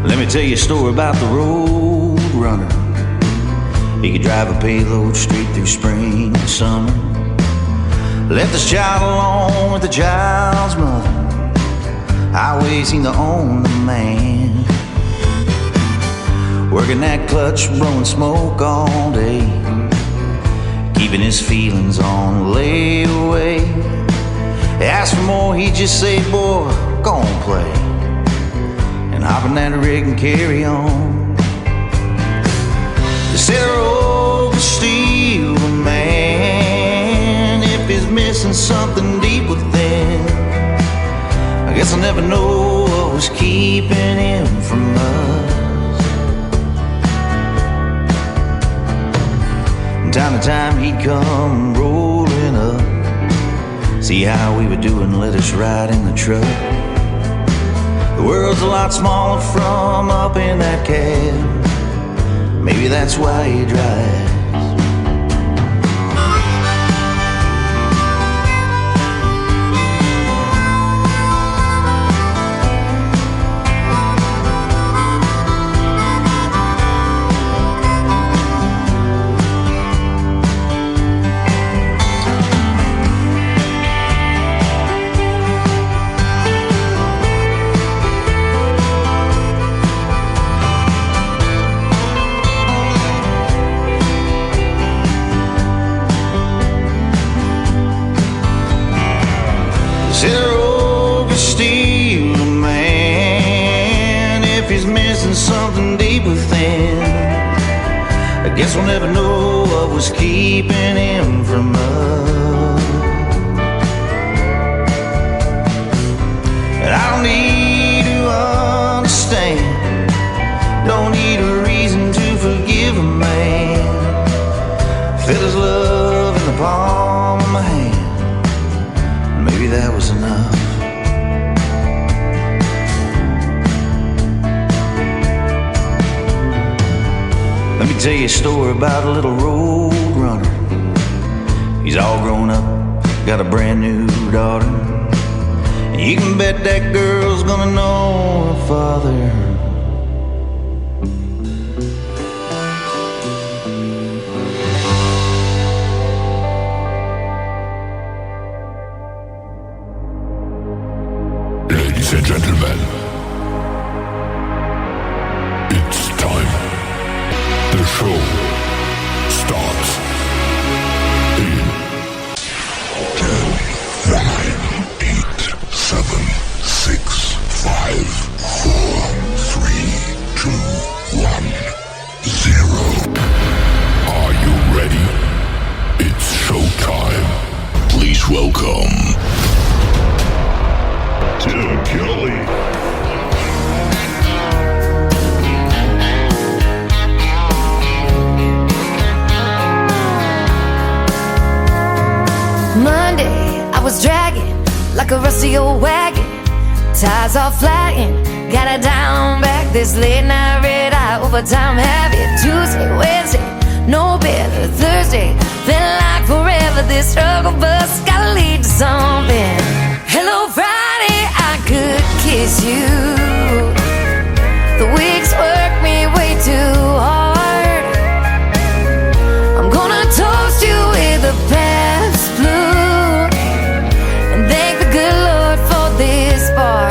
Let me tell you a story about the road runner. He could drive a payload straight through spring and summer. Left his child alone with the child's mother. Highway seemed to own the man. Working that clutch, blowing smoke all day, keeping his feelings on layaway. Ask for more, he'd just say, boy, go on play, and hop in that rig and carry on. They said a road could steal a man if he's missing something deep within. I guess I'll never know what was keeping him from us. Time to time he'd come rolling up, see how we were doing, let us ride in the truck. The world's a lot smaller from up in that cab. Maybe that's why he drives. Something deep within. I guess we'll never know what was keeping him from us. And I don't need to understand, don't need a reason to forgive a man. Felt his love in the palm of my hand, maybe that was enough. Let me tell you a story about a little road runner. He's all grown up, got a brand new daughter. And you can bet that girl's gonna know her father. Ladies and gentlemen, it's time. The show starts in 10, 9, 8, 7, 6, 5, 4, 3, 2, 1, 0. Are you ready? It's showtime. Please welcome Tim Kelly. Monday, I was dragging like a rusty old wagon. Tires all flying, got it down back. This late night red eye overtime habit. Tuesday, Wednesday, no better. Thursday, felt like forever. This struggle bus gotta lead to something. Hello Friday, I could kiss you. The weeks work me way too hard. I'm gonna toast you with a past blue and thank the good Lord for this bar.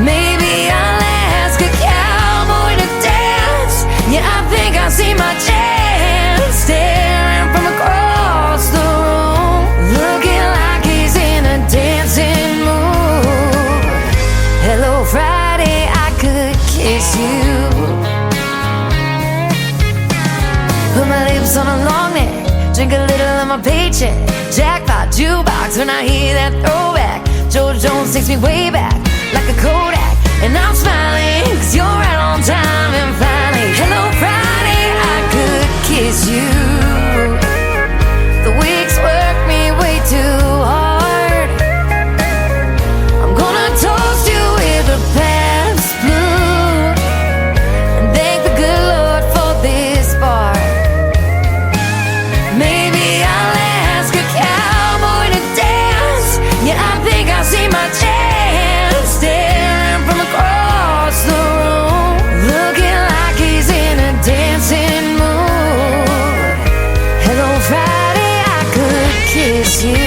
Maybe I'll ask a cowboy to dance. Yeah, I think I see my chance. Staring from across the room, looking like he's in a dancing mood. Hello Friday, I could kiss you. Put my lips on a long neck, drink a little of my paycheck. Jackpot jukebox when I hear that throwback. George Jones takes me way back like a Kodak. And I'm smiling cause you're right on time. And finally, hello Friday, I could kiss you. The weeks work me way too hard. I'm gonna toast you with a past blue and thank the good Lord for this bar. Maybe I'll ask a cowboy to dance. Yeah, I think I see my chance. Staring from across kiss you.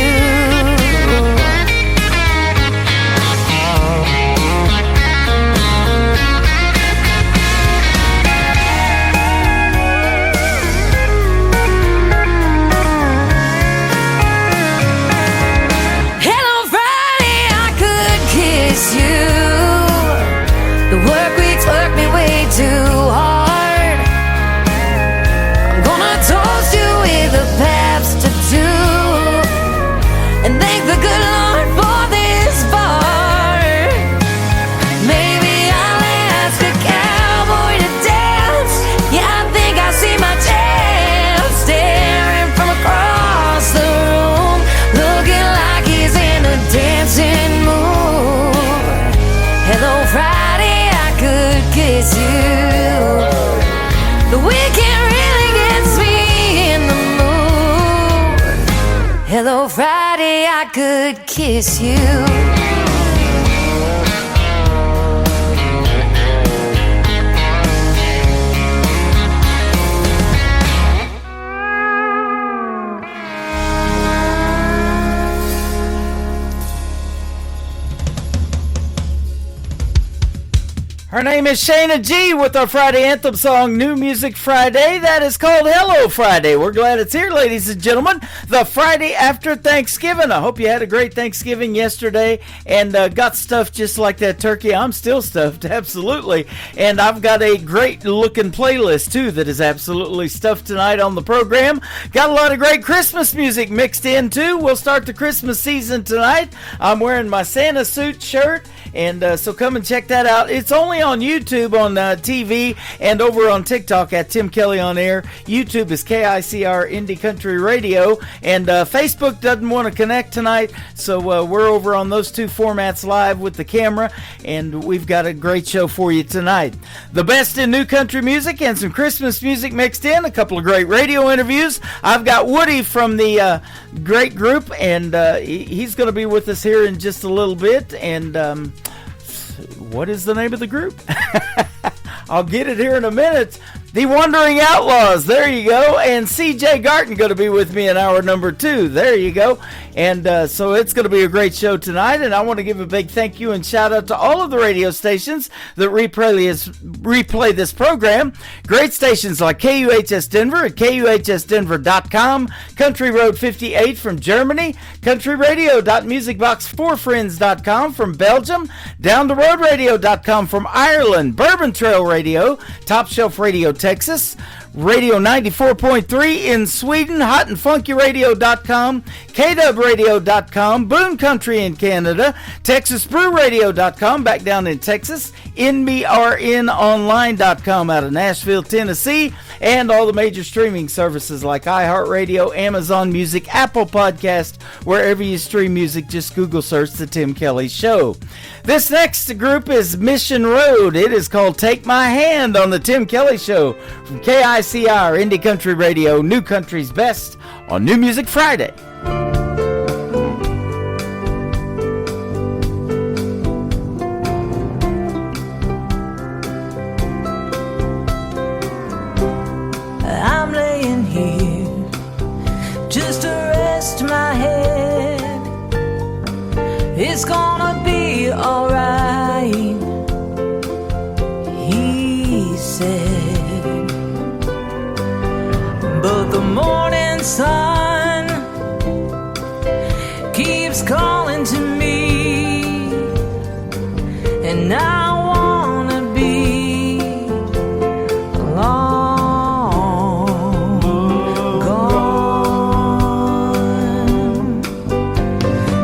Hello, Friday, I could kiss you. Her name is Shayna G with our Friday anthem song, New Music Friday. That is called Hello Friday. We're glad it's here, ladies and gentlemen. The Friday after Thanksgiving. I hope you had a great Thanksgiving yesterday and got stuffed just like that turkey. I'm still stuffed, absolutely. And I've got a great looking playlist, too, that is absolutely stuffed tonight on the program. Got a lot of great Christmas music mixed in, too. We'll start the Christmas season tonight. I'm wearing my Santa suit shirt. And so come and check that out. It's only on YouTube, on TV, and over on TikTok at Tim Kelly On Air. YouTube is KICR Indie Country Radio. And Facebook doesn't want to connect tonight, so we're over on those two formats live with the camera. And we've got a great show for you tonight. The best in new country music and some Christmas music mixed in. A couple of great radio interviews. I've got Woody from the great group, and he's going to be with us here in just a little bit. And what is the name of the group? I'll get it here in a minute. The Wandering Outlaws. There you go. And CJ Garton going to be with me in hour number 2. There you go. And so it's going to be a great show tonight. And I want to give a big thank you and shout out to all of the radio stations that replay this program. Great stations like KUHS Denver at KUHSdenver.com, Country Road 58 from Germany, countryradio.musicbox4friends.com from Belgium, downtheroadradio.com from Ireland, Bourbon Trail Radio, Top Shelf Radio Texas, Radio 94.3 in Sweden, hotandfunkyradio.com, kwradio.com, Boone Country in Canada, texasbrewradio.com back down in Texas, nbrnonline.com out of Nashville, Tennessee, and all the major streaming services like iHeartRadio, Amazon Music, Apple Podcast, wherever you stream music, just Google search The Tim Kelly Show. This next group is Mission Road. It is called Take My Hand on The Tim Kelly Show from KICR Indie Country Radio, New Country's Best on New Music Friday. I'm laying here just to rest my head. It's gonna be alright, he said. But the morning sun keeps calling to me, and I wanna be long gone.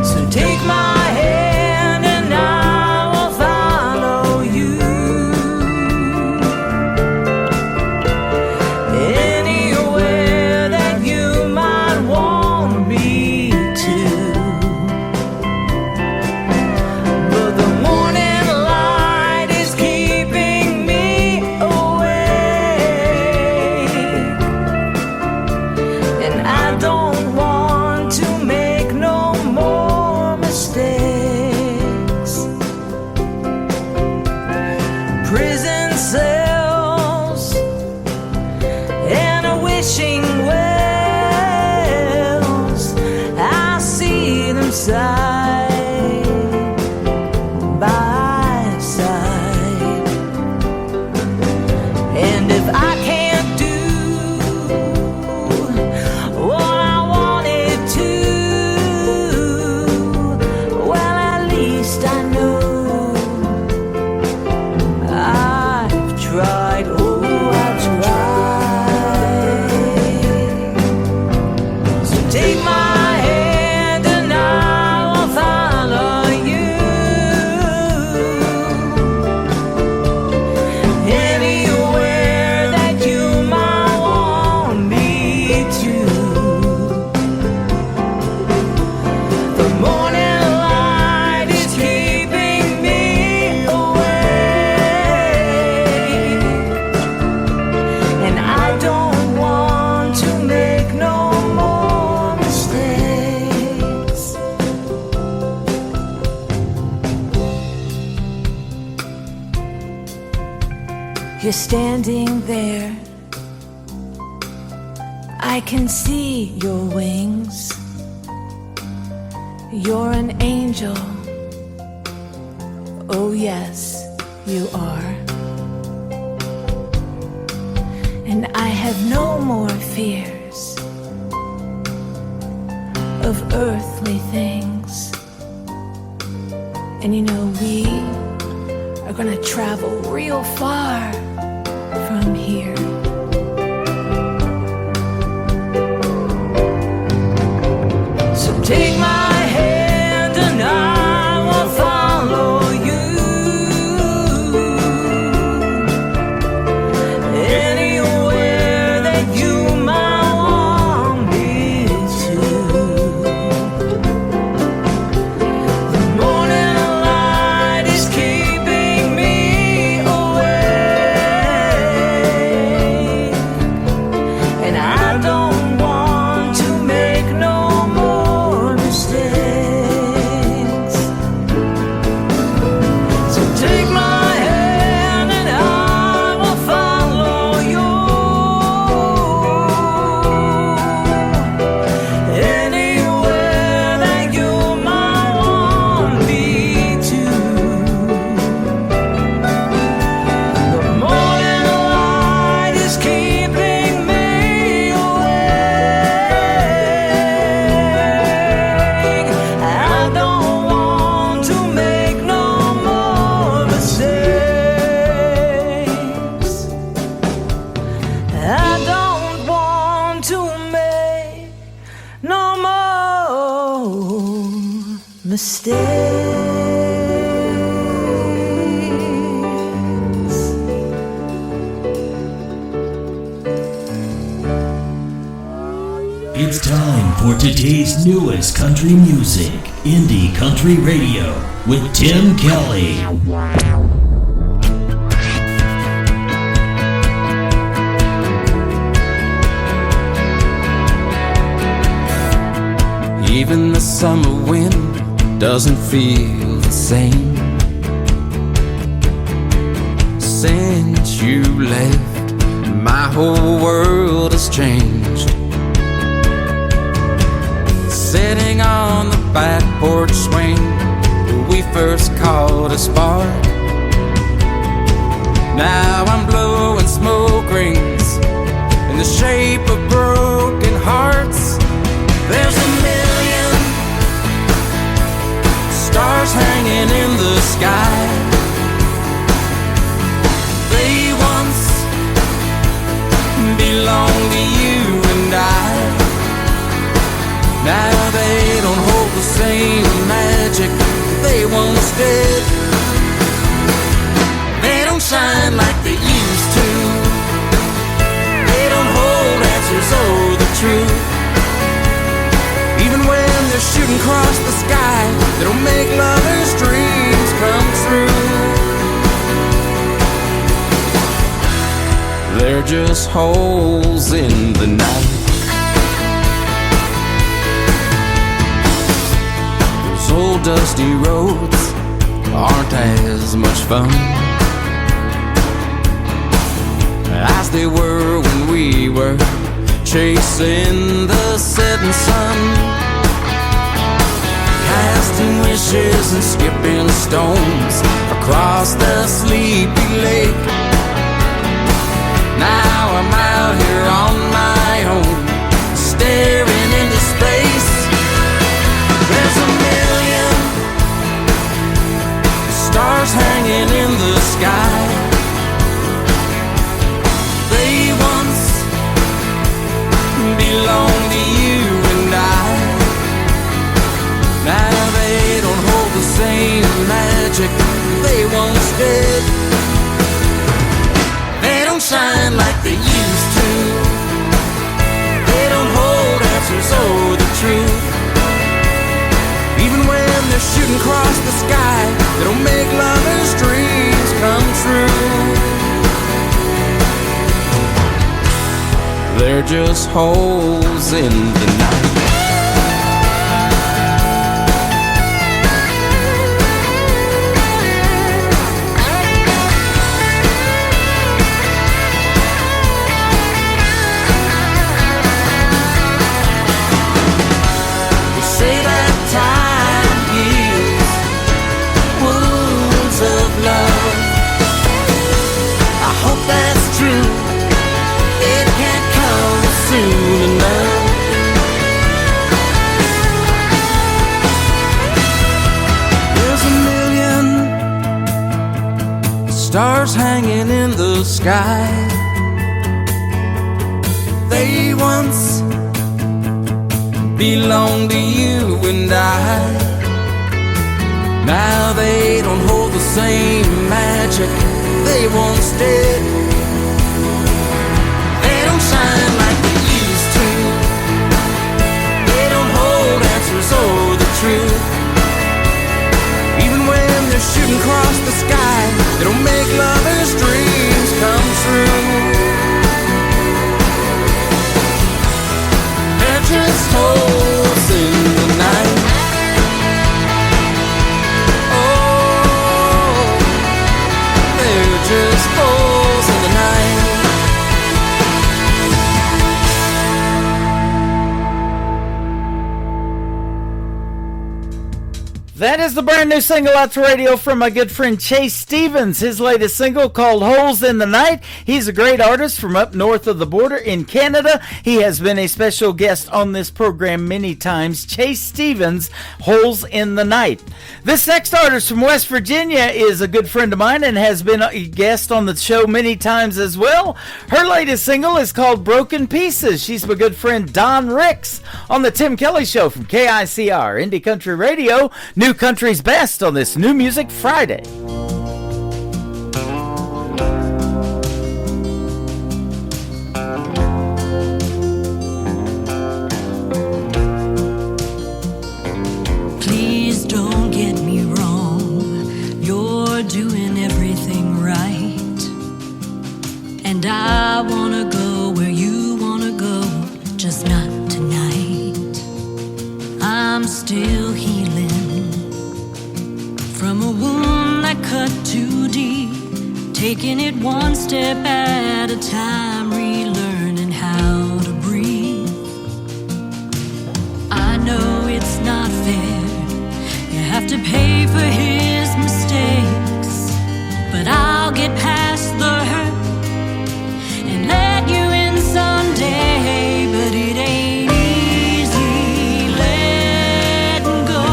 So take my hand and I will follow you anywhere that you might want me to. side by side. And if I can't do what I wanted to, well, at least I know I've tried. Oh, I've tried. So take my hand and I will follow you anywhere that you might want me to. The morning light is keeping me awake, and I don't want to make no more mistakes. You're standing there, I can see your wings. You're an angel, oh yes, you are. And I have no more fears of earthly things. And you know, we are gonna travel real far from here. So take my hand and I will follow you anywhere that you might want me to. The morning light is keeping me awake, and I don't want to make no more mistakes. So take my hand and I will follow you anywhere that you might want me to. The morning light is keeping me awake. I don't want to make no more mistakes. I don't want to make no more mistakes. It's time for today's newest country music, Indie Country Radio, with Tim Kelly. Even the summer wind doesn't feel the same. Since you left, my whole world has changed. Sitting on the back porch swing where we first caught a spark. Now I'm blowing smoke rings in the shape of broken hearts. There's a million stars hanging in the sky. They once belonged to you and I. Now they don't hold the same magic they once did. They don't shine like they used to. They don't hold answers or the truth. Even when they're shooting across the sky, they don't make lovers' dreams come true. They're just holes in the night. Those old dusty roads aren't as much fun as they were when we were chasing the setting sun. wishes and skipping stones across the sleepy lake. Now I'm out here on my own, staring into space. There's a million stars hanging in the sky. They once belonged to you and I. Now they don't hold the same magic they once did. They don't shine like they used to. They don't hold answers or the truth. Even when they're shooting across the sky, they don't make lovers' dreams come true. They're just holes in the night. Stars hanging in the sky. They once belonged to you and I. Now they don't hold the same magic they once did. They don't shine like they used to. They don't hold answers or the truth. Even when they're shooting across the sky, they don't make lovers' dreams come true. They're just holes in the night. Oh, they're just holes in the night. That is the brand new single out to radio from my good friend Chase Stevens. His latest single called Holes in the Night. He's a great artist from up north of the border in Canada. He has been a special guest on this program many times. Chase Stevens, Holes in the Night. This next artist from West Virginia is a good friend of mine and has been a guest on the show many times as well. Her latest single is called Broken Pieces. She's my good friend Don Ricks on the Tim Kelly Show from KICR, Indie Country Radio. New Country's Best on this New Music Friday. Please don't get me wrong, you're doing everything right. And I wanna go where you wanna go, just not tonight. I'm still healing from a wound that cut too deep, taking it one step at a time, relearning how to breathe. I know it's not fair, you have to pay for his mistakes, but I'll get past the hurt and let you in someday. But it ain't easy letting go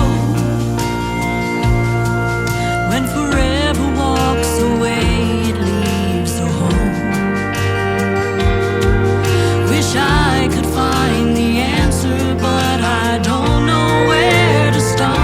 when forever walks away, it leaves a hole. Wish I could find the answer, but I don't know where to start.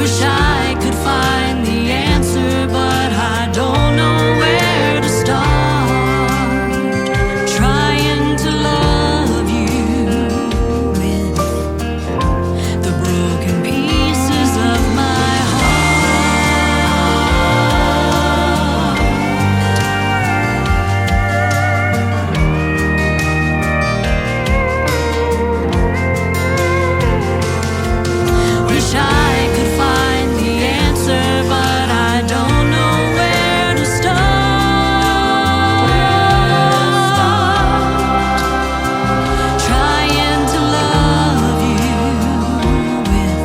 Wish I could find the answer, but I don't know where to start. Trying to love you with the broken pieces of my heart. Wish I could find the answer, but I don't know where to start. Trying to love you with,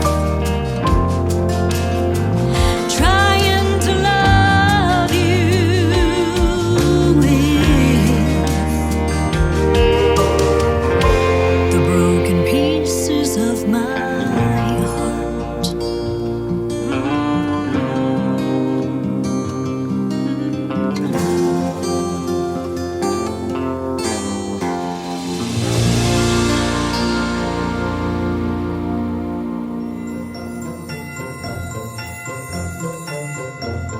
trying to love you with the broken pieces of my heart.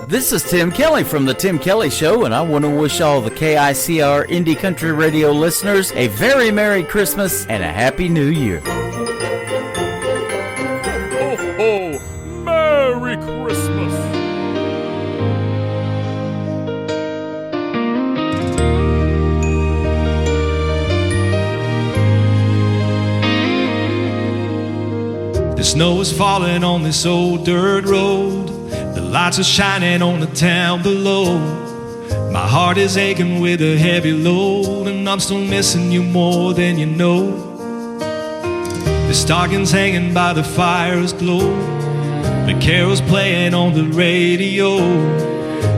This is Tim Kelly from The Tim Kelly Show, and I want to wish all the KICR Indie Country Radio listeners a very Merry Christmas and a Happy New Year. Ho, ho! Merry Christmas! The snow is falling on this old dirt road. The lights are shining on the town below. My heart is aching with a heavy load, and I'm still missing you more than you know. The stockings hanging by the fire's glow. The carols playing on the radio.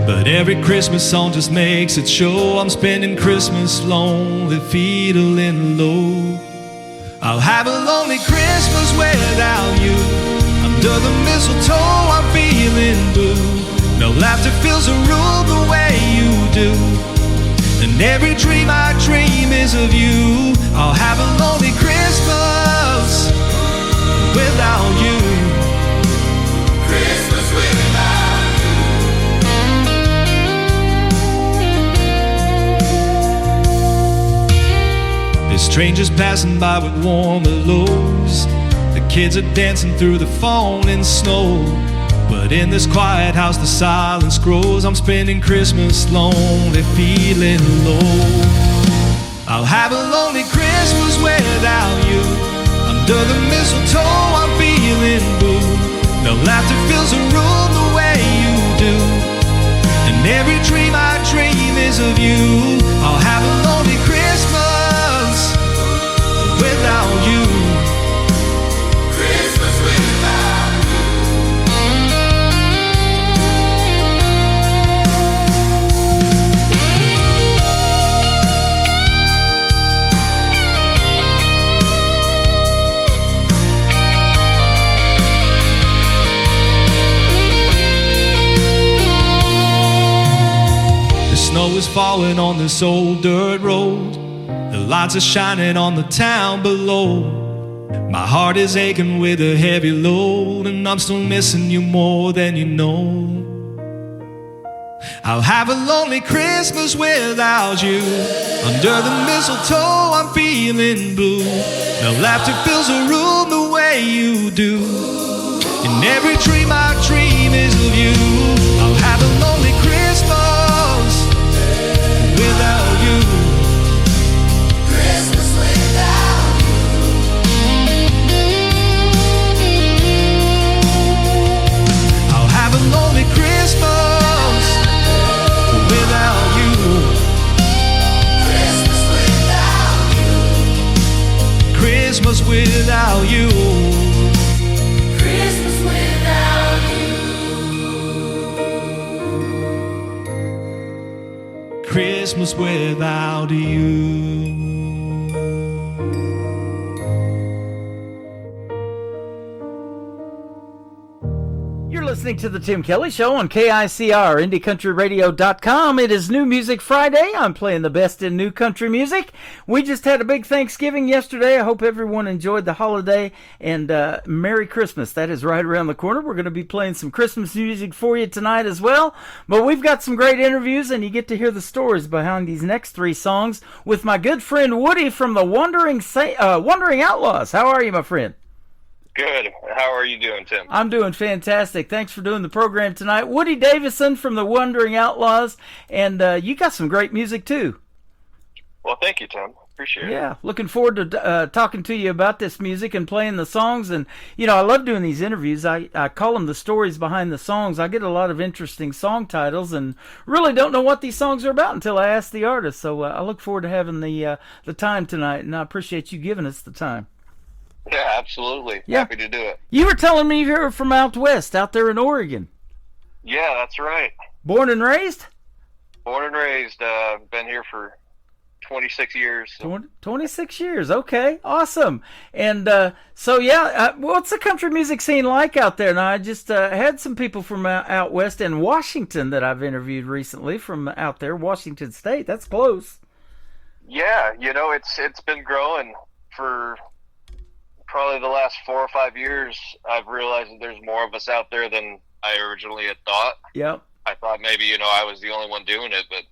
But every Christmas song just makes it show I'm spending Christmas lonely, feeling low. I'll have a lonely Christmas without you. Under the mistletoe I'm feeling blue. No laughter fills the room the way you do. And every dream I dream is of you. I'll have a lonely Christmas without you. Christmas without There's strangers passing by with warm hellos. The kids are dancing through the falling snow. But in this quiet house the silence grows. I'm spending Christmas lonely, feeling low. I'll have a lonely Christmas without you. Under the mistletoe I'm feeling blue. No laughter fills the room the way you do. And every dream I dream is of you. I'll have a lonely Christmas without you. Christmas without The snow is falling on this old dirt road. The lights are shining on the town below. My heart is aching with a heavy load, and I'm still missing you more than you know. I'll have a lonely Christmas without you. Under the mistletoe I'm feeling blue. No laughter fills the room the way you do. And every dream I dream is of you. I'll have a lonely Christmas without you. Christmas without I'll have a lonely Christmas without you. Christmas without Christmas without you. Christmas without Christmas without you. You're listening to the Tim Kelly Show on KICR, IndieCountryRadio.com. It is New Music Friday. I'm playing the best in new country music. We just had a big Thanksgiving yesterday. I hope everyone enjoyed the holiday, and Merry Christmas. That is right around the corner. We're going to be playing some Christmas music for you tonight as well. But we've got some great interviews, and you get to hear the stories behind these next three songs with my good friend Woody from the Wandering Outlaws. How are you, my friend? Good. How are you doing, Tim? I'm doing fantastic. Thanks for doing the program tonight. Woody Davison from the Wandering Outlaws, and you got some great music too. Well, thank you, Tim. Appreciate it. Yeah, looking forward to talking to you about this music and playing the songs. And, you know, I love doing these interviews. I call them the stories behind the songs. I get a lot of interesting song titles and really don't know what these songs are about until I ask the artist. So I look forward to having the time tonight, and I appreciate you giving us the time. Yeah, absolutely. Yeah. Happy to do it. You were telling me you're from out west, out there in Oregon. Yeah, that's right. Born and raised? Born and raised. Been here for 26 years. 26 years. Okay, awesome. And what's the country music scene like out there? Now, I just had some people from out west in Washington that I've interviewed recently from out there, Washington State. That's close. Yeah, you know, it's been growing for probably the last 4 or 5 years. I've realized that there's more of us out there than I originally had thought. Yep. I thought maybe, you know, I was the only one doing it, but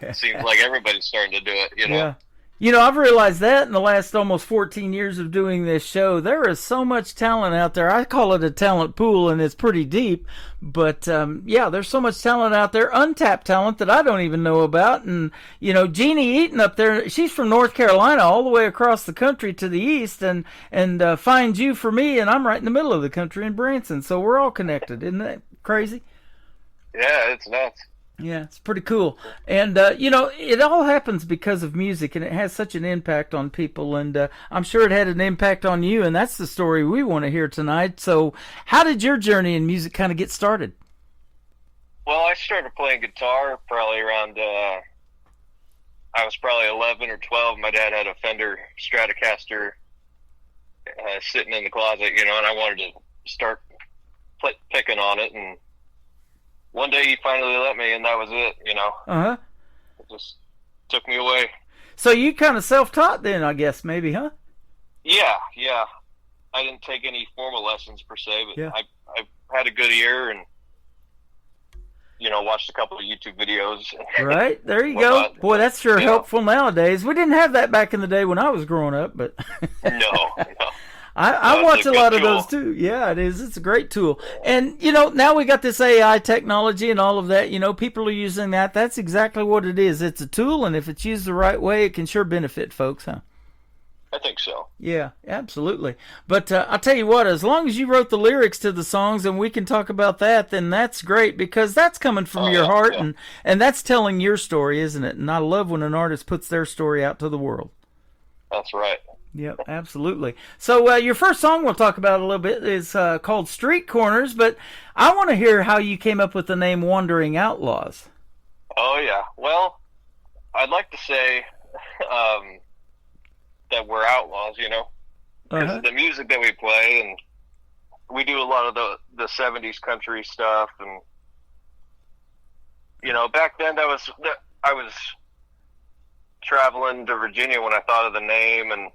it seems like everybody's starting to do it, you know. Yeah. You know, I've realized that in the last almost 14 years of doing this show, there is so much talent out there. I call it a talent pool, and it's pretty deep. But, there's so much talent out there, untapped talent that I don't even know about. And, you know, Jeannie Eaton up there, she's from North Carolina all the way across the country to the east and finds you for me, and I'm right in the middle of the country in Branson. So we're all connected. Isn't that crazy? Yeah, it's nuts. Yeah, it's pretty cool. And, it all happens because of music, and it has such an impact on people. And I'm sure it had an impact on you, and that's the story we want to hear tonight. So how did your journey in music kind of get started? Well, I started playing guitar probably around, I was probably 11 or 12. My dad had a Fender Stratocaster sitting in the closet, you know, and I wanted to start picking on it, and one day he finally let me, and that was it, you know. Uh-huh. It just took me away. So you kind of self-taught then, I guess, maybe, huh? Yeah. I didn't take any formal lessons per se, but yeah. I had a good ear and, you know, watched a couple of YouTube videos. Right, there you go. Boy, that's sure helpful nowadays. We didn't have that back in the day when I was growing up, but... No. I watch a lot of those too. Yeah, it is. It's a great tool. And, you know, now we got this AI technology and all of that. You know, people are using that. That's exactly what it is. It's a tool, and if it's used the right way, it can sure benefit folks, huh? I think so. Yeah, absolutely. But I'll tell you what, as long as you wrote the lyrics to the songs and we can talk about that, then that's great, because that's coming from your heart, and that's telling your story, isn't it? And I love when an artist puts their story out to the world. That's right. Yep, absolutely. So your first song we'll talk about a little bit is called Street Corners, but I want to hear how you came up with the name Wandering Outlaws. Oh, yeah. Well, I'd like to say that we're outlaws, you know, because the music that we play, and we do a lot of the 70s country stuff, and, you know, back then I was traveling to Virginia when I thought of the name, and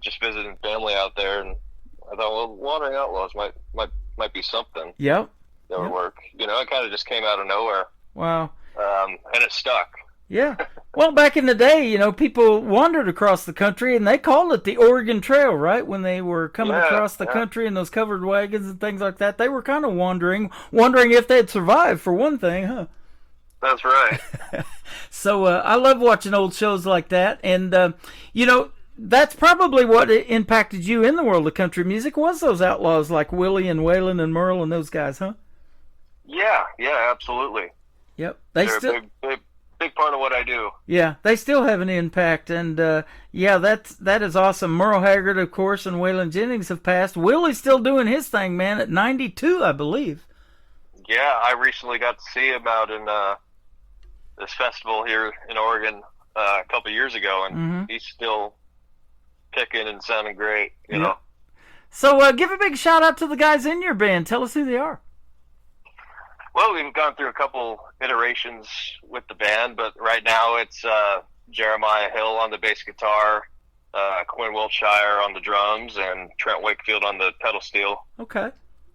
just visiting family out there, and I thought, well, Wandering Outlaws might be something. Yep. That would work. You know, it kind of just came out of nowhere. Wow. And it stuck. Yeah. Well, back in the day, you know, people wandered across the country, and they called it the Oregon Trail, right? When they were coming across the country in those covered wagons and things like that, they were kind of wondering if they'd survive, for one thing, huh? That's right. So I love watching old shows like that, and, you know, that's probably what impacted you in the world of country music, was those outlaws like Willie and Waylon and Merle and those guys, huh? Yeah, absolutely. Yep. They're a big part of what I do. Yeah, they still have an impact, and that is awesome. Merle Haggard, of course, and Waylon Jennings have passed. Willie's still doing his thing, man, at 92, I believe. Yeah, I recently got to see him out in this festival here in Oregon a couple years ago, and he's still kicking and sounding great, you know. So give a big shout out to the guys in your band. Tell us who they are. Well, we've gone through a couple iterations with the band, but right now it's Jeremiah Hill on the bass guitar, Quinn Wiltshire on the drums, and Trent Wakefield on the pedal steel. Okay.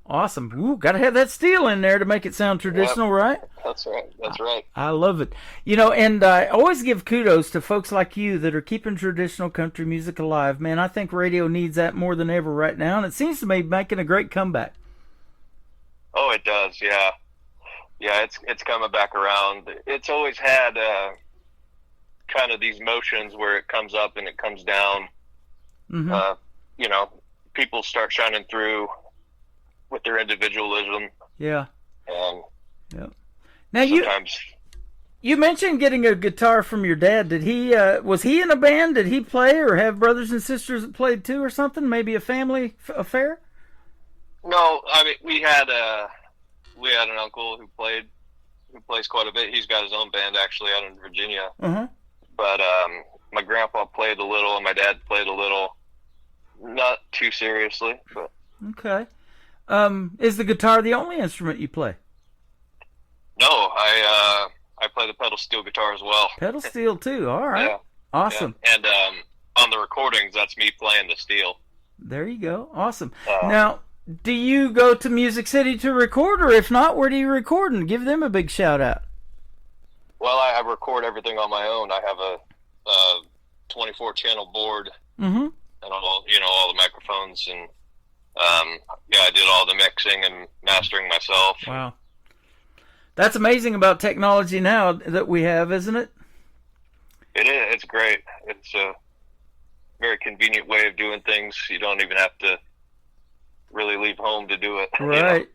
Awesome. Ooh, got to have that steel in there to make it sound traditional, right? That's right. That's right. I love it. And I always give kudos to folks like you that are keeping traditional country music alive. Man, I think radio needs that more than ever right now, and it seems to be making a great comeback. Oh, it does, yeah. Yeah, it's coming back around. It's always had kind of these motions where it comes up and it comes down. Mm-hmm. People start shining through with their individualism. Yeah. Yeah. Now sometimes you mentioned getting a guitar from your dad. Did he was he in a band? Did he play or have brothers and sisters that played too or something? Maybe a family affair? No, I mean we had an uncle who plays quite a bit. He's got his own band actually out in Virginia. Uh-huh. But my grandpa played a little and my dad played a little. Not too seriously, but okay. Is the guitar the only instrument you play? No, I play the pedal steel guitar as well. Pedal steel too. All right. Yeah. Awesome. Yeah. And on the recordings, that's me playing the steel. There you go. Awesome. Now, do you go to Music City to record, or if not, where do you record? And give them a big shout out. Well, I record everything on my own. I have a 24 channel board, mm-hmm. and all the microphones, and I did all the mixing and mastering myself. Wow. That's amazing about technology now that we have, isn't it? It is. It's great. It's a very convenient way of doing things. You don't even have to really leave home to do it. Right.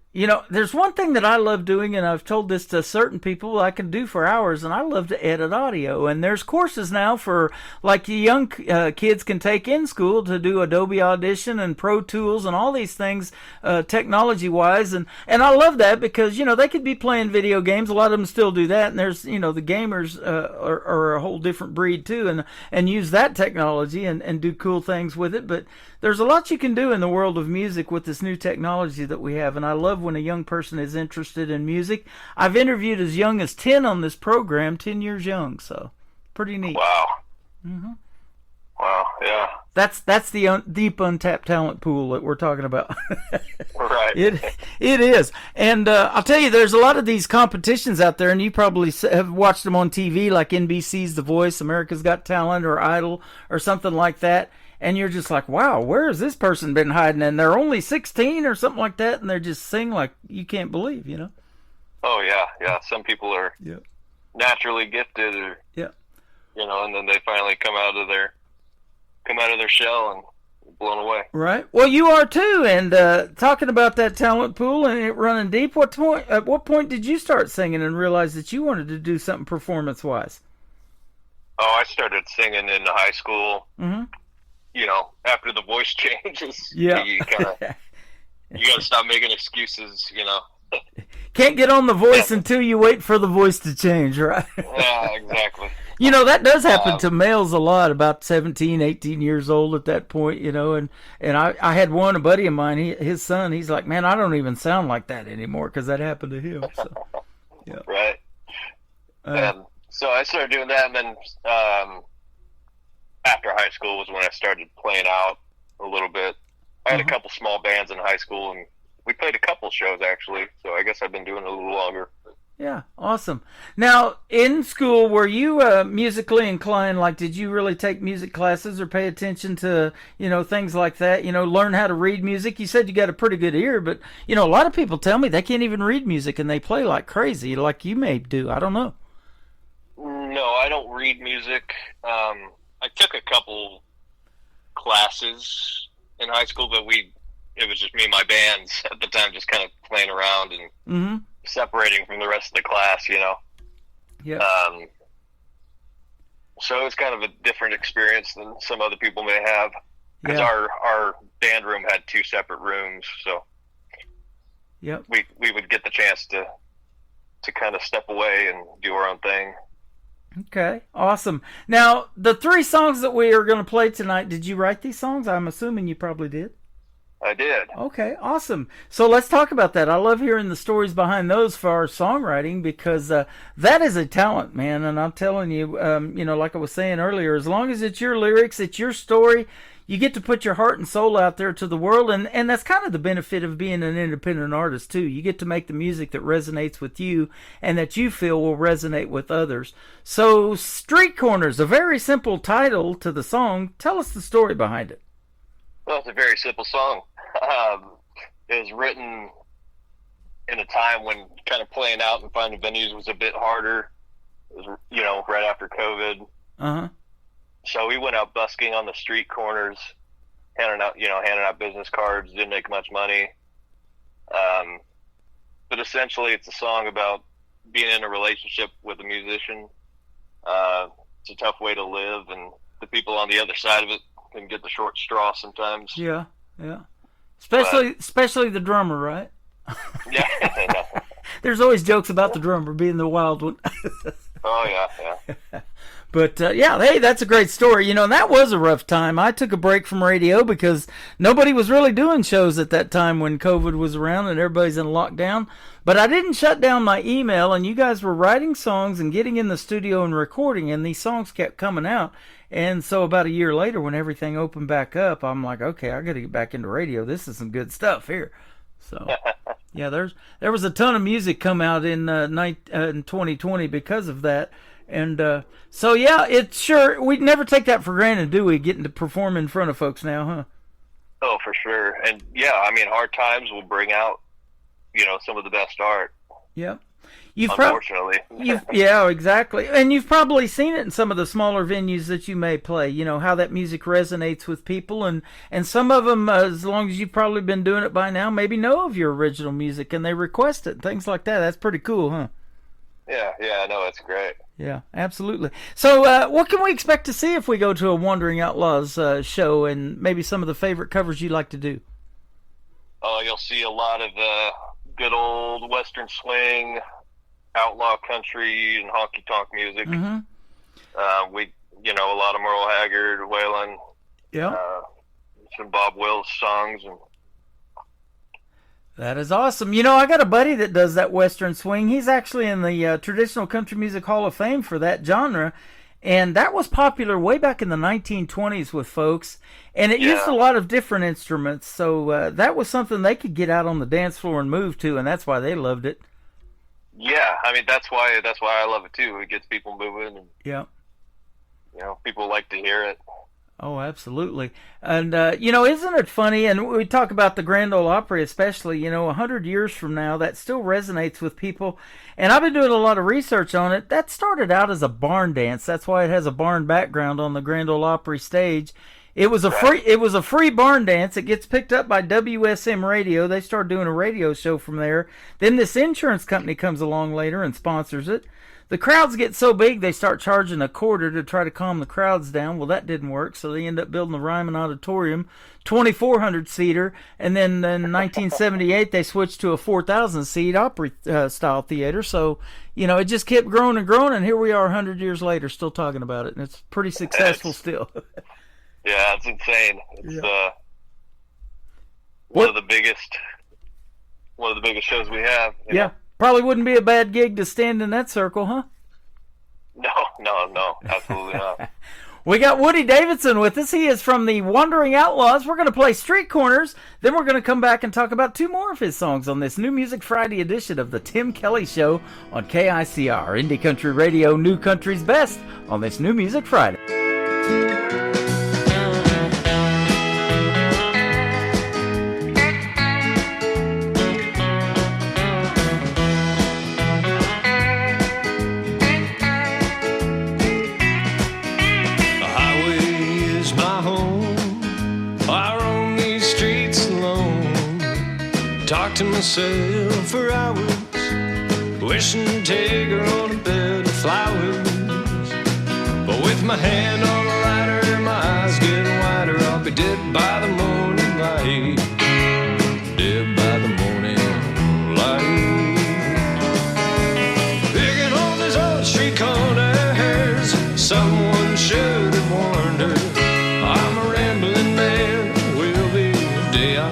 There's one thing that I love doing, and I've told this to certain people I can do for hours, and I love to edit audio. And there's courses now for, like, the young kids can take in school to do Adobe Audition and Pro Tools and all these things technology-wise. And I love that because, they could be playing video games. A lot of them still do that. And there's, the gamers are a whole different breed, too, and use that technology and do cool things with it. But there's a lot you can do in the world of music with this new technology that we have, and I love when a young person is interested in music. I've interviewed as young as 10 on this program, 10 years young, so pretty neat. Wow. Mm-hmm. Wow, yeah. That's the deep untapped talent pool that we're talking about. Right. It is. And I'll tell you, there's a lot of these competitions out there, and you probably have watched them on TV, like NBC's The Voice, America's Got Talent, or Idol, or something like that. And you're just like, wow, where has this person been hiding? And they're only 16 or something like that, and they're just sing like you can't believe, Oh, yeah. Some people are naturally gifted, or, and then they finally come out of their shell and blown away. Right. Well, you are too. And talking about that talent pool and it running deep, at what point did you start singing and realize that you wanted to do something performance-wise? Oh, I started singing in high school. Mm-hmm. After the voice changes, yeah. you got to stop making excuses, Can't get on The Voice until you wait for the voice to change, right? Yeah, exactly. That does happen to males a lot, about 17, 18 years old at that point, and I had a buddy of mine, his son, he's like, man, I don't even sound like that anymore because that happened to him. So, yeah. Right. And so I started doing that, and then after high school was when I started playing out a little bit. I had a couple small bands in high school, and we played a couple shows, actually, so I guess I've been doing it a little longer. Yeah, awesome. Now, in school, were you musically inclined? Like, did you really take music classes or pay attention to, things like that? Learn how to read music? You said you got a pretty good ear, but, a lot of people tell me they can't even read music, and they play like crazy, like you may do. I don't know. No, I don't read music. I took a couple classes in high school, but it was just me and my bands at the time, just kind of playing around and mm-hmm. separating from the rest of the class, Yeah. So it's kind of a different experience than some other people may have, because Yeah. our band room had two separate rooms, so Yep. we would get the chance to kind of step away and do our own thing. Okay, awesome. Now, the 3 songs that we are going to play tonight, did you write these songs? I'm assuming you probably did. I did. Okay, awesome. So let's talk about that. I love hearing the stories behind those for our songwriting because that is a talent, man. And I'm telling you, like I was saying earlier, as long as it's your lyrics, it's your story, you get to put your heart and soul out there to the world. And that's kind of the benefit of being an independent artist, too. You get to make the music that resonates with you and that you feel will resonate with others. So Street Corners, a very simple title to the song. Tell us the story behind it. Well, it's a very simple song. It was written in a time when kind of playing out and finding venues was a bit harder. It was, right after COVID. Uh-huh. So we went out busking on the street corners, handing out business cards, didn't make much money. But essentially it's a song about being in a relationship with a musician. It's a tough way to live, and the people on the other side of it can get the short straw sometimes. Yeah. Especially the drummer, right? Yeah. There's always jokes about the drummer being the wild one. Oh, yeah. But, hey, that's a great story. That was a rough time. I took a break from radio because nobody was really doing shows at that time when COVID was around and everybody's in lockdown. But I didn't shut down my email, and you guys were writing songs and getting in the studio and recording, and these songs kept coming out. And so about a year later, when everything opened back up, I'm like, okay, I got to get back into radio. This is some good stuff here. So, yeah, there was a ton of music come out in 2020 because of that. And so, yeah, it's sure, we never take that for granted, do we, getting to perform in front of folks now, huh? Oh, for sure. And, yeah, hard times will bring out, some of the best art. Yeah. Unfortunately. Yeah, exactly. And you've probably seen it in some of the smaller venues that you may play, how that music resonates with people. And some of them, as long as you've probably been doing it by now, maybe know of your original music and they request it, things like that. That's pretty cool, huh? Yeah, I know. It's great. Yeah, absolutely. So what can we expect to see if we go to a Wandering Outlaws show, and maybe some of the favorite covers you like to do? Oh, you'll see a lot of good old Western swing, outlaw country, and honky-tonk music. Mm-hmm. A lot of Merle Haggard, Waylon. Yeah. Some Bob Wills songs. And that is awesome. I got a buddy that does that Western swing. He's actually in the Traditional Country Music Hall of Fame for that genre. And that was popular way back in the 1920s with folks. And it used a lot of different instruments. So that was something they could get out on the dance floor and move to, and that's why they loved it. Yeah, that's why I love it too. It gets people moving, and people like to hear it. Oh, absolutely. And isn't it funny? And we talk about the Grand Ole Opry, especially. 100 years from now, that still resonates with people. And I've been doing a lot of research on it. That started out as a barn dance. That's why it has a barn background on the Grand Ole Opry stage. It was a free barn dance. It gets picked up by WSM Radio. They start doing a radio show from there. Then this insurance company comes along later and sponsors it. The crowds get so big they start charging $0.25 to try to calm the crowds down. Well, that didn't work, so they end up building the Ryman Auditorium, 2,400-seater, and then in 1978 they switched to a 4,000-seat Opry-style theater. So, it just kept growing and growing, and here we are 100 years later still talking about it, and it's pretty successful still. Yeah, it's insane. It's one of the biggest shows we have. You know? Probably wouldn't be a bad gig to stand in that circle, huh? No, absolutely not. We got Woody Davidson with us. He is from the Wandering Outlaws. We're going to play Street Corners. Then we're going to come back and talk about two more of his songs on this New Music Friday edition of the Tim Kelly Show on KICR, Indie Country Radio, New Country's Best, on this New Music Friday. Talk to myself for hours, wishing to take her on a bed of flowers. But with my hand on the lighter and my eyes getting wider, I'll be dead by the morning light. Dead by the morning light. Picking on these old street corners, someone should have warned her. I'm a rambling man, will be the day I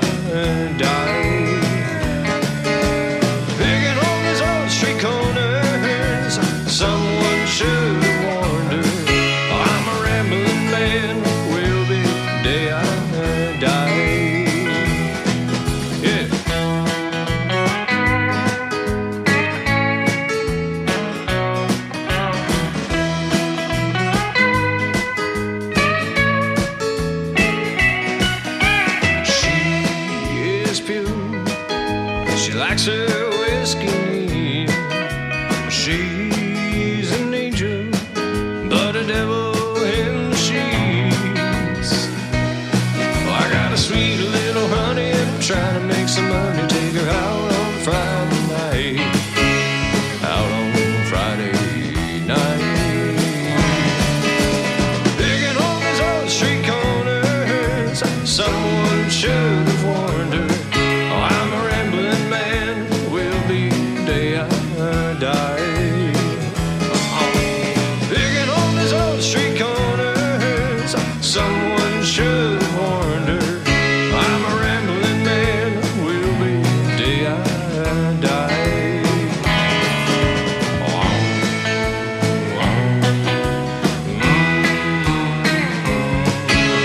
She likes her whiskey neat. She's an angel, but a devil in the sheets. Oh, I got a sweet little honey, and I'm trying to make some money. Take her out on Friday night. Out on Friday night. Digging on these old street corners, someone should have warned her. Oh, I'm a rambling man, will be the day I die. Digging on these old street corners, someone should have warned her. I'm a rambling man, will be the day I die.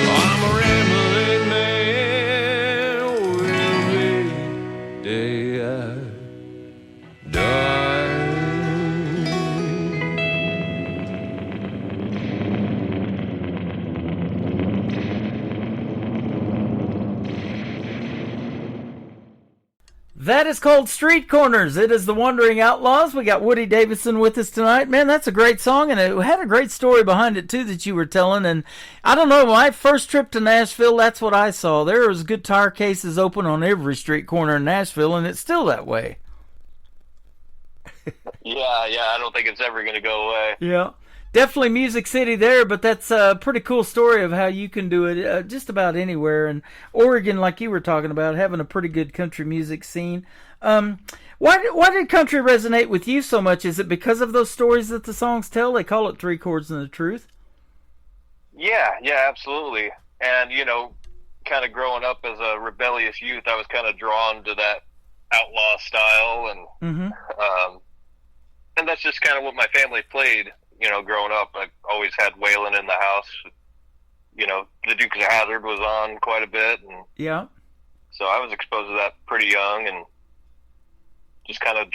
I'm a rambling man, will be the day I die. That is called Street Corners. It is the Wandering Outlaws. We got Woody Davidson with us tonight. Man, that's a great song, and it had a great story behind it, too, that you were telling. And I don't know, my first trip to Nashville, that's what I saw. There was guitar cases open on every street corner in Nashville, and it's still that way. Yeah, I don't think it's ever going to go away. Yeah. Definitely Music City there, but that's a pretty cool story of how you can do it just about anywhere. And Oregon, like you were talking about, having a pretty good country music scene. Why did country resonate with you so much? Is it because of those stories that the songs tell? They call it Three Chords and the Truth. Yeah, absolutely. And, kind of growing up as a rebellious youth, I was kind of drawn to that outlaw style. And and that's just kind of what my family played. Growing up, I always had Waylon in the house. The Dukes of Hazzard was on quite a bit, and yeah, so I was exposed to that pretty young, and just kind of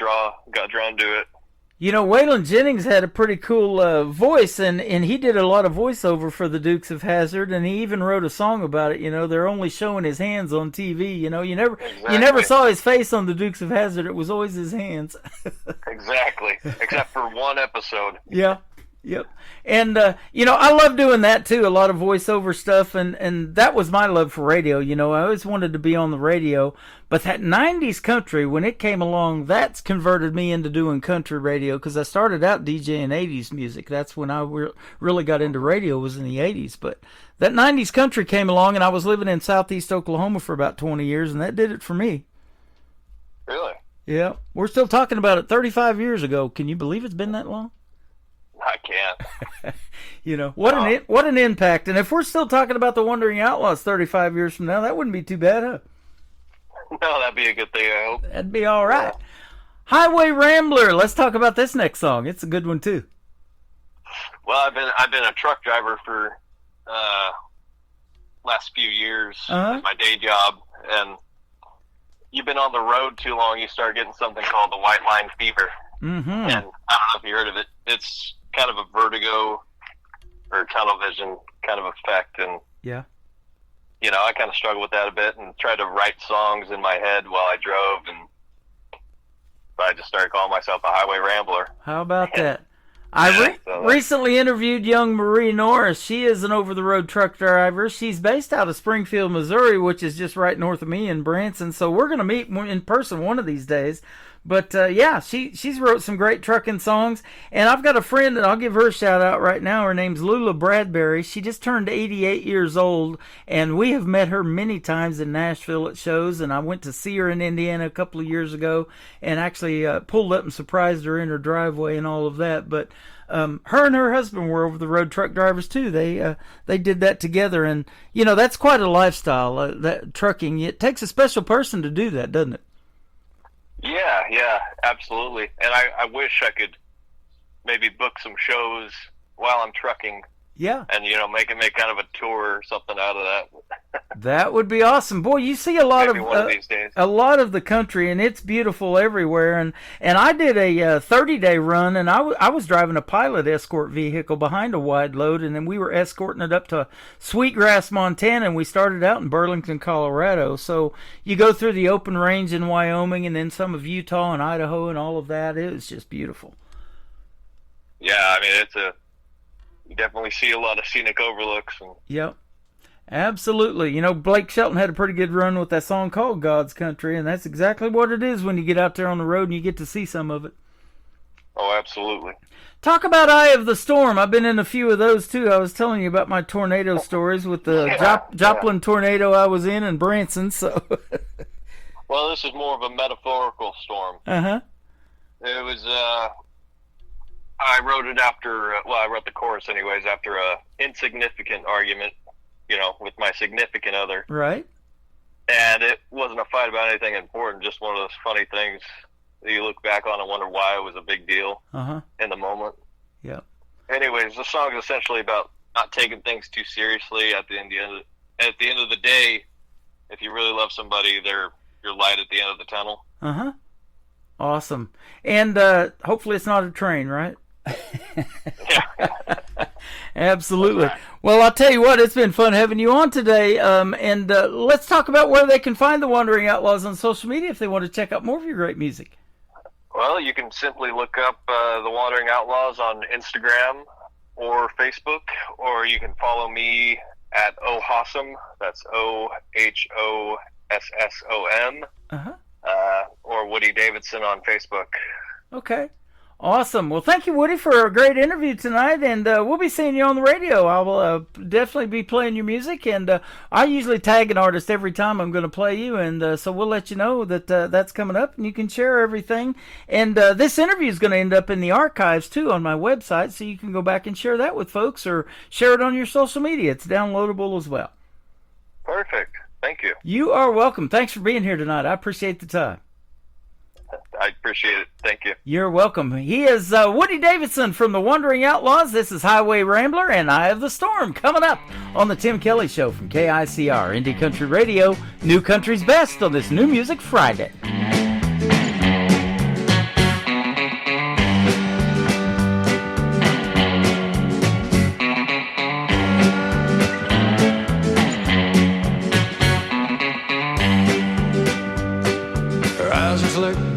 got drawn to it. Waylon Jennings had a pretty cool voice, and he did a lot of voiceover for the Dukes of Hazzard, and he even wrote a song about it. They're only showing his hands on TV. You never saw his face on the Dukes of Hazzard. It was always his hands. Exactly, except for one episode. Yeah. Yep. And, I love doing that too, a lot of voiceover stuff, and that was my love for radio. I always wanted to be on the radio, but that 90s country, when it came along, that's converted me into doing country radio, because I started out DJing 80s music. That's when I really got into radio, was in the 80s, but that 90s country came along, and I was living in southeast Oklahoma for about 20 years, and that did it for me. Really? Yeah. We're still talking about it 35 years ago. Can you believe it's been that long? I can't. What an impact. And if we're still talking about the Wandering Outlaws 35 years from now, that wouldn't be too bad, huh? No, that'd be a good thing, I hope. That'd be all right. Yeah. Highway Rambler. Let's talk about this next song. It's a good one too. Well, I've been a truck driver for last few years, my day job, and you've been on the road too long, you start getting something called the white line fever. Mm-hmm. And I don't know if you heard of it. It's kind of a vertigo or tunnel vision kind of effect, and yeah, I kind of struggled with that a bit and tried to write songs in my head while I drove, and I just started calling myself a highway rambler. How about that? I recently interviewed young Marie Norris. She is an over-the-road truck driver. She's based out of Springfield, Missouri, which is just right north of me in Branson. So we're going to meet in person one of these days. But, she's wrote some great trucking songs. And I've got a friend, and I'll give her a shout-out right now. Her name's Lula Bradbury. She just turned 88 years old, and we have met her many times in Nashville at shows. And I went to see her in Indiana a couple of years ago and actually pulled up and surprised her in her driveway and all of that. But her and her husband were over-the-road truck drivers, too. They did that together. And, that's quite a lifestyle, that trucking. It takes a special person to do that, doesn't it? Yeah, absolutely. And I wish I could maybe book some shows while I'm trucking Yeah. And, make kind of a tour or something out of that. That would be awesome. Boy, you see a lot Maybe one of these days. a lot of the country, and it's beautiful everywhere. And I did a 30-day run, and I was driving a pilot escort vehicle behind a wide load, and then we were escorting it up to Sweetgrass, Montana, and we started out in Burlington, Colorado. So you go through the open range in Wyoming, and then some of Utah and Idaho and all of that. It was just beautiful. Yeah, I mean, you definitely see a lot of scenic overlooks. And Yep. Absolutely. Blake Shelton had a pretty good run with that song called God's Country, and that's exactly what it is when you get out there on the road and you get to see some of it. Oh, absolutely. Talk about Eye of the Storm. I've been in a few of those, too. I was telling you about my tornado stories with the Joplin tornado I was in Branson. So. Well, this is more of a metaphorical storm. Uh-huh. It was, I wrote it after, I wrote the chorus anyways, after a insignificant argument, with my significant other. Right. And it wasn't a fight about anything important, just one of those funny things that you look back on and wonder why it was a big deal in the moment. Yep. Anyways, the song is essentially about not taking things too seriously. At the end of the day, if you really love somebody, they're your light at the end of the tunnel. Uh-huh. Awesome. And hopefully it's not a train, right? Absolutely. Well, I'll tell you what, it's been fun having you on today. And let's talk about where they can find the Wandering Outlaws on social media if they want to check out more of your great music. Well, you can simply look up the Wandering Outlaws on Instagram or Facebook, or you can follow me at Ohossom. That's OHOSSOM. Or Woody Davidson on Facebook. Okay. Awesome. Well, thank you, Woody, for a great interview tonight, and we'll be seeing you on the radio. I will definitely be playing your music, and I usually tag an artist every time I'm going to play you, and so we'll let you know that that's coming up, and you can share everything. And this interview is going to end up in the archives, too, on my website, so you can go back and share that with folks or share it on your social media. It's downloadable as well. Perfect. Thank you. You are welcome. Thanks for being here tonight. I appreciate the time. I appreciate it. Thank you. You're welcome. He is Woody Davidson from the Wandering Outlaws. This is Highway Rambler and Eye of the Storm coming up on the Tim Kelly Show from KICR, Indie Country Radio, New Country's Best on this New Music Friday.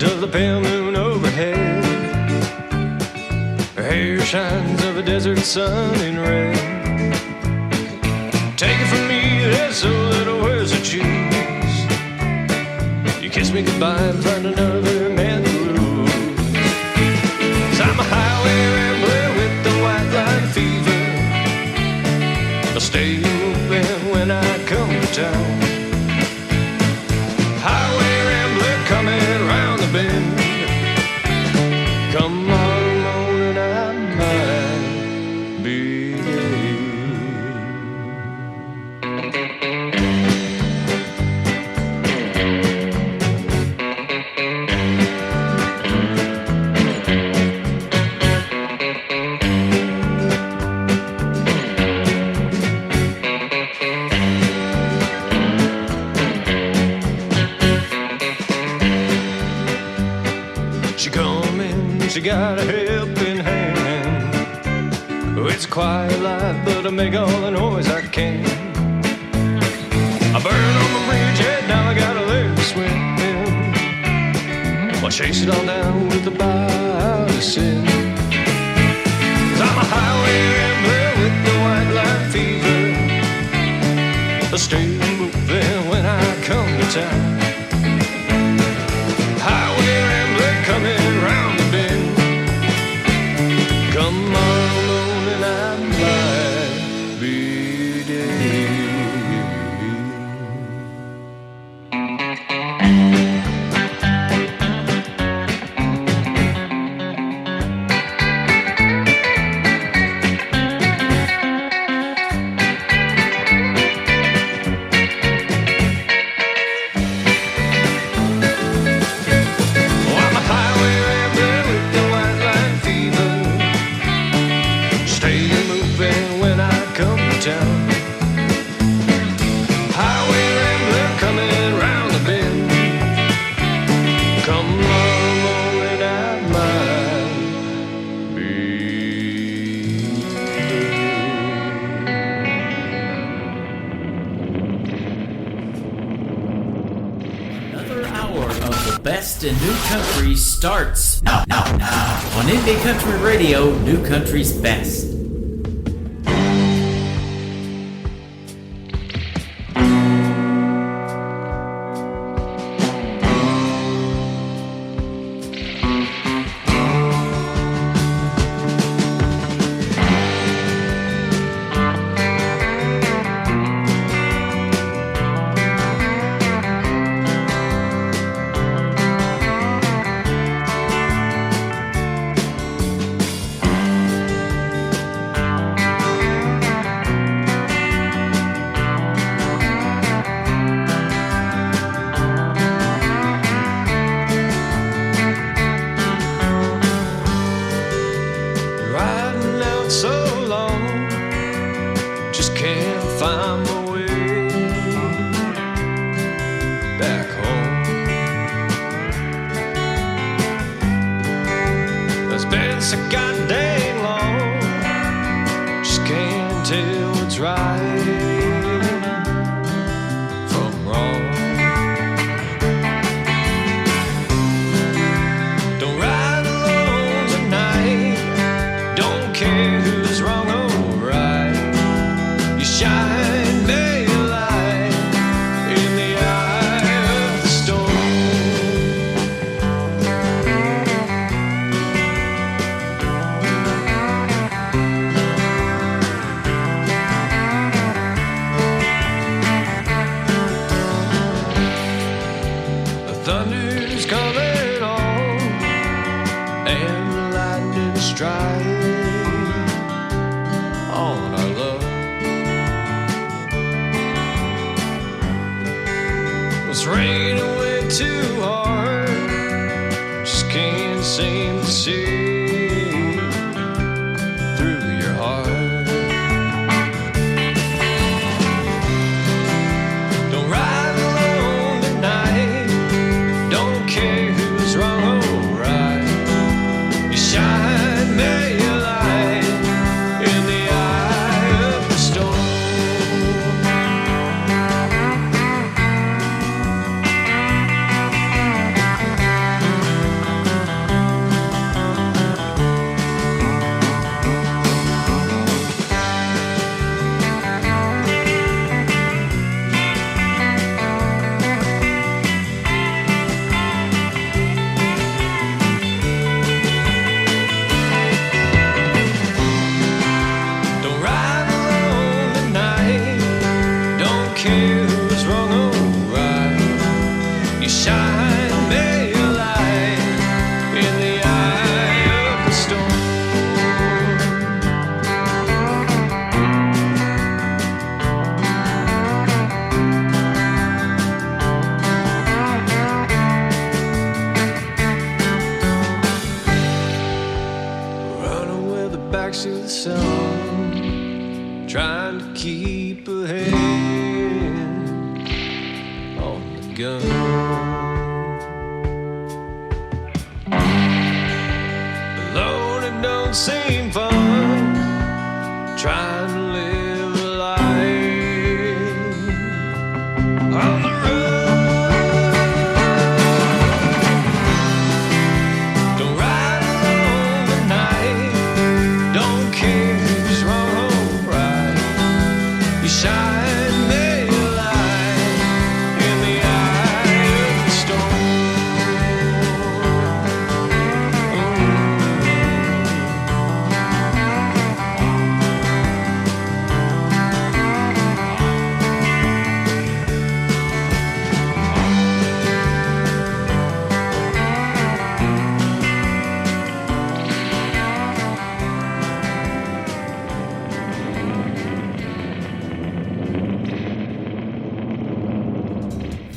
Of the pale moon overhead, her hair shines of a desert sun in red. Take it from me, there's so little words to choose. You kiss me goodbye and find another man to lose. 'Cause I'm a highway rambler with the white line fever. I'll stay moving when I come to town. Highway rambler coming round the bend. Come on, morning, I might be she got a helping hand. Oh, it's a quiet life, but I make all the noise I can. I burn on the bridgehead, now I got a leg to swim. I'll chase it all down with the bow to sin. 'Cause I'm a highway rambler with the white line fever. I stay moving when I come to town. Highway rambler coming round the bend. Come on, alone and I might be dead. best in new country starts now. On Indie Country Radio, New Country's Best.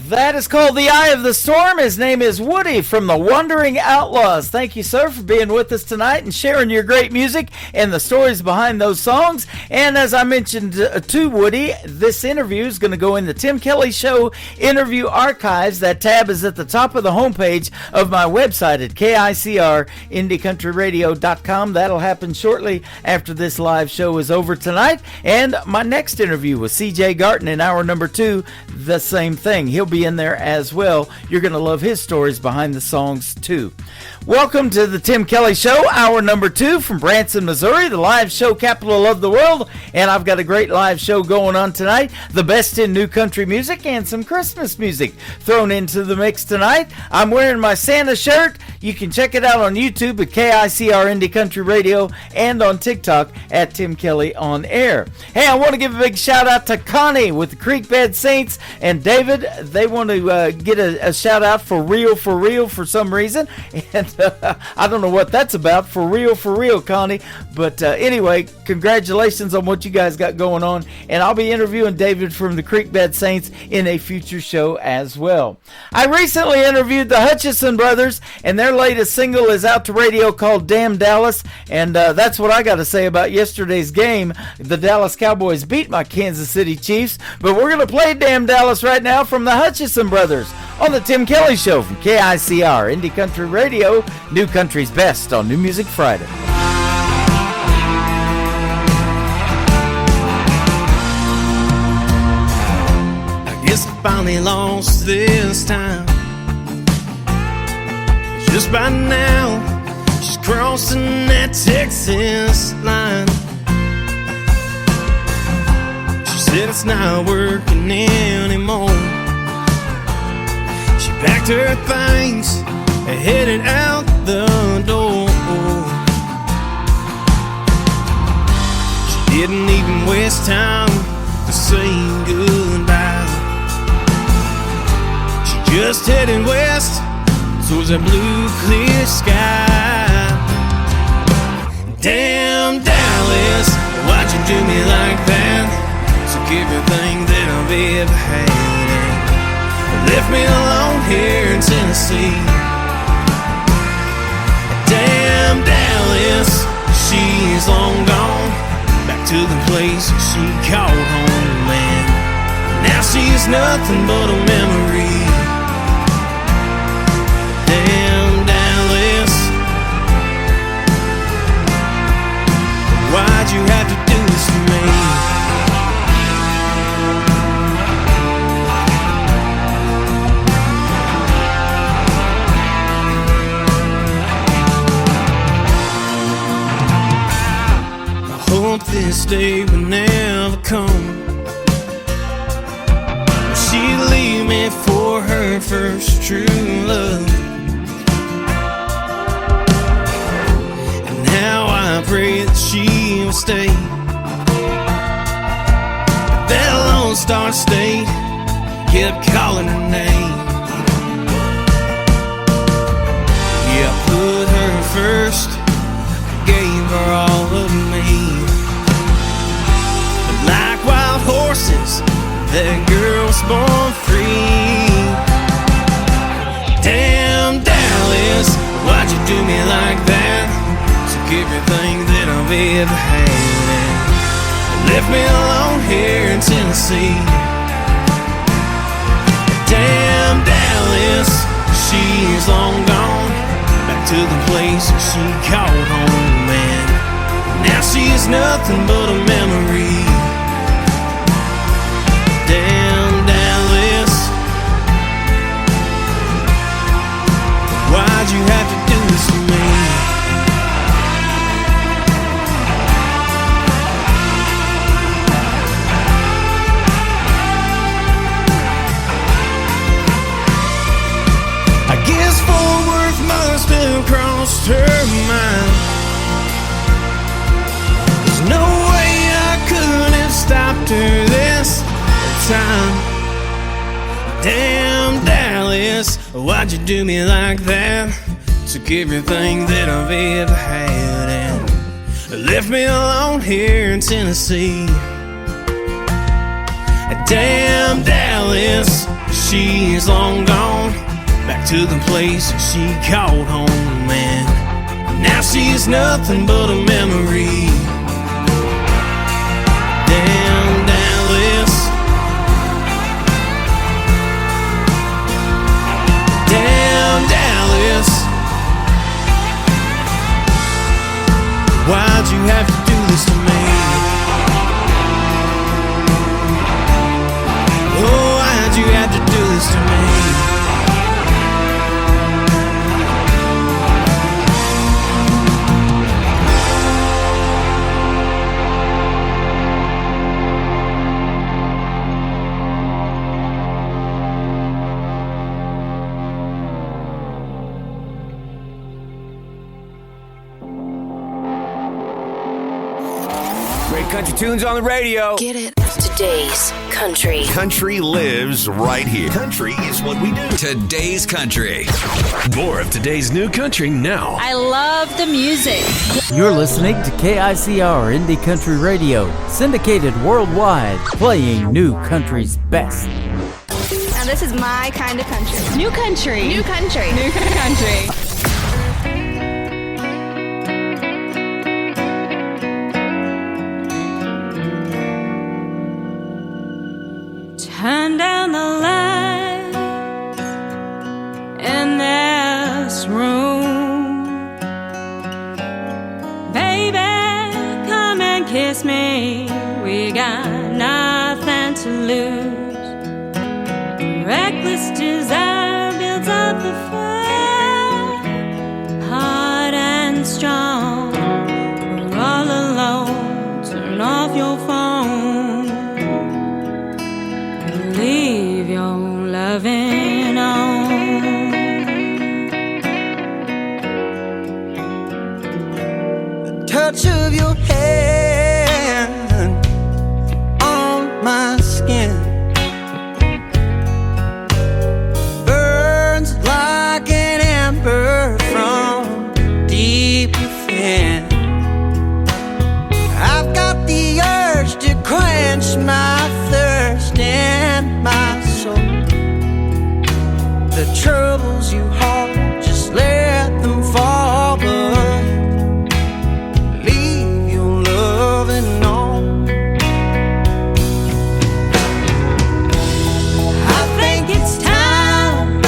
That is called The Eye of the Storm. His name is Woody from the Wandering Outlaws. Thank you, sir, for being with us tonight and sharing your great music and the stories behind those songs. And as I mentioned to Woody, this interview is going to go in the Tim Kelly Show interview archives. That tab is at the top of the homepage of my website at KICR-IndieCountryRadio.com. That'll happen shortly after this live show is over tonight. And my next interview with CJ Garton in hour number 2, the same thing. He'll be be in there as well. You're going to love his stories behind the songs too. Welcome to the Tim Kelly Show, hour number 2 from Branson, Missouri, the live show capital of the world. And I've got a great live show going on tonight. The best in new country music and some Christmas music thrown into the mix tonight. I'm wearing my Santa shirt. You can check it out on YouTube at KICR Indie Country Radio and on TikTok at Tim Kelly On Air. Hey, I want to give a big shout out to Connie with the Creekbed Saints and David. They want to get a shout out for real for some reason. And I don't know what that's about. For real, Connie. But anyway, congratulations on what you guys got going on. And I'll be interviewing David from the Creekbed Saints in a future show as well. I recently interviewed the Hutchison Brothers, and their latest single is out to radio called Damn Dallas. And that's what I got to say about yesterday's game. The Dallas Cowboys beat my Kansas City Chiefs. But we're going to play Damn Dallas right now from the Hutchison Brothers on the Tim Kelly Show from KICR Indie Country Radio, New Country's best on New Music Friday. I guess I finally lost this time. Just by now, she's crossing that Texas line. She said it's not working anymore. She packed her things and headed out the door. She didn't even waste time to say goodbye. She just headed west towards that blue clear sky. Damn Dallas, why'd you do me like that? Took everything that I've ever had and left me alone here in Tennessee. Damn Dallas, she's long gone back to the place she called home, man. Now she's nothing but a memory. Damn Dallas, why'd you have to do this to me? Hope this day will never come. She'd leave me for her first true love. And now I pray that she will stay. But that Lone Star State kept calling her name. Yeah, I put her first, gave her all of me. Like wild horses, that girl was born free. Damn Dallas, why'd you do me like that? Took everything that I've ever had and left me alone here in Tennessee. Damn Dallas, she's long gone back to the place she called home, man. Now she's nothing but a memory. Damn Dallas, why'd you have to do this to me? I guess Fort Worth must have crossed her mind. There's no way I could have stopped her this time. Damn Dallas, why'd you do me like that? Took everything that I've ever had and left me alone here in Tennessee. Damn Dallas, she's long gone back to the place she called home, man. Now she's nothing but a memory. Damn Dallas, damn Dallas, why'd you have to do this to me? Oh, why'd you have to do this to me? Get country tunes on the radio. Get it? Today's country. Country lives right here. Country is what we do. Today's country. More of today's new country now. I love the music. You're listening to KICR Indie Country Radio, syndicated worldwide, playing new country's best. Now this is my kind of country. New country. New country. New country. Turn down the lights in this room. Baby, come and kiss me. We got nothing to lose. Reckless desire builds up the fire, hard and strong. We're all alone. Turn off your phone. Leave your loving on. The touch of your hand on my skin burns like an ember from deep within. I've got the urge to quench my thirst and my soul. The troubles you hold, just let them fall, but leave your loving on. I think it's time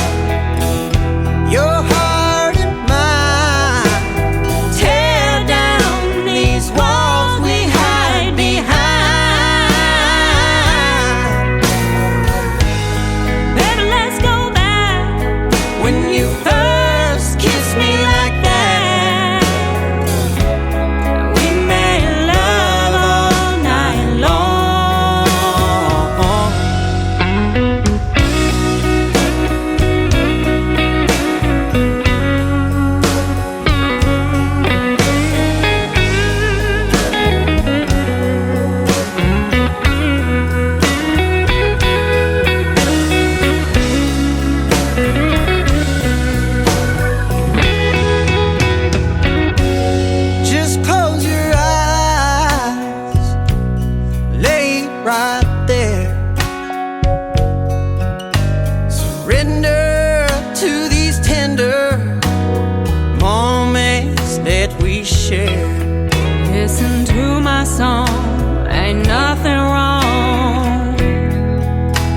your heart and mine tear down these walls we hide behind. Baby, let's go back when you first kissed me like that. We made love all night long. Just close your eyes, lay right there. Surrender to these tender moments that we share. Listen to my song, ain't nothing wrong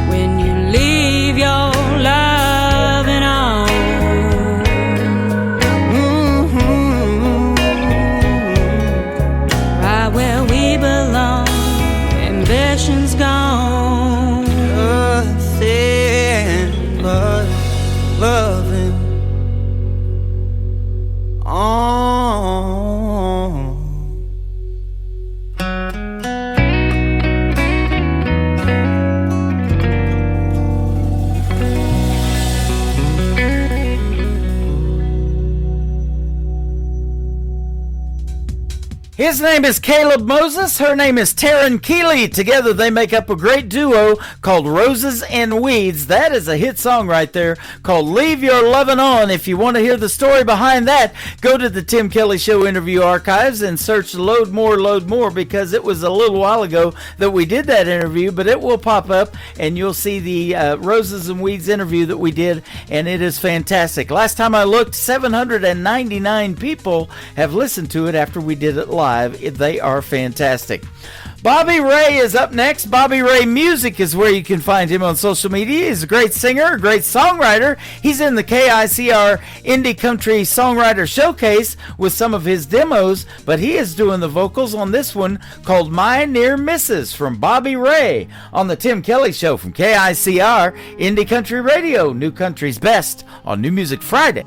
when you leave your loving on. Right where we belong, ambition's gone. Nothing but loving on. His name is Caleb Moses. Her name is Taryn Keeley. Together they make up a great duo called Roses and Weeds. That is a hit song right there called Leave Your Lovin' On. If you want to hear the story behind that, go to the Tim Kelly Show interview archives and search Load More, because it was a little while ago that we did that interview, but it will pop up and you'll see the Roses and Weeds interview that we did, and it is fantastic. Last time I looked, 799 people have listened to it after we did it live. They are fantastic. Bobby Ray is up next. Bobby Ray Music is where you can find him on social media. He's a great singer, a great songwriter. He's in the KICR Indie Country Songwriter Showcase with some of his demos, but he is doing the vocals on this one called My Near Misses from Bobby Ray on the Tim Kelly Show from KICR Indie Country Radio, New Country's Best on New Music Friday.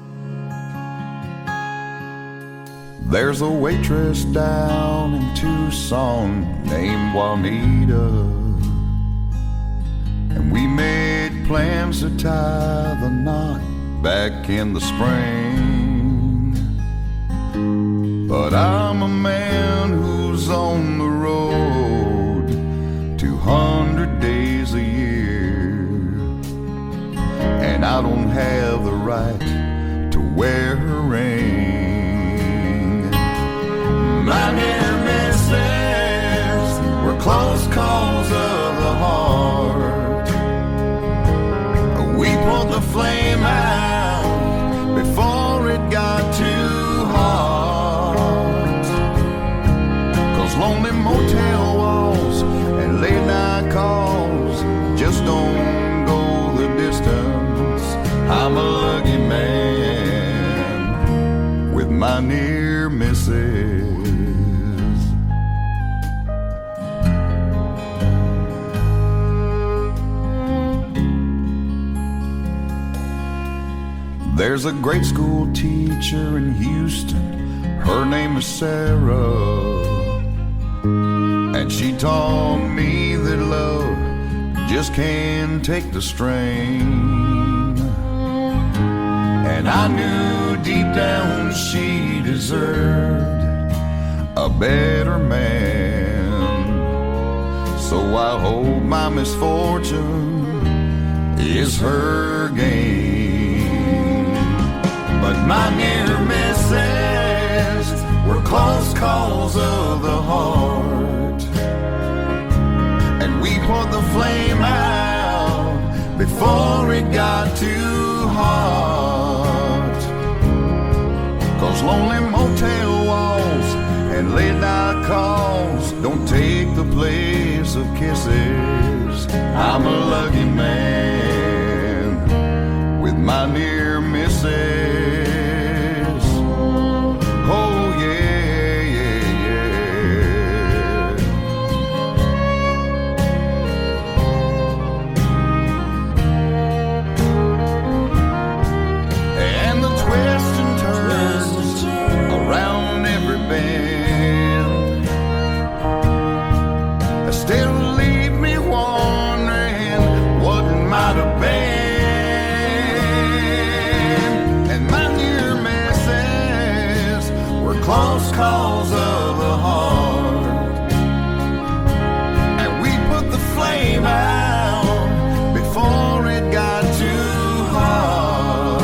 There's a waitress down in Tucson named Juanita, and we made plans to tie the knot back in the spring. But I'm a man who's on the road I don't have the right to wear her ring. My near misses were close calls of the heart. We put the flame out before it got too hot. 'Cause lonely motel walls and late night calls just don't go the distance. I'm a lucky man with my near misses. There's a grade school teacher in Houston, her name is Sarah, and she taught me that love just can't take the strain. And I knew deep down she deserved a better man. So I hope my misfortune is her gain. But my near misses were close calls of the heart, and we put the flame out before it got too hot. 'Cause lonely motel walls and late night calls don't take the place of kisses. I'm a lucky man with my near misses. Oh yeah, yeah, yeah. And the twists and turns around every bend still leave me wondering what might have been. Close calls of the heart, and we put the flame out before it got too hot.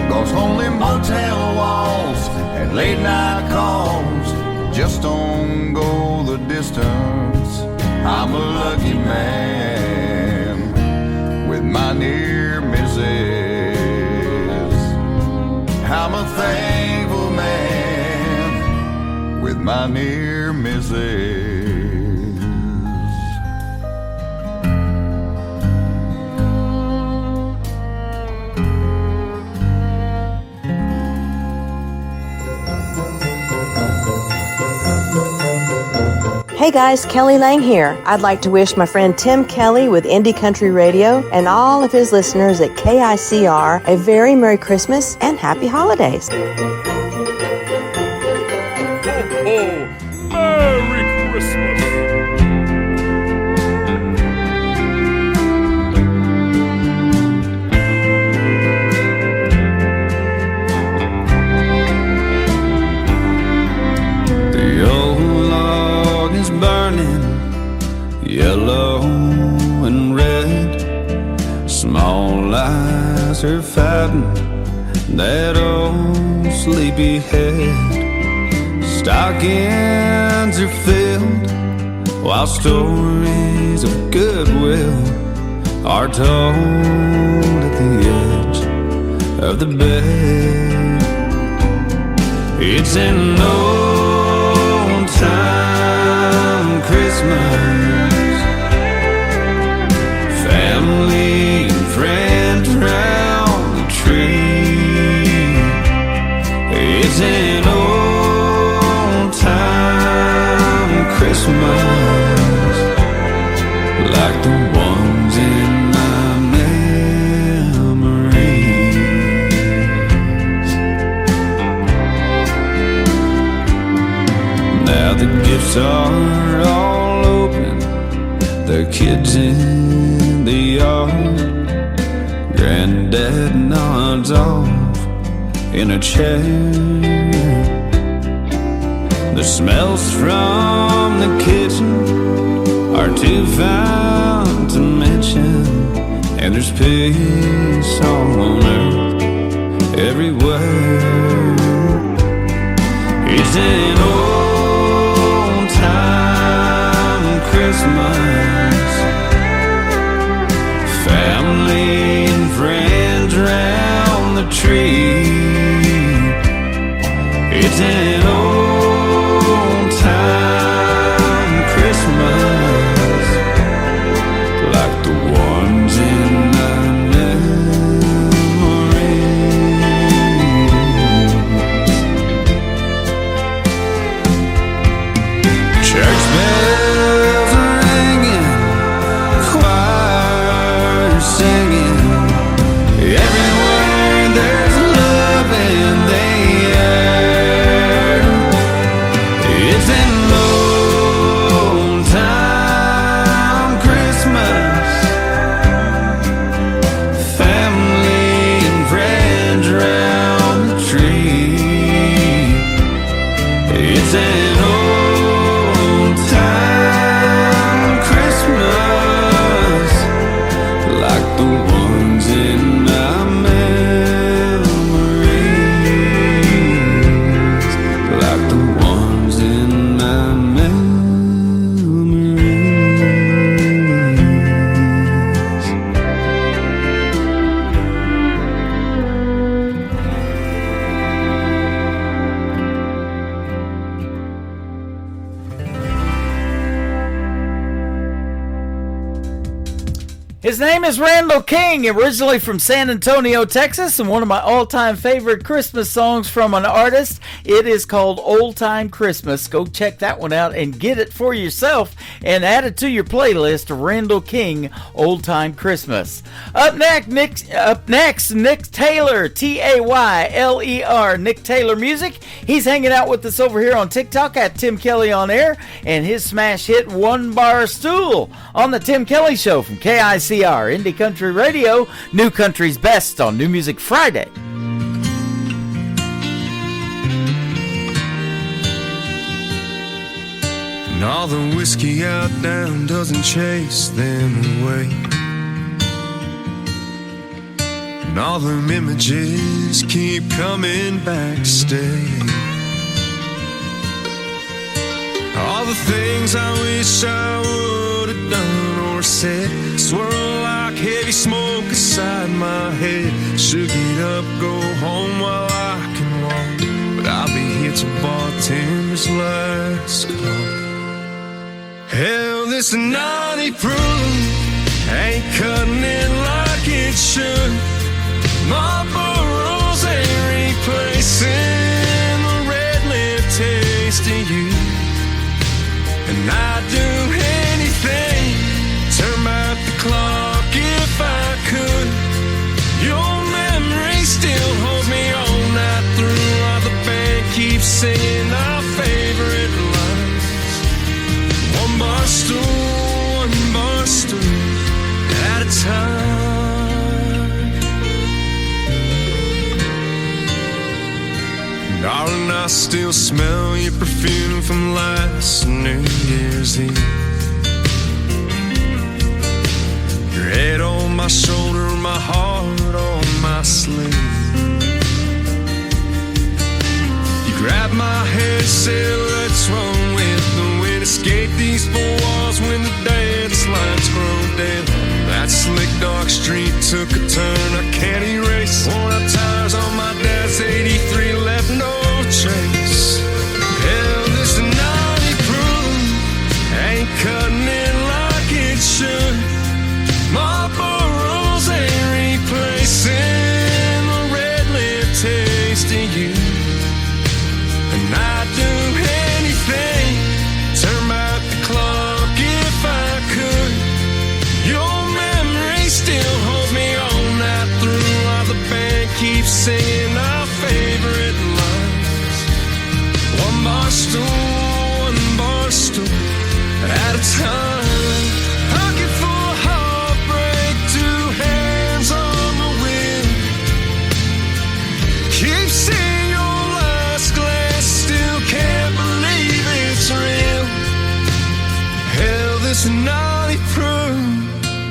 Those lonely motel walls and late night calls just don't go the distance. I'm a lucky man with my near misses. I'm a thankful man with my near misses. Hey guys, Kelly Lang here. I'd like to wish my friend Tim Kelly with Indie Country Radio and all of his listeners at KICR a very Merry Christmas and Happy Holidays. Merry Christmas! The old log is burning, yellow and red. Small eyes are fighting that old sleepy head. Stockings are filled while stories of goodwill are told at the edge of the bed. It's an old time Christmas, family and friends round the tree. It's an old time Christmas like the ones in my memories. Now the gifts are all open, the kids in the yard. Granddad nods off in a chair. The smells from the kitchen are too fine to mention, and there's peace on earth everywhere. It's an old time Christmas, family and friends round the tree. It's an old time Christmas, like the ones in my memories. Church bells are ringing, choir singing. Everywhere there's love in the air. It's an old time Christmas, family and friends round the tree. It's an old time Christmas, like the ones in our memories, like the ones in my memories. His name is Randall King, originally from San Antonio, Texas, and one of my all-time favorite Christmas songs from an artist. It is called Old Time Christmas. Go check that one out and get it for yourself and add it to your playlist, Randall King, Old Time Christmas. Up next, Nick Taylor, Tayler, Nick Taylor Music. He's hanging out with us over here on TikTok at Tim Kelly On Air, and his smash hit One Bar Stool on the Tim Kelly Show from KICR, Indie Country Radio, New Country's Best on New Music Friday. And all the whiskey out down doesn't chase them away. And all them images keep coming back to stay. All the things I wish I would have done or said swirl like heavy smoke inside my head. Should get up, go home while I can walk, but I'll be here till bartender's last call. Hell, this naughty proof ain't cutting it like it should. Marlboro's ain't replacing the red lip taste of you. And I'd do anything, turn back the clock if I could. Your memory still holds me all night through, while the band keeps singing our favorite lines. One bar stool at a time. Darling, I still smell your perfume from last New Year's Eve. Your head on my shoulder, my heart on my sleeve. You grabbed my hand, said, what's wrong with the wind? Escape these four walls when the dance lights grow dim. That slick dark street took a turn I can't erase. Worn out tires on my dad's 83 left no trace. Hell, this naughty proof ain't cutting it like it should. Marlboro's ain't replacing the red lip taste of you. And I'd do anything, turn back the clock if I could. Your memory still holds me all night through, while the band keeps singing our favorite lines. One bar stool at a time. Pocket full of heartbreak, two hands on the wheel. Keep seeing your last glass, still can't believe it's real. Hell, this naughty proof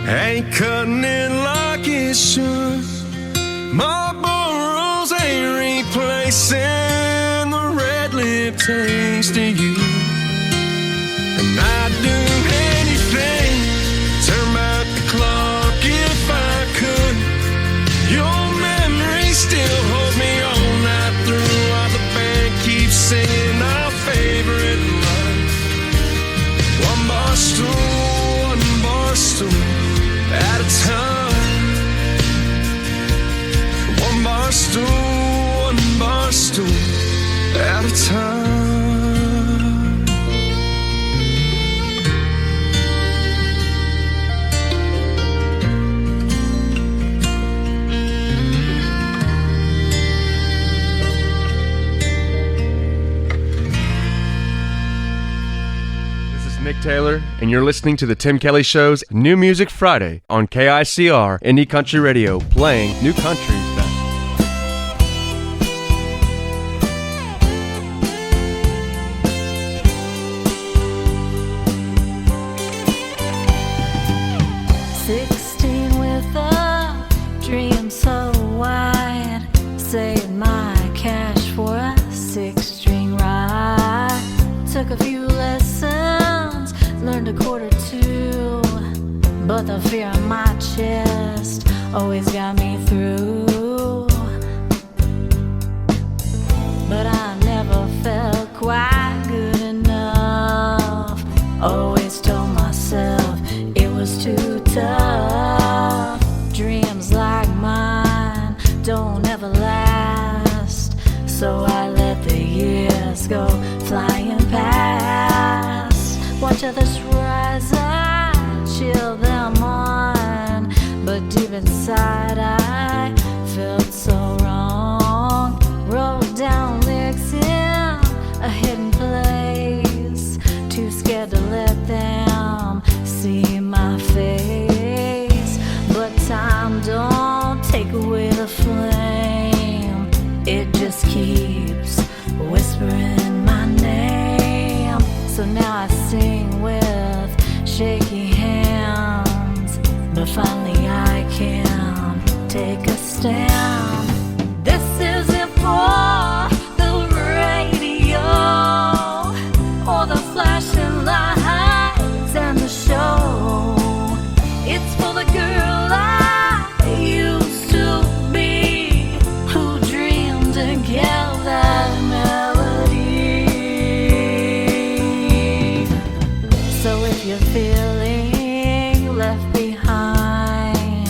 ain't cutting it like Marlboro's ain't replacing the red lip taste of you. And I'd do anything, turn back the clock if I could. Your memory still holds me all night through, while the band keeps singing our favorite line. One bar stool at a time. One bar stool at a time. Nick Taylor, and you're listening to the Tim Kelly Show's New Music Friday on KICR Indie Country Radio, playing new country best. With a dream so wide, saved my cash for a 6-string ride. Took a few lessons, learned a chord or two, but the fear in my chest always got me through. But I never felt quite good enough. Always told myself it was too tough. Dreams like mine don't ever last, so I let the years go flying past. Watch others rise, I chill them on, but deep inside I felt so wrong. Wrote down lyrics in a hidden place, too scared to let them see my face. But time don't take away the flame, it just keeps whispering my name. So now I sing with shaky hands, but finally I can take a stand. This isn't for the radio or the flashing lights and the show. It's for the girl I used to be, who dreamed to get that melody. So if you're feeling left behind,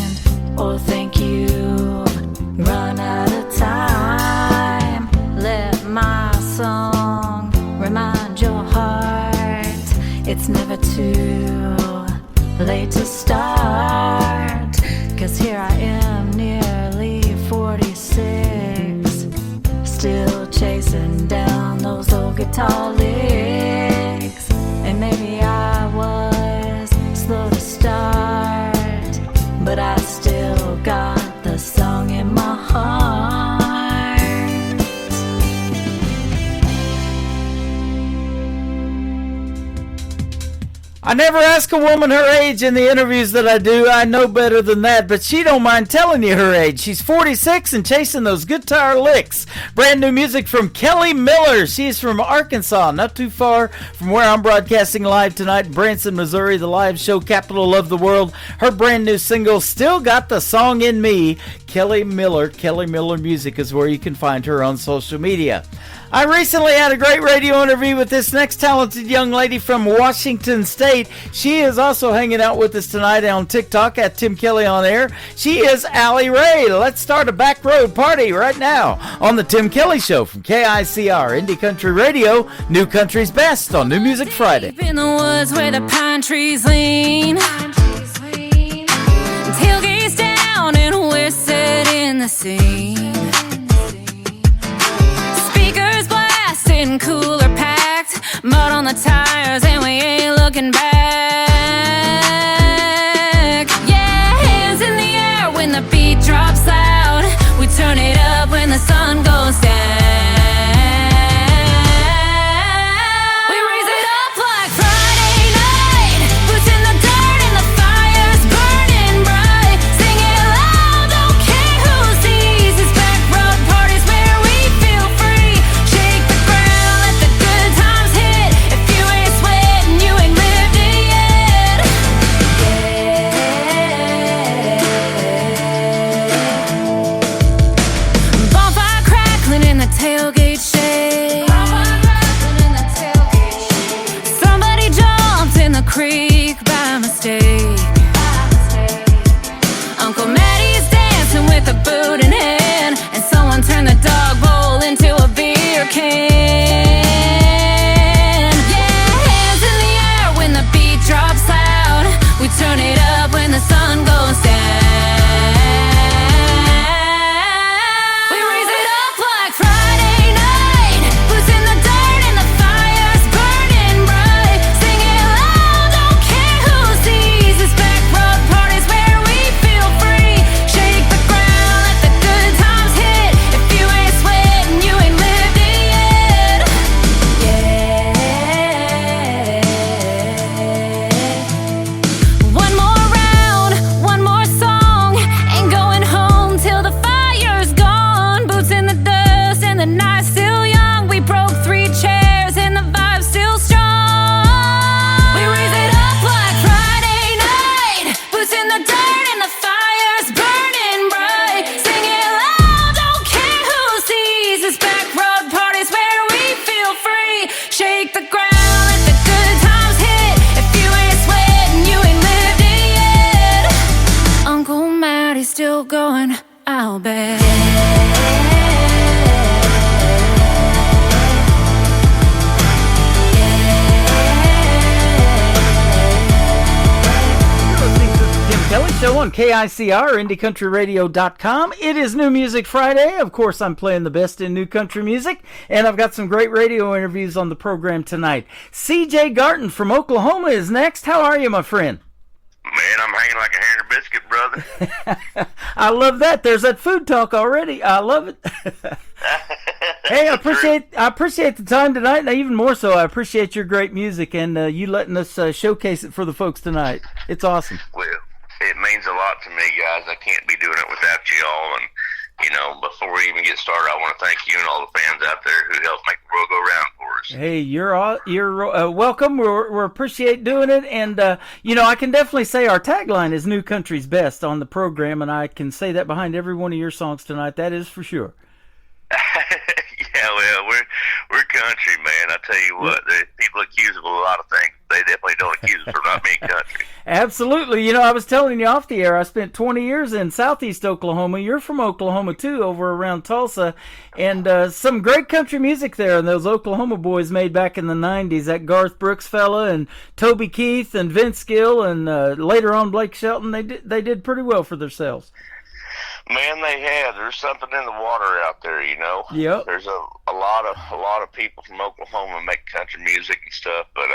or think you've run out of time, let my song remind your heart it's never too late to start. 'Cause here I am, nearly 46, still chasing down those old guitar licks. And maybe I was slow to start, but I still got the song in my heart. I never ask a woman her age in the interviews that I do. I know better than that, but she don't mind telling you her age. She's 46 and chasing those guitar licks. Brand new music from Kelly Miller. She's from Arkansas, not too far from where I'm broadcasting live tonight in Branson, Missouri, the live show capital of the world. Her brand new single, Still Got the Song in Me. Kelly Miller Music is where you can find her on social media. I recently had a great radio interview with this next talented young lady from Washington State. She is also hanging out with us tonight on TikTok at Tim Kelly on Air. She is Allie Ray. Let's start a back road party right now on the Tim Kelly Show from KICR Indie Country Radio, New Country's Best on New Music Friday. Deep in the woods where the pine trees lean, tailgates down and we're set in the scene. Cooler packed, mud on the tires, and we ain't looking back. Yeah, hands in the air when the beat drops loud. We turn it up when the sun goes down. We raise it up like Friday night. Boots in the dirt and the fire's burning bright. Sing it loud, don't care who sees. on KICR, IndieCountryRadio.com. It is New Music Friday. Of course, I'm playing the best in new country music, and I've got some great radio interviews on the program tonight. C.J. Garton from Oklahoma is next. How are you, my friend? Man, I'm hanging like a hanger biscuit, brother. I love that. There's that food talk already. I love it. Hey, I appreciate the time tonight, and even more so, I appreciate your great music and you letting us showcase it for the folks tonight. It's awesome. Well, it means a lot to me, guys. I can't be doing it without you all. And, you know, before we even get started, I want to thank you and all the fans out there who helped make the world go round for us. Hey, you're welcome. We appreciate doing it. And, you know, I can definitely say our tagline is New Country's Best on the program, and I can say that behind every one of your songs tonight. That is for sure. Yeah, well, we're country, man. I tell you what, people accuse us of a lot of things. They definitely don't accuse us for not being country. Absolutely. You know, I was telling you off the air, I spent 20 years in southeast Oklahoma. You're from Oklahoma, too, over around Tulsa. And some great country music there. And those Oklahoma boys made back in the 90s. That Garth Brooks fella and Toby Keith and Vince Gill and later on Blake Shelton, they did pretty well for themselves. Man, they have. There's something in the water out there, you know. Yep. There's a lot of people from Oklahoma make country music and stuff, but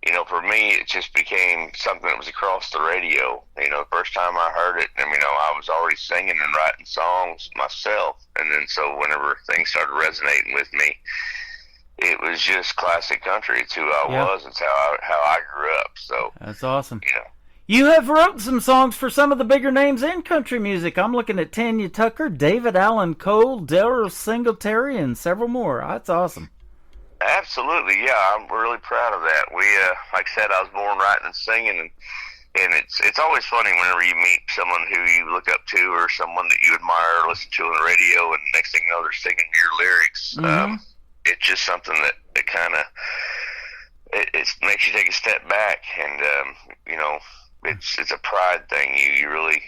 you know, for me, it just became something that was across the radio. You know, the first time I heard it, and you know, I was already singing and writing songs myself, and then so whenever things started resonating with me, it was just classic country. It's who I was. It's how I grew up. So that's awesome. You know. You have wrote some songs for some of the bigger names in country music. I'm looking at Tanya Tucker, David Allan Coe, Darrell Singletary, and several more. That's awesome. Absolutely, yeah. I'm really proud of that. We, like I said, I was born writing and singing, and it's always funny whenever you meet someone who you look up to or someone that you admire or listen to on the radio, and next thing you know, they're singing your lyrics. Mm-hmm. It's just something that kind of it makes you take a step back, and you know. It's a pride thing. You really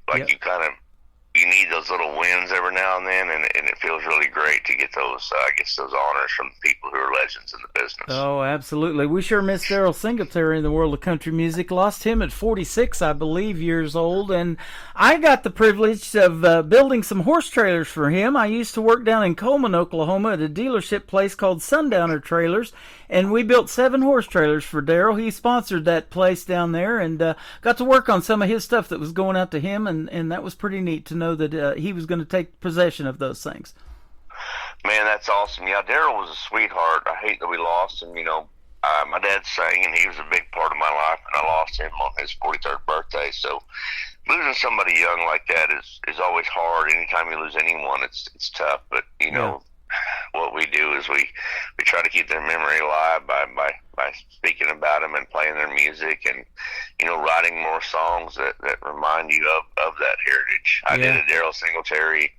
like you kind of you need those little wins every now and then, and it feels really great to get those those honors from people who are legends in the business. Oh, absolutely. We sure miss Darrell Singletary in the world of country music. Lost him at 46, I believe, years old, and I got the privilege of building some horse trailers for him. I used to work down in Coleman, Oklahoma at a dealership place called Sundowner Trailers, and we built 7 horse trailers for Darrell. He sponsored that place down there, and got to work on some of his stuff that was going out to him, and that was pretty neat to know that he was going to take possession of those things. Man, that's awesome. Yeah, Darrell was a sweetheart. I hate that we lost him. You know, my dad sang, and he was a big part of my life, and I lost him on his 43rd birthday. So losing somebody young like that is always hard. Anytime you lose anyone, it's tough. But, you know, what we do is we try to keep their memory alive by speaking about them and playing their music and, you know, writing more songs that remind you of that heritage. I did a Darrell Singletary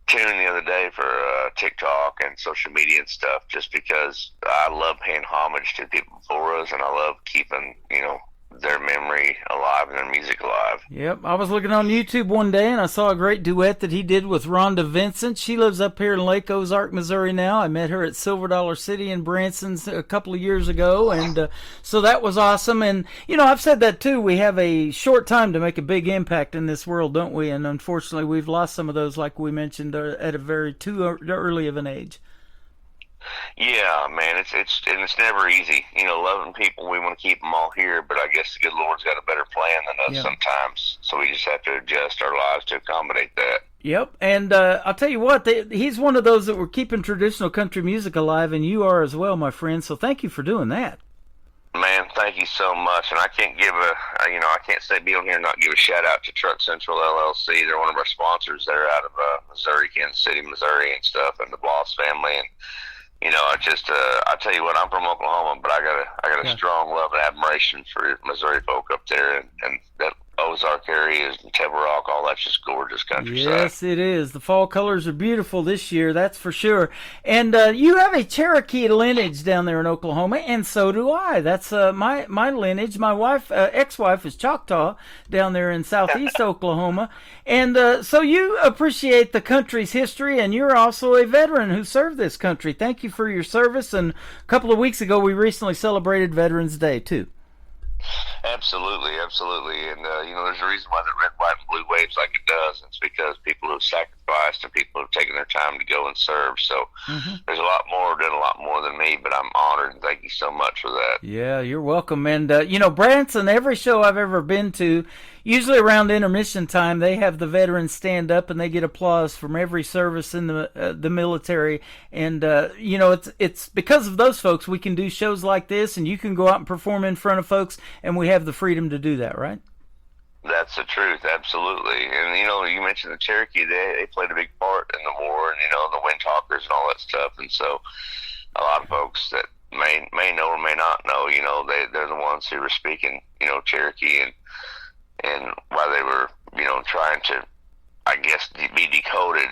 tune the other day for TikTok and social media and stuff, just because I love paying homage to people before us, and I love keeping, you know, their memory alive and their music alive. Yep, I was looking on YouTube one day and I saw a great duet that he did with Rhonda Vincent. She lives up here in Lake Ozark, Missouri now. I met her at Silver Dollar City in Branson a couple of years ago, and so that was awesome. And, you know, I've said that too. We have a short time to make a big impact in this world, don't we? And unfortunately, we've lost some of those, like we mentioned, at a very too early of an age. Yeah, man, it's never easy. You know, loving people, we want to keep them all here, but I guess the good Lord's got a better plan than us sometimes. So we just have to adjust our lives to accommodate that. Yep, and I'll tell you what, he's one of those that were keeping traditional country music alive, and you are as well, my friend. So thank you for doing that. Man, thank you so much. And I can't I can't say be on here and not give a shout out to Truck Central LLC. They're one of our sponsors. They're out of Missouri, Kansas City, Missouri, and stuff, and the Bloss family. And you know, I tell you what, I'm from Oklahoma, but I got a strong love and admiration for Missouri folk up there, and that Ozark areas and Table Rock, all that's just gorgeous countryside. Yes, it is. The fall colors are beautiful this year, that's for sure. And you have a Cherokee lineage down there in Oklahoma, and so do I. That's my lineage. My wife, ex-wife, is Choctaw down there in southeast Oklahoma. And so you appreciate the country's history, and you're also a veteran who served this country. Thank you for your service. And a couple of weeks ago, we recently celebrated Veterans Day, too. Absolutely, absolutely. And, there's a reason why the red, white, and blue waves like it does. It's because people have sacrificed and people have taken their time to go and serve. So there's a lot more, done a lot more than me, but I'm honored and thank you so much for that. Yeah, you're welcome. And, Branson, every show I've ever been to, usually around intermission time, they have the veterans stand up and they get applause from every service in the military. And, it's because of those folks we can do shows like this, and you can go out and perform in front of folks, and we have the freedom to do that, right? That's the truth, absolutely. And, you mentioned the Cherokee. They played a big part in the war and, the Wind Talkers and all that stuff. And so a lot of folks that may know or may not know, they're the ones who were speaking, Cherokee and while they were, trying to, I guess, be decoded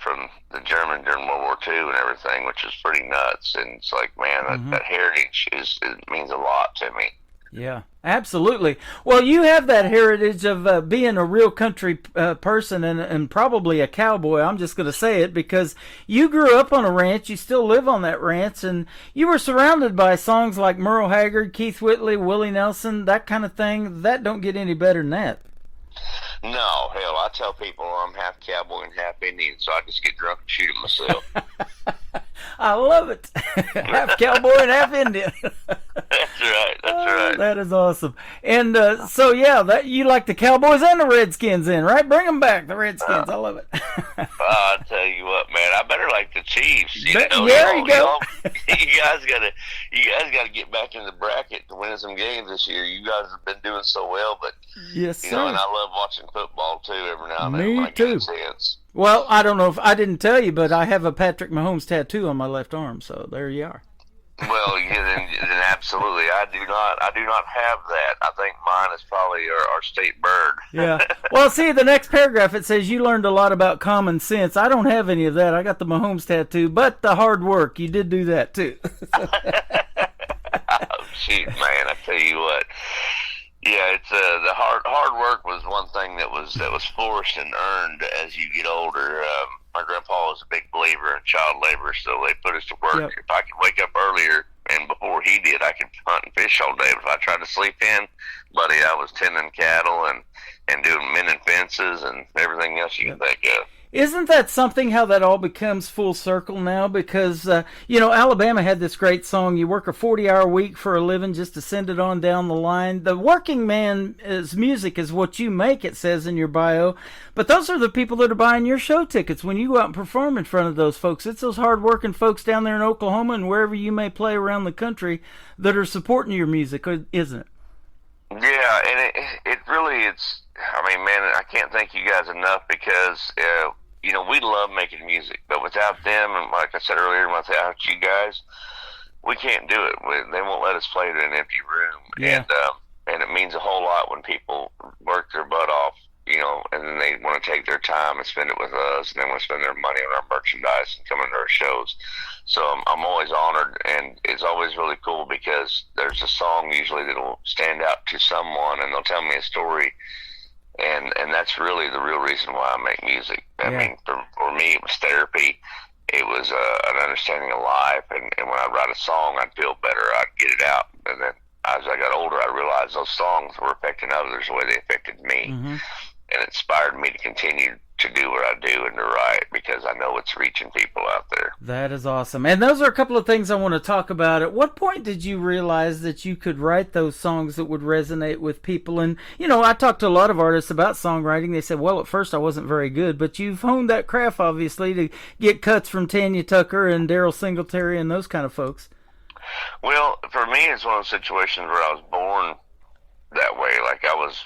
from the German during World War II and everything, which is pretty nuts. And it's like, man, that heritage it means a lot to me. Yeah, absolutely. Well, you have that heritage of being a real country person and probably a cowboy. I'm just going to say it because you grew up on a ranch. You still live on that ranch, and you were surrounded by songs like Merle Haggard, Keith Whitley, Willie Nelson, that kind of thing. That don't get any better than that. No, hell, I tell people I'm half cowboy and half Indian, so I just get drunk and shoot 'em myself. I love it. Half cowboy and half Indian. That's right. That is awesome. And so, that you like the Cowboys and the Redskins in, right? Bring them back, the Redskins. I love it. I'll tell you what, man. I better like the Chiefs. There you go. You guys gotta get back in the bracket to win some games this year. You guys have been doing so well, but yes, sir. And I love watching football too every now and then. Me too. Well, I don't know if I didn't tell you, but I have a Patrick Mahomes tattoo on my left arm, so there you are. Well, then absolutely, I do not have that. I think mine is probably our state bird. Yeah. Well, see, the next paragraph it says you learned a lot about common sense. I don't have any of that. I got the Mahomes tattoo, but the hard work, you did do that too. Oh, shoot, man! I tell you what. Yeah, it's the hard work was one thing that was forced and earned as you get older. My grandpa was a big believer in child labor, so they put us to work. Yep. If I could wake up earlier and before he did, I could hunt and fish all day. But if I tried to sleep in, buddy, I was tending cattle and doing mending fences and everything else you can think of. Isn't that something how that all becomes full circle now? Because, Alabama had this great song, you work a 40-hour week for a living just to send it on down the line. The working man's music is what you make, it says in your bio. But those are the people that are buying your show tickets when you go out and perform in front of those folks. It's those hard-working folks down there in Oklahoma and wherever you may play around the country that are supporting your music, isn't it? Yeah, and it really is. I mean, man, I can't thank you guys enough because, we love making music, but without them, and like I said earlier, without you guys, we can't do it. They won't let us play in an empty room. Yeah. And it means a whole lot when people work their butt off, and then they want to take their time and spend it with us, and they want to spend their money on our merchandise and come into our shows. So I'm always honored, and it's always really cool because there's a song usually that will stand out to someone, and they'll tell me a story. And that's really the real reason why I make music. I mean, for me, it was therapy. It was an understanding of life. And when I'd write a song, I'd feel better. I'd get it out. And then as I got older, I realized those songs were affecting others the way they affected me. Mm-hmm. And it inspired me to continue to do what I do and to write because I know it's reaching people out there. That is awesome. And those are a couple of things I want to talk about. At what point did you realize that you could write those songs that would resonate with people? And, I talked to a lot of artists about songwriting. They said, well, at first I wasn't very good, but you've honed that craft, obviously, to get cuts from Tanya Tucker and Daryl Singletary and those kind of folks. Well, for me, it's one of those situations where I was born that way. Like I was,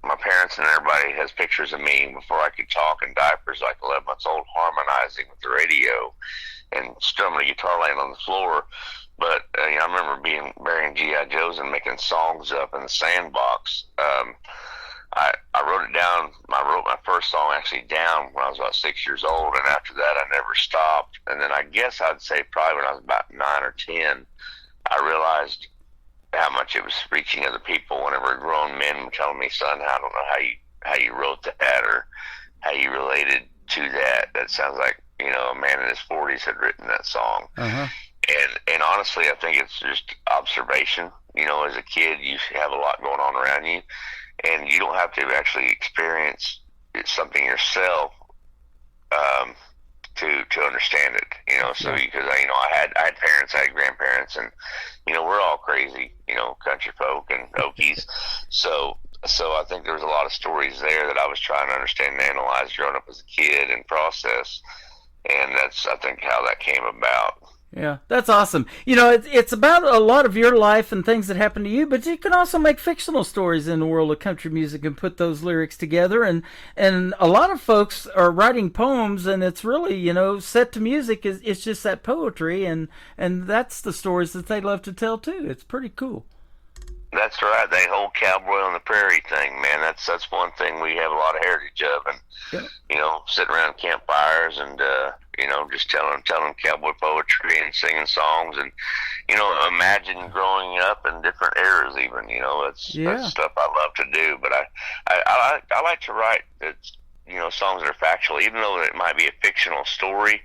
my parents and everybody has pictures of me before I could talk in diapers, like 11 months old, harmonizing with the radio and strumming a guitar laying on the floor. But I remember wearing G.I. Joes and making songs up in the sandbox. I wrote it down. I wrote my first song actually down when I was about 6 years old, and after that I never stopped. And then I guess I'd say probably when I was about 9 or 10, I realized how much it was reaching other people. Whenever grown men were telling me, son, I don't know how you wrote that or how you related to that. That sounds like, a man in his 40s had written that song. Uh-huh. And honestly, I think it's just observation. you know, as a kid, you have a lot going on around you, and you don't have to actually experience something yourself to understand it, you know. So because I had parents, I had grandparents, and you know, we're all crazy, you know, country folk and Okies. So I think there was a lot of stories there that I was trying to understand and analyze growing up as a kid and process, and that's, I think, how that came about. Yeah, that's awesome. You know, it's about a lot of your life and things that happen to you, but you can also make fictional stories in the world of country music and put those lyrics together. And a lot of folks are writing poems, and it's really, you know, set to music. It's just that poetry, and that's the stories that they love to tell too. It's pretty cool. That's right. That whole cowboy on the prairie thing, man. That's one thing we have a lot of heritage of, and you know, sitting around campfires and you know, just telling cowboy poetry and singing songs, and you know, imagine growing up in different eras. Even, you know, that's stuff I love to do. But I like to write you know, songs that are factual, even though it might be a fictional story.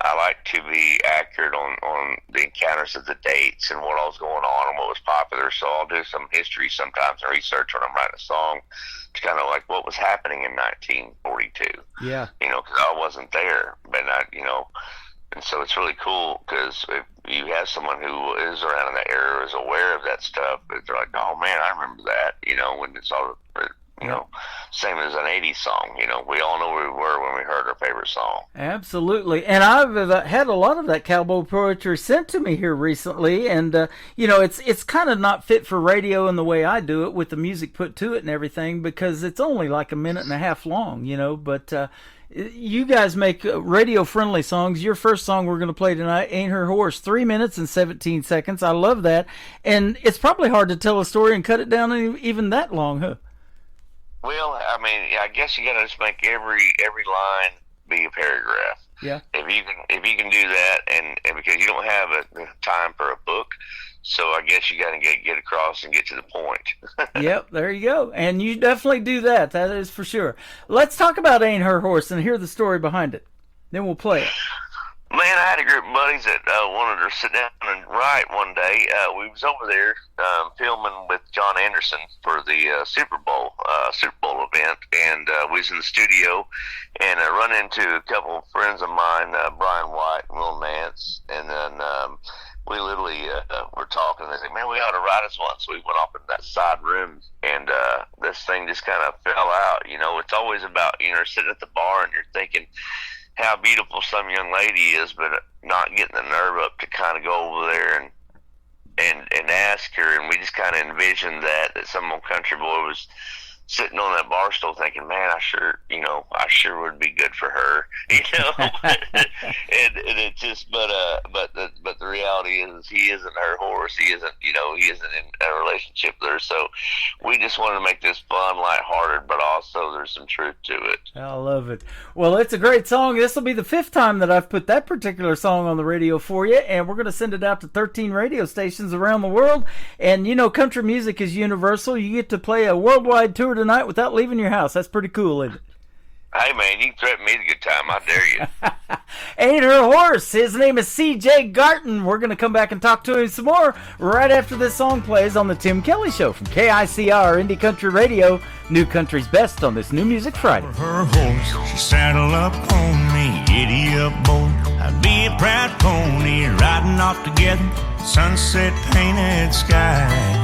I like to be accurate on the encounters of the dates and what all was going on and what was popular. So I'll do some history sometimes and research when I'm writing a song to kind of like what was happening in 1942. Yeah. You know, because I wasn't there, but you know, and so it's really cool because if you have someone who is around in that era, is aware of that stuff, they're like, oh man, I remember that, you know, when it's all, you know, same as an 80s song. You know, we all know where we were when we heard our favorite song. Absolutely. And I've had a lot of that cowboy poetry sent to me here recently. And, you know, it's kind of not fit for radio in the way I do it with the music put to it and everything, because it's only like a minute and a half long, you know. But you guys make radio-friendly songs. Your first song we're going to play tonight, Ain't Her Horse, 3 minutes and 17 seconds. I love that. And it's probably hard to tell a story and cut it down even that long, huh? Well, I mean, I guess you got to just make every line be a paragraph. Yeah. If you can do that, and because you don't have time for a book, so I guess you got to get across and get to the point. Yep, there you go. And you definitely do that. That is for sure. Let's talk about Ain't Her Horse and hear the story behind it. Then we'll play it. Man, I had a group of buddies that wanted to sit down and write one day. We was over there filming with John Anderson for the Super Bowl event, and we was in the studio, and I run into a couple of friends of mine, Brian White and Will Nance, and then we literally were talking, and they said, man, we ought to write us one. So we went off in that side room, and this thing just kind of fell out. You know, it's always about, you know, sitting at the bar and you're thinking how beautiful some young lady is, but not getting the nerve up to kind of go over there and ask her. And we just kind of envisioned that some old country boy was sitting on that bar stool thinking, man, I sure would be good for her, you know. and it just, but the reality is he isn't her horse. He isn't in a relationship there. So we just wanted to make this fun, lighthearted, but also there's some truth to it. I love it. Well, it's a great song. This will be the 5th time that I've put that particular song on the radio for you, and we're going to send it out to 13 radio stations around the world. And you know, country music is universal. You get to play a worldwide tour tonight without leaving your house. That's pretty cool, isn't it? Hey, man, you can threaten me a good time. I dare you. Ain't Her Horse. His name is C.J. Garton. We're going to come back and talk to him some more right after this song plays on the Tim Kelly Show from KICR Indie Country Radio. New country's best on this New Music Friday. Her horse, she saddled up on me, giddy up, boy. I'd be a proud pony riding off together, sunset painted sky.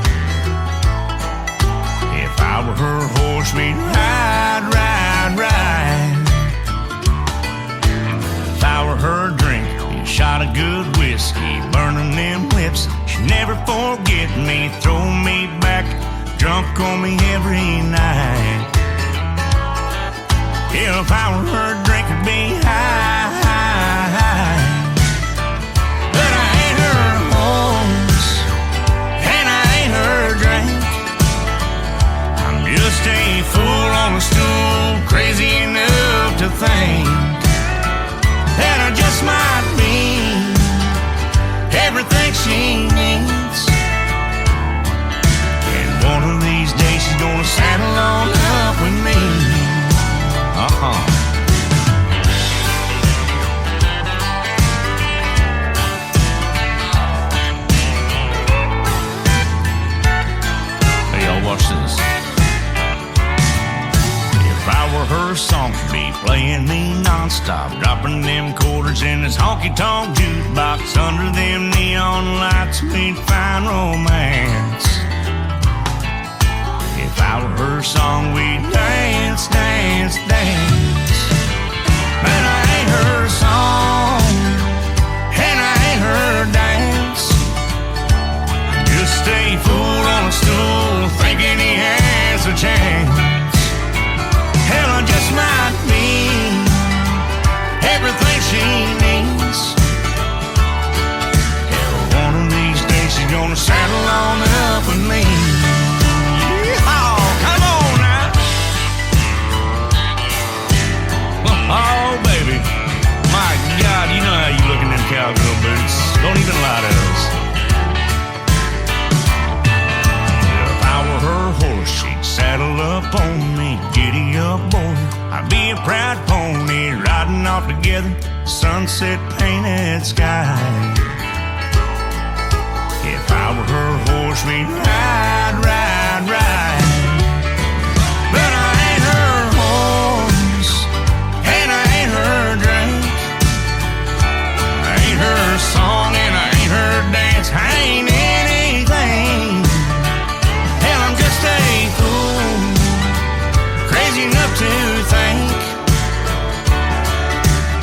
If I were her horse, we'd ride, ride, ride. If I were her drink, be a shot of good whiskey, burning them lips. She'd never forget me, throw me back, drunk on me every night. If I were her drink, it'd be high, high, high. But I ain't her horse, and I ain't her drink. Just a fool on a stool, crazy enough to think that I just might be everything she needs. And one of these days she's gonna saddle on up with me. stop dropping them quarters in this honky-tonk jukebox. Under them neon lights we'd find romance. If I were her song, we'd dance, dance, dance. And I ain't her song, and I ain't her dance. I just stay fooled on a stool, thinking he has a chance. Hell, I just might be everything she needs. Hell, one of these days she's gonna saddle on up with me. Oh, come on now. Oh, baby. My God, you know how you look in them cowgirl boots. Don't even lie to us. If I were her horse, she'd saddle up on me. Giddy up, boy. I'd be a proud pony riding off together, sunset painted sky. If I were her horse, we'd ride, ride, ride. But I ain't her horse, and I ain't her drink. I ain't her song, and I ain't her dance. I ain't anything. Hell, I'm just a fool, crazy enough to think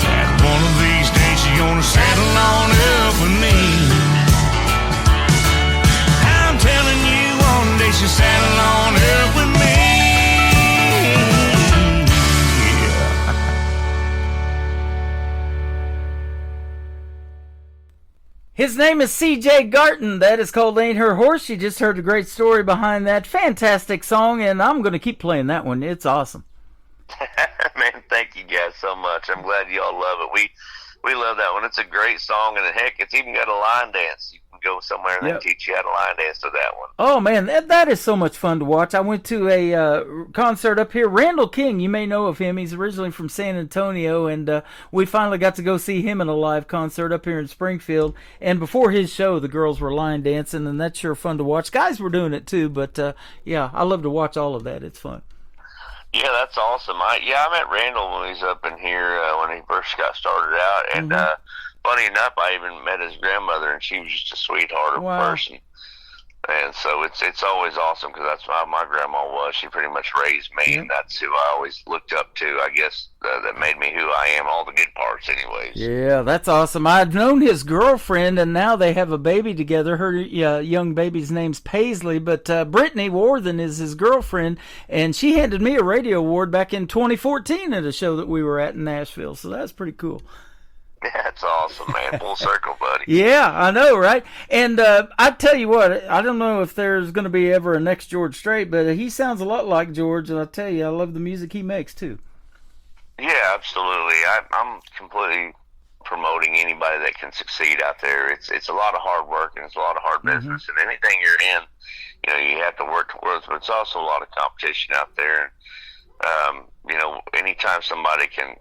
that one of these days she's gonna saddle on up with me. I'm telling you, one day she'll saddle on up with me. His name is C.J. Garton. That is called Ain't Her Horse. You just heard a great story behind that fantastic song, and I'm going to keep playing that one. It's awesome. Man, thank you guys so much. I'm glad y'all love it. We love that one. It's a great song, and heck, it's even got a line dance. You can go somewhere and they teach you how to line dance to that one. Oh, man, that is so much fun to watch. I went to a concert up here. Randall King, you may know of him. He's originally from San Antonio, and we finally got to go see him in a live concert up here in Springfield. And before his show, the girls were line dancing, and that's sure fun to watch. Guys were doing it too, but yeah, I love to watch all of that. It's fun. Yeah, that's awesome. I met Randall when he was up in here when he first got started out, and funny enough, I even met his grandmother, and she was just a sweetheart of a person. And so it's always awesome because that's how my grandma was. She pretty much raised me, and that's who I always looked up to. I guess that made me who I am, all the good parts anyways. Yeah, that's awesome. I'd known his girlfriend, and now they have a baby together. Her young baby's name's Paisley, but Brittany Worthen is his girlfriend, and she handed me a radio award back in 2014 at a show that we were at in Nashville, so that's pretty cool. That's awesome, man. Full circle, buddy. Yeah, I know, right? And I tell you what, I don't know if there's going to be ever a next George Strait, but he sounds a lot like George, and I tell you, I love the music he makes, too. Yeah, absolutely. I'm completely promoting anybody that can succeed out there. It's a lot of hard work, and it's a lot of hard business, and anything you're in, you know, you have to work towards, but it's also a lot of competition out there. And, you know, anytime somebody can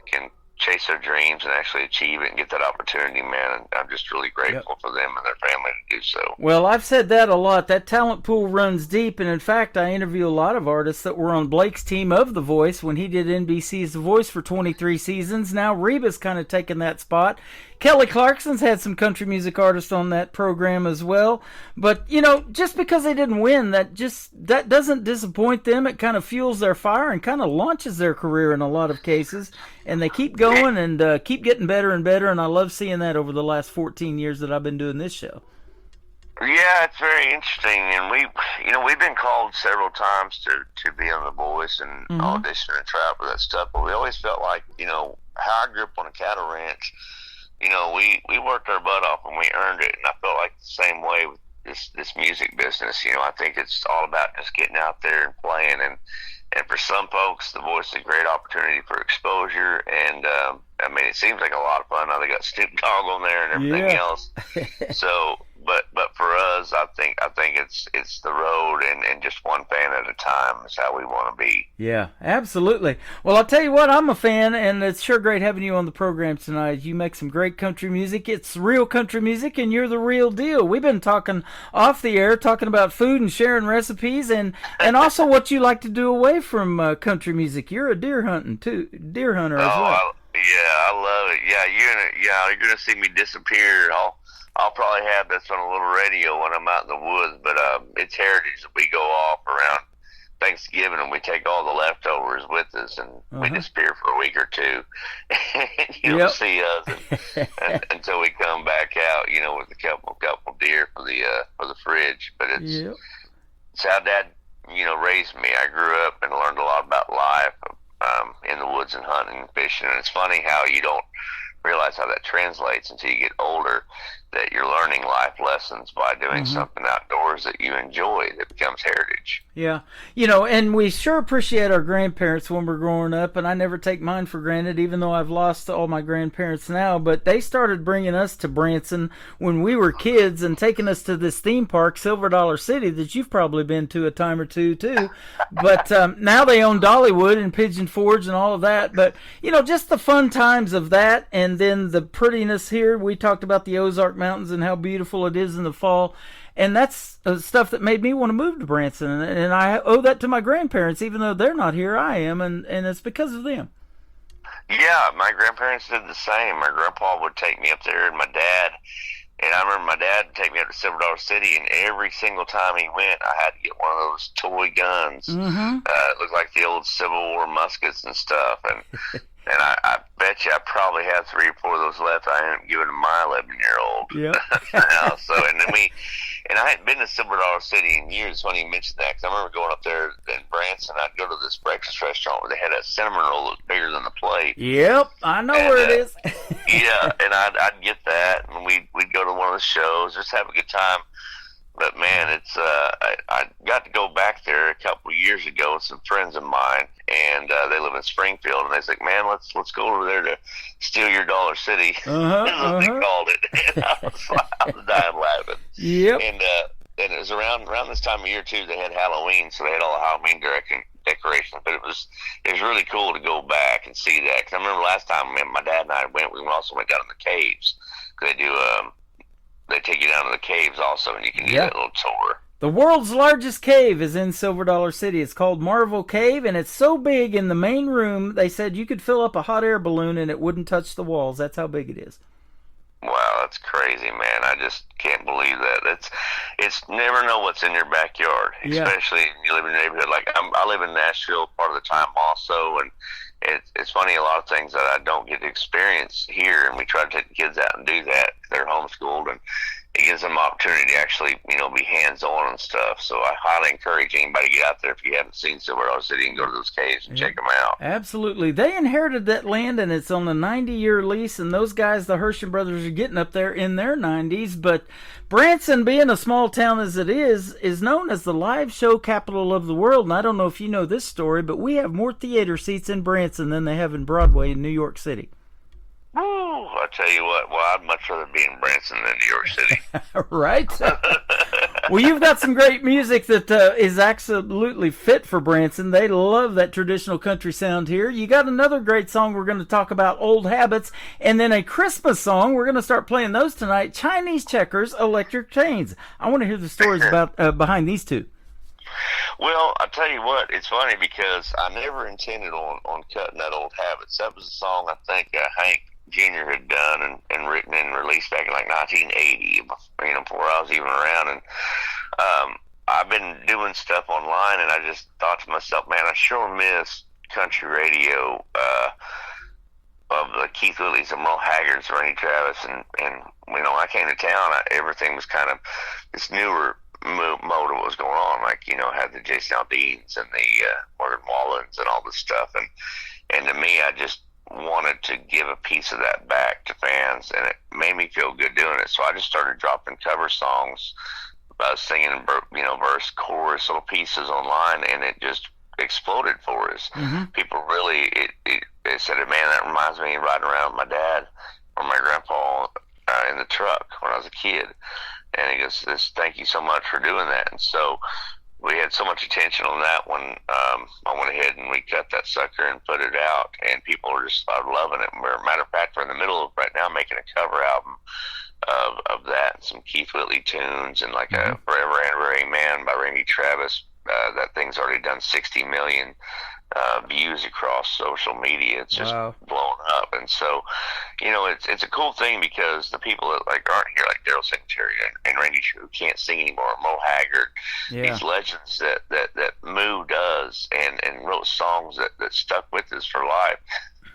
chase their dreams and actually achieve it and get that opportunity, man, I'm just really grateful for them and their family to do so. Well, I've said that a lot. That talent pool runs deep, and in fact, I interview a lot of artists that were on Blake's team of The Voice when he did NBC's The Voice for 23 seasons. Now Reba's kind of taken that spot. Kelly Clarkson's had some country music artists on that program as well. But, you know, just because they didn't win, that doesn't disappoint them. It kind of fuels their fire and kind of launches their career in a lot of cases. And they keep going and keep getting better and better. And I love seeing that over the last 14 years that I've been doing this show. Yeah, it's very interesting. And we've been called several times to be on The Voice and audition and try out for that stuff. But we always felt like, you know, how I grew up on a cattle ranch, you know, we worked our butt off and we earned it. And I felt like the same way with this music business. You know, I think it's all about just getting out there and playing. And for some folks, The Voice is a great opportunity for exposure. And, I mean, it seems like a lot of fun. Now they got Snoop Dogg on there and everything else. So, but for us, I think it's the road and just one fan at a time is how we want to be. Yeah, absolutely. Well, I'll tell you what, I'm a fan, and it's sure great having you on the program tonight. You make some great country music. It's real country music, and you're the real deal. We've been talking off the air, talking about food and sharing recipes, and also what you like to do away from country music. You're a deer hunter as well. Yeah, I love it. Yeah, you're gonna see me disappear. I'll probably have this on a little radio when I'm out in the woods, but it's heritage that we go off around Thanksgiving, and we take all the leftovers with us, and we disappear for a week or two. You don't see us until we come back out, with a couple deer for the fridge. But it's how Dad, raised me. I grew up and learned a lot about life in the woods and hunting and fishing. And it's funny how you don't realize how that translates until you get older, that you're learning life lessons by doing something outdoors that you enjoy that becomes heritage. Yeah. And we sure appreciate our grandparents when we're growing up, and I never take mine for granted, even though I've lost all my grandparents now. But they started bringing us to Branson when we were kids and taking us to this theme park, Silver Dollar City, that you've probably been to a time or two, too. But now they own Dollywood and Pigeon Forge and all of that. But, just the fun times of that, and then the prettiness here. We talked about the Ozark Mountains and how beautiful it is in the fall. And that's stuff that made me want to move to Branson. And I owe that to my grandparents. Even though they're not here, I am. And it's because of them. Yeah, my grandparents did the same. My grandpa would take me up there, and my dad. And I remember my dad would take me up to Silver Dollar City, and every single time he went, I had to get one of those toy guns. It looked like the old Civil War muskets and stuff. And I bet you I probably have 3 or 4 of those left. I ended up giving them my 11-year-old. Yeah. And I hadn't been to Silver Dollar City in years. It's funny you mentioned that, because I remember going up there in Branson. I'd go to this breakfast restaurant where they had a cinnamon roll that was bigger than the plate. Yep, I know where it is. Yeah, and I'd get that, and we'd go to one of the shows, just have a good time. But man, it's I got to go back there a couple of years ago with some friends of mine, and they live in Springfield, and they was like, "Man, let's go over there to steal your Dollar City." That's what they called it. And I was dying laughing. Yep. And it was around this time of year too. They had Halloween, so they had all the Halloween decorations. But it was really cool to go back and see that. Because I remember last time my dad and I went, we also went down in the caves. They do they take you down to the caves also, and you can do that little tour. The world's largest cave is in Silver Dollar City. It's called Marvel Cave, and it's so big in the main room, they said you could fill up a hot air balloon and it wouldn't touch the walls. That's how big it is. Wow, that's crazy, man. I just can't believe that. It's never know what's in your backyard, especially if you live in a neighborhood. Like I live in Nashville part of the time also, and it's funny, a lot of things that I don't get to experience here, and we try to take the kids out and do that. They're homeschooled, and it gives them an opportunity to actually, be hands-on and stuff. So I highly encourage anybody to get out there if you haven't seen Silver Dollar City and go to those caves and check them out. Absolutely. They inherited that land, and it's on a 90-year lease, and those guys, the Hershey brothers, are getting up there in their 90s. But Branson, being a small town as it is known as the live show capital of the world. And I don't know if you know this story, but we have more theater seats in Branson than they have in Broadway in New York City. Woo! I tell you what, I'd much rather be in Branson than New York City. Right? Well, you've got some great music that is absolutely fit for Branson. They love that traditional country sound here. You got another great song we're going to talk about, Old Habits, and then a Christmas song. We're going to start playing those tonight, Chinese Checkers, Electric Chains. I want to hear the stories about behind these two. Well, I tell you what, it's funny because I never intended on cutting that Old Habits. That was a song I think Hank Jr. had done and written and released back in like 1980, before I was even around. And I've been doing stuff online, and I just thought to myself, man, I sure miss country radio of the Keith Willys and Merle Haggards, Randy Travis, and when I came to town, everything was kind of this newer mode of what was going on. Like, had the Jason Aldeans and the Morgan Wallens and all this stuff, and to me, I just wanted to give a piece of that back to fans, and it made me feel good doing it. So I just started dropping cover songs, singing, verse, chorus, little pieces online, and it just exploded for us. People really, they said, man, that reminds me of riding around with my dad or my grandpa in the truck when I was a kid. And he goes, thank you so much for doing that. And so we had so much attention on that one. I went ahead and we cut that sucker and put it out, and people are just loving it. Matter of fact, we're in the middle of right now making a cover album of that, and some Keith Whitley tunes, and like a Forever and Amen by Randy Travis. That thing's already done 60 million views across social media. It's just blowing up. And so, you know, it's a cool thing because the people that like aren't here, like Daryl Singletary and Randy Shue, who can't sing anymore, Mo Haggard, these legends that moved us and wrote songs that stuck with us for life.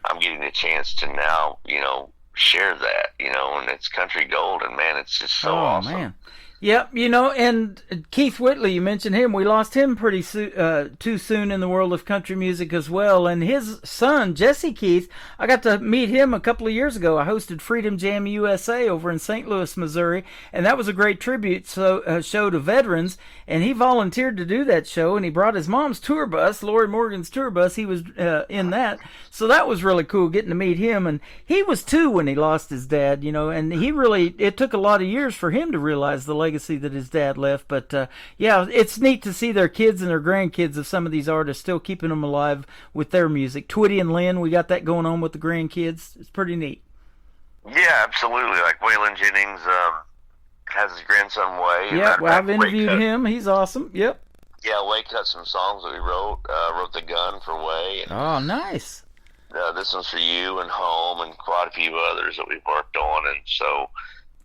I'm getting the chance to now, you know, share that, you know, and it's country gold, and man, it's just so awesome. Man. Yep, you know, and Keith Whitley, you mentioned him. We lost him pretty too soon in the world of country music as well. And his son, Jesse Keith, I got to meet him a couple of years ago. I hosted Freedom Jam USA over in St. Louis, Missouri, and that was a great tribute show to veterans. And he volunteered to do that show, and he brought his mom's tour bus, Lori Morgan's tour bus. He was in that. So that was really cool getting to meet him. And he was 2 when he lost his dad, you know, and it took a lot of years for him to realize the legacy that his dad left. But yeah, it's neat to see their kids and their grandkids of some of these artists still keeping them alive with their music. Twitty and Lynn, we got that going on with the grandkids. It's pretty neat. Yeah, absolutely. Like Waylon Jennings has his grandson Way. Yeah, well, I've interviewed him. He's awesome. Yep. Yeah, Way cut some songs that he wrote. Wrote The Gun for Way. And, oh, nice. This One's For You and Home and quite a few others that we've worked on. And so,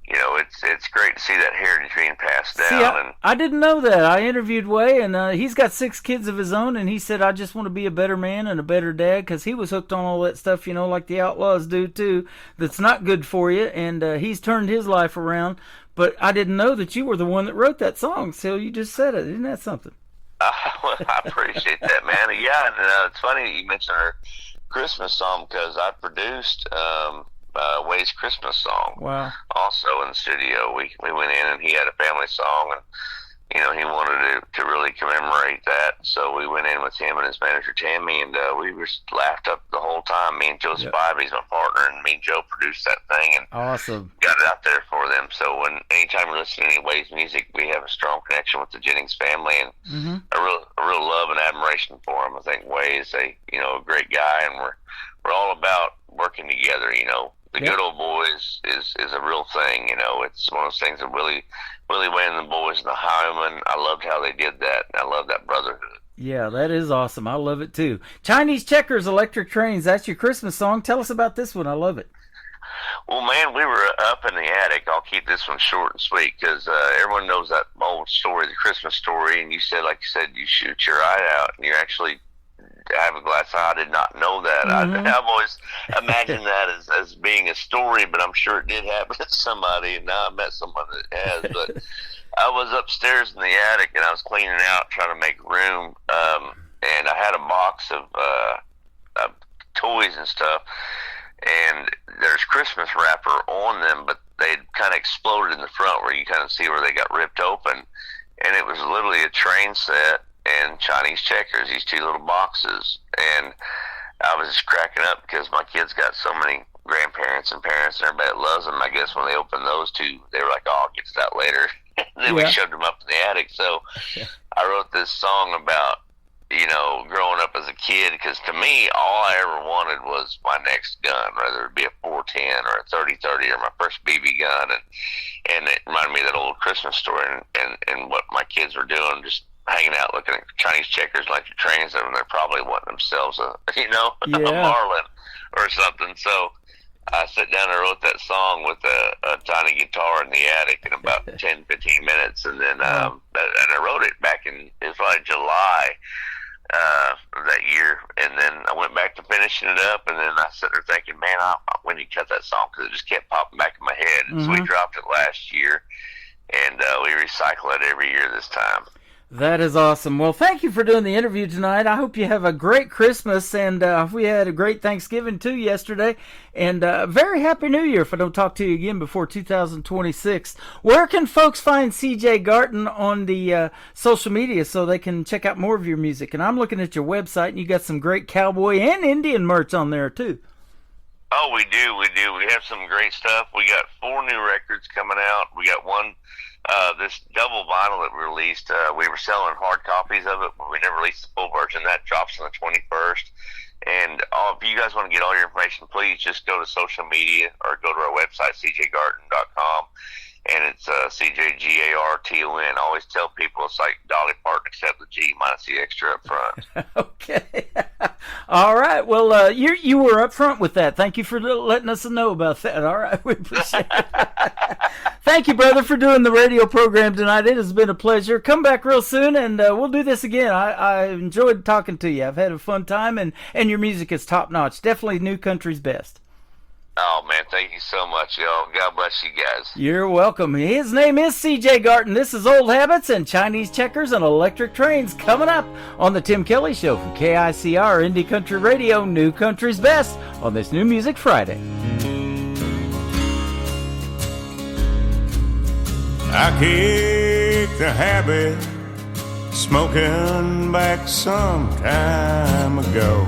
you know, it's great to see that heritage being passed down. See, I didn't know that. I interviewed Way, and he's got 6 kids of his own, and he said, I just want to be a better man and a better dad, because he was hooked on all that stuff, you know, like the Outlaws do, too, that's not good for you, and he's turned his life around. But I didn't know that you were the one that wrote that song, so you just said it. Isn't that something? Well, I appreciate that, man. Yeah, and it's funny that you mentioned her Christmas song, because I produced Way's Christmas song. Wow. Also in the studio, we went in and he had a family song, and you know, he wanted to really commemorate that, so we went in with him and his manager Tammy, and we were laughed up the whole time. Me and Joe Spivey's my partner, and me and Joe produced that thing and awesome. Got it out there for them. So anytime we listen to any Way's music, we have a strong connection with the Jennings family, and a real love and admiration for him. I think Way is a great guy, and we're all about working together. You know, the good old boys is a real thing. You know, it's one of those things that Willie Way and the boys and the Highwaymen, I loved how they did that, and I love that brotherhood. Yeah, that is awesome. I love it too. Chinese Checkers, Electric Trains, that's your Christmas song. Tell us about this one. I love it. Well, man, we were up in the attic. I'll keep this one short and sweet, because everyone knows that old story, the Christmas story, and you said, you shoot your eye out, and you actually have a glass eye. I did not know that. I've always imagined that as being a story, but I'm sure it did happen to somebody, and now I met someone that has. But I was upstairs in the attic, and I was cleaning out, trying to make room, and I had a box of toys and stuff, and there's Christmas wrapper on them, but they'd kind of exploded in the front where you kind of see where they got ripped open, and it was literally a train set and Chinese Checkers, these 2 little boxes. And I was just cracking up because my kids got so many grandparents and parents and everybody that loves them. I guess when they opened those 2, they were like, oh, I'll get to that later. And then we shoved them up in the attic. So I wrote this song about, you know, growing up as a kid, because to me, all I ever wanted was my next gun, whether it be a 410 or a 30-30 or my first BB gun. And it reminded me of that old Christmas story and what my kids were doing, just hanging out looking at Chinese Checkers, Electric Trains, and they're probably wanting themselves a Marlin or something. So I sat down and wrote that song with a tiny guitar in the attic in about 10-15 minutes, and then and I wrote it back in, it was like July of that year, and then I went back to finishing it up, and then I sat there thinking, man, when you cut that song, because it just kept popping back in my head. And so we dropped it last year, and we recycle it every year this time. That is awesome. Well, thank you for doing the interview tonight. I hope you have a great Christmas, and we had a great Thanksgiving too yesterday, and very Happy New Year if I don't talk to you again before 2026. Where can folks find CJ Garton on the social media so they can check out more of your music? And I'm looking at your website, and you got some great cowboy and Indian merch on there too. Oh, we do. We have some great stuff. We got 4 new records coming out. We got one, this double vinyl that we released. We were selling hard copies of it, but we never released the full version. That drops on the 21st. And if you guys want to get all your information, please just go to social media or go to our website, cjgarton.com. and it's CJGARTON. I always tell people it's like Dolly Parton except the G minus the extra up front. Okay. All right. Well, you were up front with that. Thank you for letting us know about that. All right. We appreciate it. Thank you, brother, for doing the radio program tonight. It has been a pleasure. Come back real soon, and we'll do this again. I enjoyed talking to you. I've had a fun time, and your music is top-notch. Definitely New Country's best. Oh, man, thank you so much, y'all. God bless you guys. You're welcome. His name is CJ Garton. This is Old Habits and Chinese Checkers and Electric Trains coming up on the Tim Kelly Show from KICR Indie Country Radio, New Country's Best, on this New Music Friday. I kicked the habit smoking back some time ago.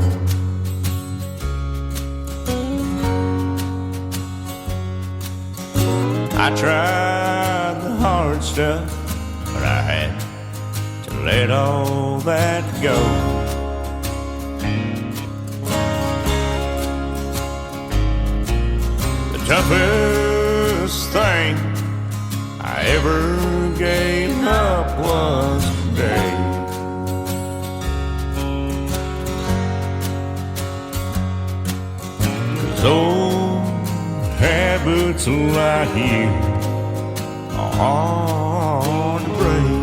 I tried the hard stuff, but I had to let all that go. The toughest thing I ever gave up was today. 'Cause old habits like you are hard to break.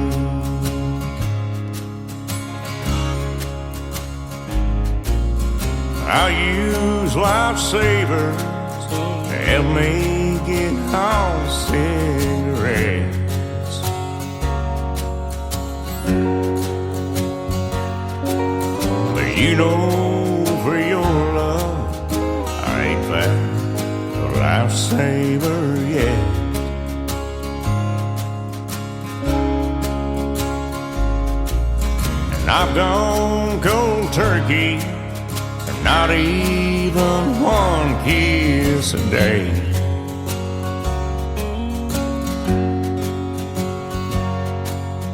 I'll use lifesavers to help me get on cigarettes. But you know, for your love, I ain't found a lifesaver yet. And I've gone cold turkey, not even one kiss a day.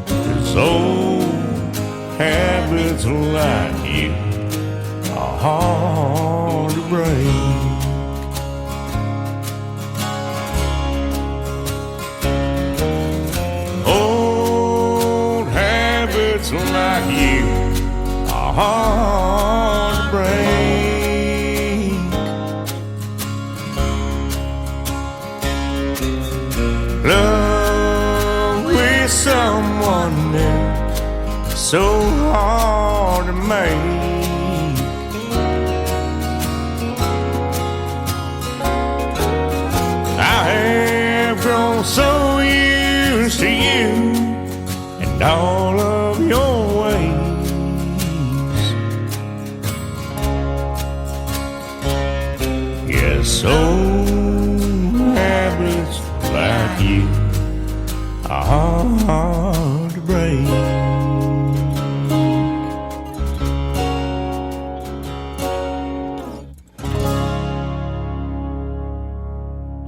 'Cause old habits like you are hard to break. Old habits like you are hard to break. Love with someone new, so hard to make. I have grown so used to you and all of your ways. Yes, old habits like you are hard to break.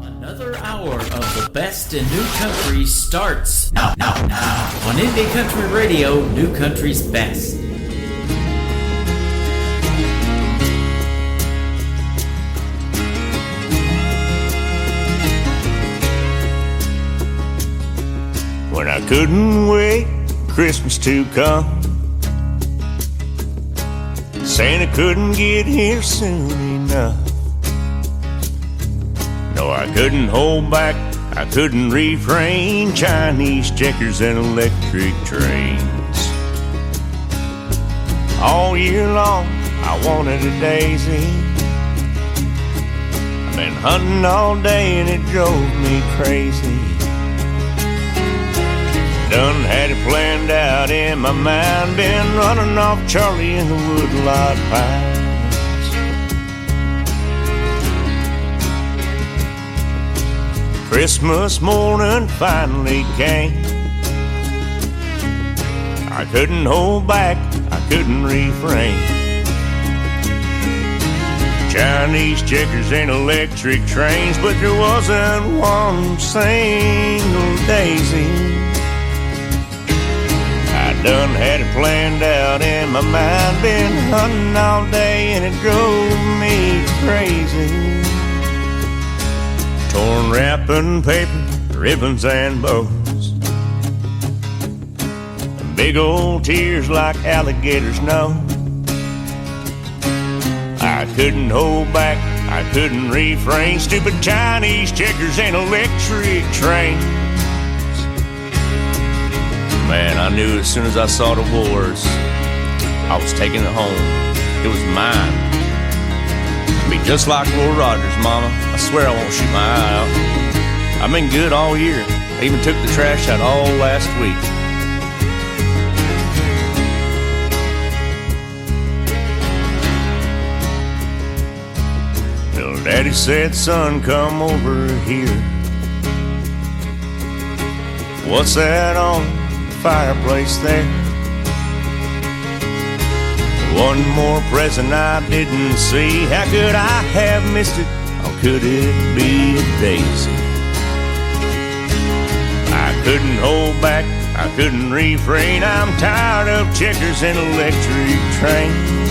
Another hour of the best in New Country starts now on Indie Country Radio, New Country's Best. When I couldn't wait Christmas to come, Santa couldn't get here soon enough. No, I couldn't hold back, I couldn't refrain. Chinese checkers and electric trains. All year long I wanted a daisy. I've been hunting all day and it drove me crazy. Done had it planned out in my mind, been running off Charlie in the woodlot pines. Christmas morning finally came. I couldn't hold back, I couldn't refrain. Chinese checkers and electric trains, but there wasn't one single daisy. Done had it planned out in my mind, been hunting all day and it drove me crazy. Torn wrapping paper ribbons and bows. Big old tears like alligators know. I couldn't hold back, I couldn't refrain. Stupid Chinese checkers and electric trains. Man, I knew as soon as I saw the wars, I was taking it home. It was mine. Be just like Lord Rogers, Mama. I swear I won't shoot my eye out. I've been good all year. I even took the trash out all last week. Well, Daddy said, son, come over here. What's that on the fireplace there? One more present I didn't see. How could I have missed it? Or could it be a daisy? I couldn't hold back, I couldn't refrain. I'm tired of checkers and electric trains.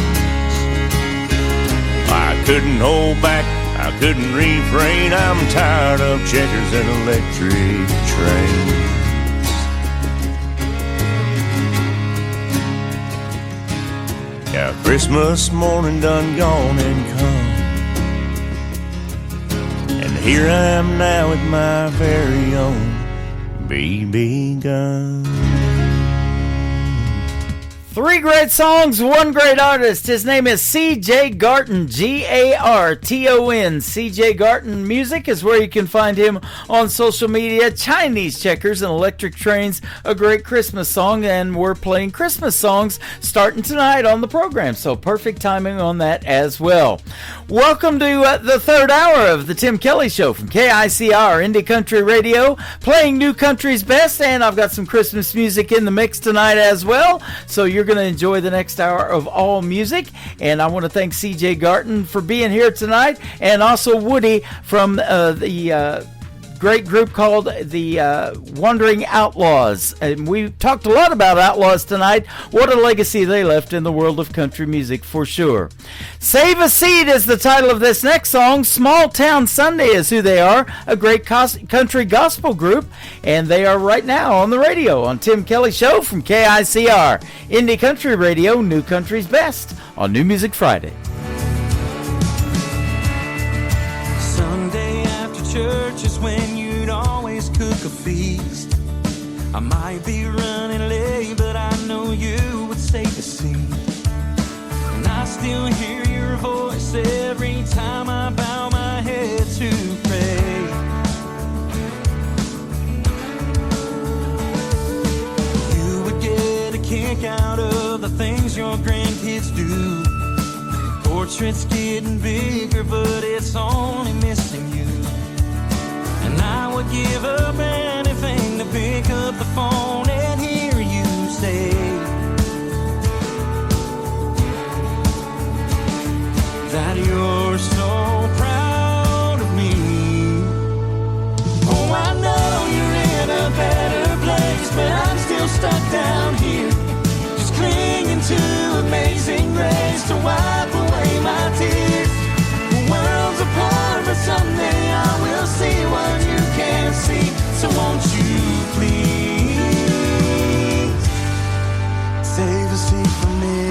I couldn't hold back, I couldn't refrain. I'm tired of checkers and electric trains. Yeah, Christmas morning done gone and come, and here I am now with my very own BB gun. 3 great songs, 1 great artist. His name is C.J. Garton, Garton. C.J. Garton Music is where you can find him on social media. Chinese Checkers and Electric Trains, a great Christmas song, and we're playing Christmas songs starting tonight on the program, so perfect timing on that as well. Welcome to the third hour of the Tim Kelly Show from KICR Indie Country Radio, playing new country's best, and I've got some Christmas music in the mix tonight as well, so you're going to enjoy the next hour of all music. And I want to thank CJ Garton for being here tonight, and also Woody from the great group called the Wandering Outlaws. And we talked a lot about Outlaws tonight. What a legacy they left in the world of country music for sure. Save a Seed is the title of this next song. Small Town Sunday is who they are, a great country gospel group, and they are right now on the radio on Tim Kelly Show from KICR Indie Country Radio, New Country's Best on New Music Friday. Sunday after church is when you'd always cook a feast. I might be running late, but I know you would save a seat. And I still hear your voice every time I bow my head to pray. You would get a kick out of the things your grandkids do. Portrait's getting bigger, but it's only missing you. And I would give up anything to pick up the phone and hear you say that you're so proud of me. Oh, I know you're in a better place, but I'm still stuck down here, just clinging to amazing grace to wipe away my tears. The world's apart, but someday I will see what you can't see. So won't you please save a seat for me?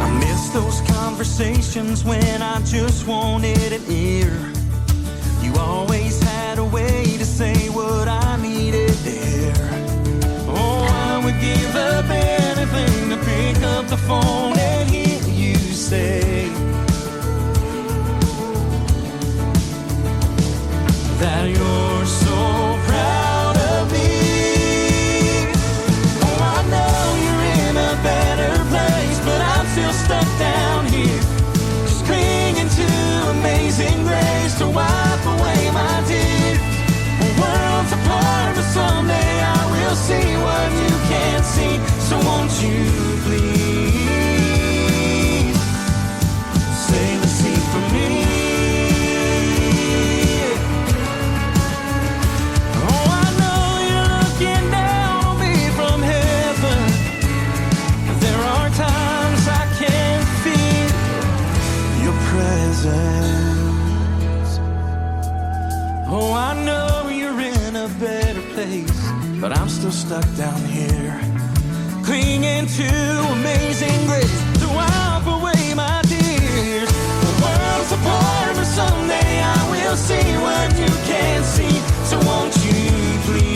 I miss those conversations when I just wanted an ear. You always had a way to say what I needed there. Oh, I would give up anything to pick up the phone and hear you say that you're so proud of me. Oh, I know you're in a better place, but I'm still stuck down here, just clinging to amazing grace to wipe away my tears. The world's apart, but someday I will see what you can't see. So won't you please save a seat for me? Oh, I know you're looking down on me from heaven. There are times I can feel your presence. Oh, I know you're in a better place, but I'm still stuck down here, clinging to amazing grace to wipe away my tears. The world's apart, but someday I will see what you can't see. So won't you please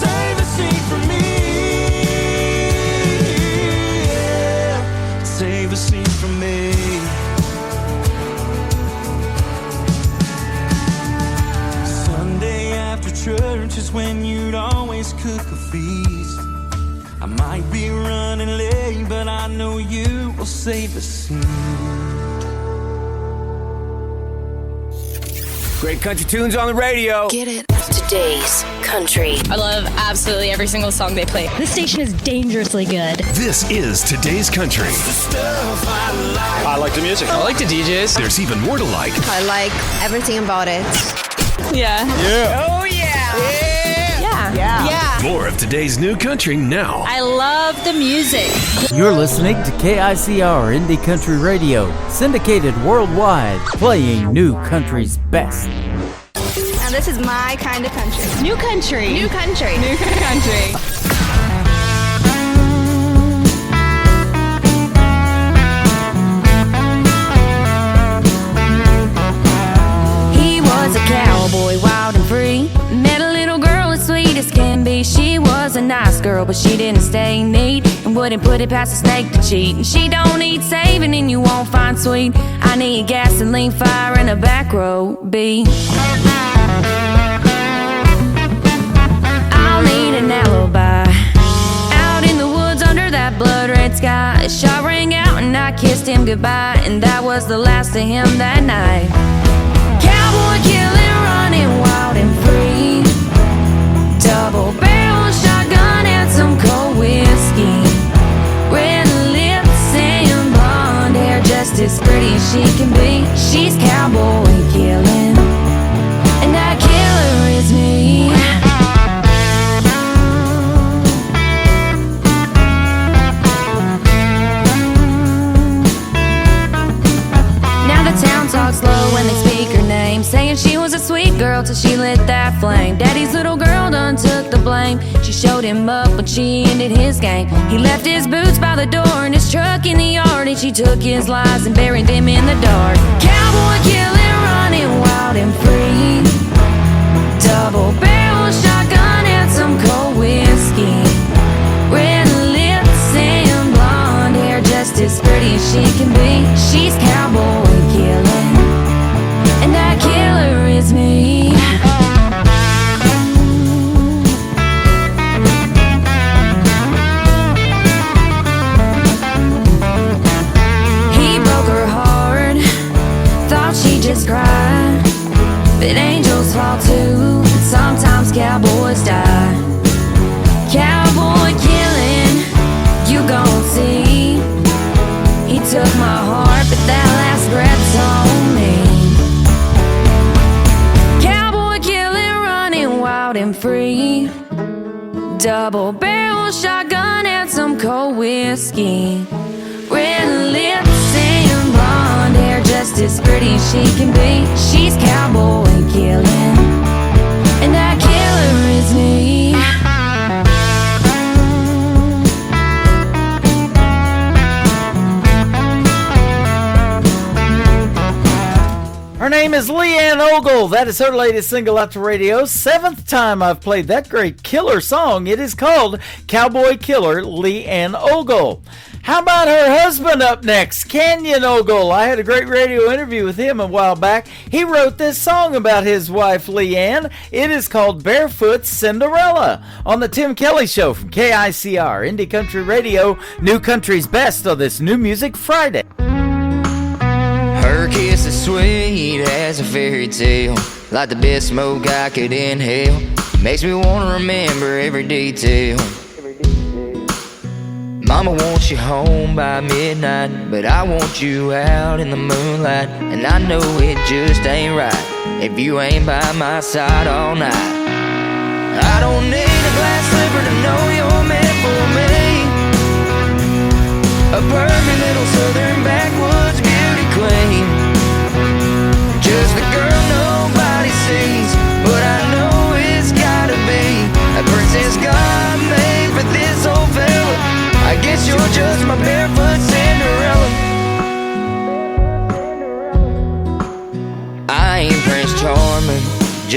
save a seat for me? Yeah. Save a seat for me. Sunday after church is when you'd always cook a feast. I might be running late, but I know you will save a seat. Great country tunes on the radio. Get it. Today's country. I love absolutely every single song they play. This station is dangerously good. This is Today's Country. I like the music. I like the DJs. There's even more to like. I like everything about it. Yeah. Yeah. Oh, yeah. Yeah. More of today's new country now. I love the music. You're listening to KICR Indie Country Radio, syndicated worldwide, playing new country's best. Now this is my kind of country. New country. New country. New country. He was a cowboy, wild and free. Met a little girl as sweet as can be. She was a nice girl, but she didn't stay neat and wouldn't put it past a snake to cheat. And she don't need saving and you won't find sweet. I need gasoline, fire, and a back row beat. I'll need an alibi. Out in the woods under that blood-red sky, a shot rang out and I kissed him goodbye. And that was the last of him that night. Cowboy killing, running wild and free. Double barrel shotgun and some cold whiskey. Red lips and blonde hair, just as pretty as she can be. She's cowboy killing, and that killer is me. Now the town talks slow when they speak her name, saying she was a sweet girl till she lit that flame. Daddy's little girl done took the blame. She showed him up when she ended his game. He left his boots by the door and his truck in the yard, and she took his lies and buried them in the dark. Cowboy killing, running wild and free. Double barrel shotgun and some cold whiskey. Red lips and blonde hair, just as pretty as she can be. She's cowboy killing, and that killer is me. He broke her heart, thought she just cried, but angels fall too, and sometimes cowboys die. Cowboy killing, you gon' see. He took my heart, but that last breath's on me. Cowboy killing, running wild and free. Double barrel shotgun and some cold whiskey. Red lips and blonde hair, just as pretty as she can be. She's cowboy killing, and that killer is me. Her name is Leanne Ogle. That is her latest single out to radio. 7th time I've played that great killer song. It is called Cowboy Killer, Leanne Ogle. How about her husband up next, Kenyon Ogle? I had a great radio interview with him a while back. He wrote this song about his wife, Leanne. It is called Barefoot Cinderella on the Tim Kelly Show from KICR, Indie Country Radio, New Country's Best on this New Music Friday. Her kiss is sweet as a fairy tale, like the best smoke I could inhale. Makes me wanna remember every detail. Mama wants you home by midnight, but I want you out in the moonlight. And I know it just ain't right if you ain't by my side all night. I don't need a glass slipper to know you're meant for me. A perfect little southern backwoods beauty queen.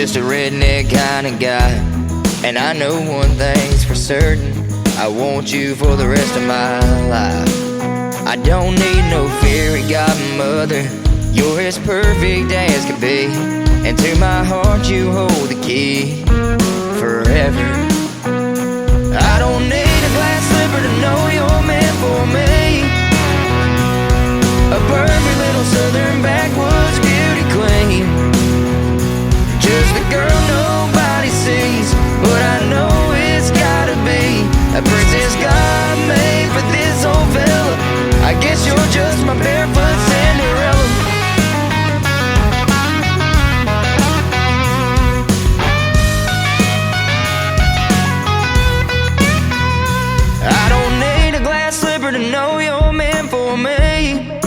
just a redneck kind of guy. And I know one thing's for certain, I want you for the rest of my life. I don't need no fairy godmother, you're as perfect as can be. And to my heart you hold the key forever. I don't need a glass slipper to know you're meant for me, a perfect little southern backwoods beauty queen. Just the girl nobody sees, but I know it's gotta be a princess God made for this old fella. I guess you're just my barefoot Cinderella. I don't need a glass slipper to know you're meant for me,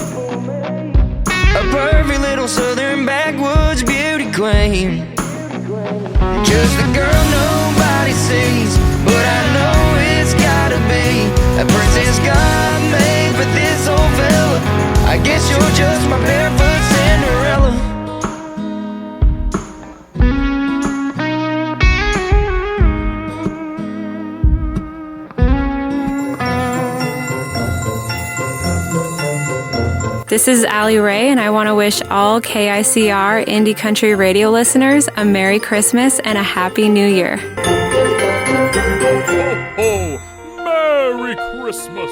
a perfect little southern backwoods beauty queen. Just the girl nobody sees, but I know it's gotta be a princess God made for this old fella. I guess you're just my barefoot Cinderella. This is Allie Ray, and I want to wish all KICR Indie Country Radio listeners a Merry Christmas and a Happy New Year. Oh, Merry Christmas!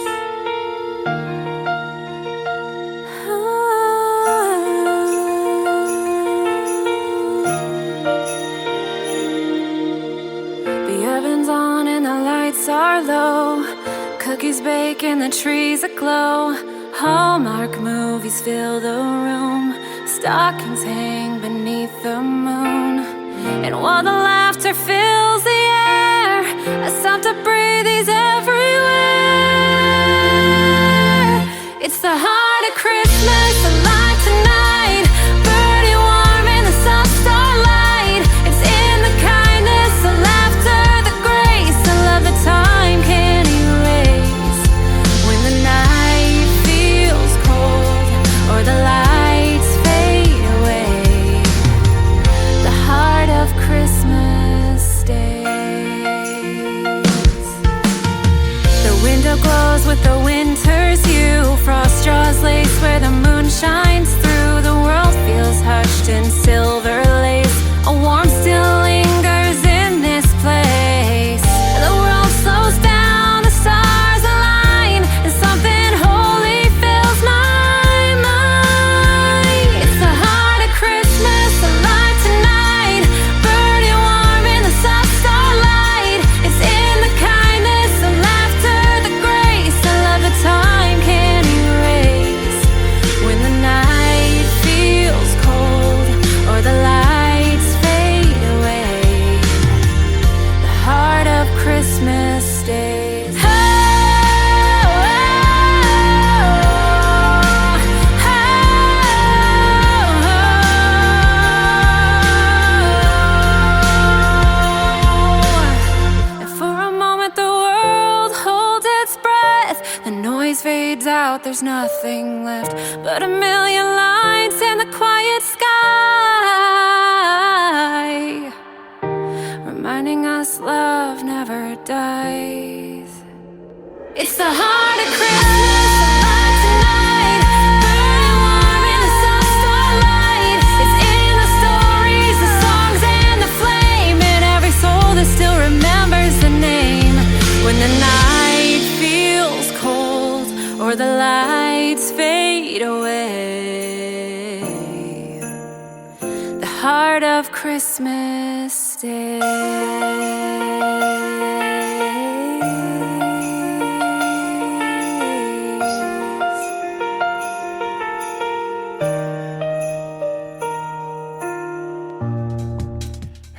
The oven's on and the lights are low, cookies bake and the trees aglow. Hallmark movies fill the room, stockings hang beneath the moon. And while the laughter fills the air, a sound to breathe is everywhere. It's the heart of Christmas, alive tonight, burning warm in the soft starlight. It's in the kindness, the laughter, the grace, the love that time can't erase. When the night feels cold or the lights fade away, the heart of Christmas stays. The window glows with the winter's hue, frost draws lace where the moon shines through. The world feels hushed in silver lace, a warmth still lingers in this place. The world slows down, the stars align, and something holy fills my mind. It's the heart of Christmas, alive tonight, burning warm in the soft starlight. It's in the kindness, the laughter, the grace, the love that time can't erase. When the night feels cold or the lights fade away, the heart of Christmas stays. Oh, oh, oh. And for a moment the world holds its breath, the noise fades out, there's nothing left but a million lights in the quiet sky, reminding us love never dies. It's the heart of Christmas, alive tonight, burning warm in the soft starlight. It's in the stories, the songs, and the flame, in every soul that still remembers the name. When the night feels cold or the lights fade away, the heart of Christmas stays.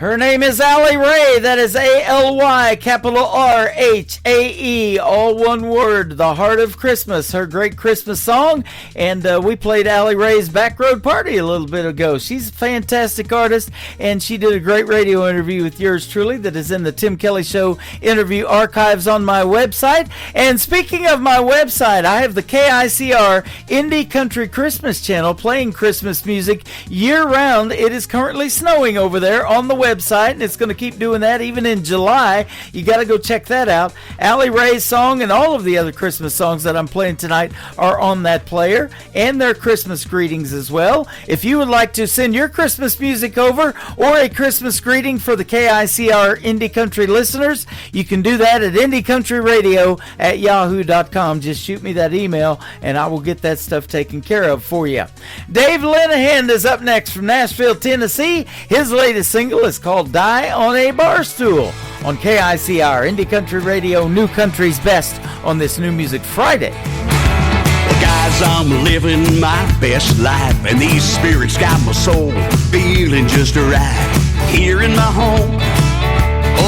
Her name is Allie Ray. That is A-L-Y, capital R-H-A-E, all one word. The Heart of Christmas, her great Christmas song. And we played Allie Ray's Back Road Party a little bit ago. She's a fantastic artist, and she did a great radio interview with yours truly that is in the Tim Kelly Show interview archives on my website. And speaking of my website, I have the KICR Indie Country Christmas channel playing Christmas music year-round. It is currently snowing over there on the website, and it's going to keep doing that even in July. You got to go check that out. Allie Ray's song and all of the other Christmas songs that I'm playing tonight are on that player, and their Christmas greetings as well. If you would like to send your Christmas music over or a Christmas greeting for the KICR Indie Country listeners, you can do that at indiecountryradio@yahoo.com. Just shoot me that email, and I will get that stuff taken care of for you. Dave Linehan is up next from Nashville, Tennessee. His latest single is called Die on a Bar Stool on KICR Indie Country Radio, New Country's Best on this New Music Friday. Well, guys, I'm living my best life, and these spirits got my soul feeling just right. Here in my home,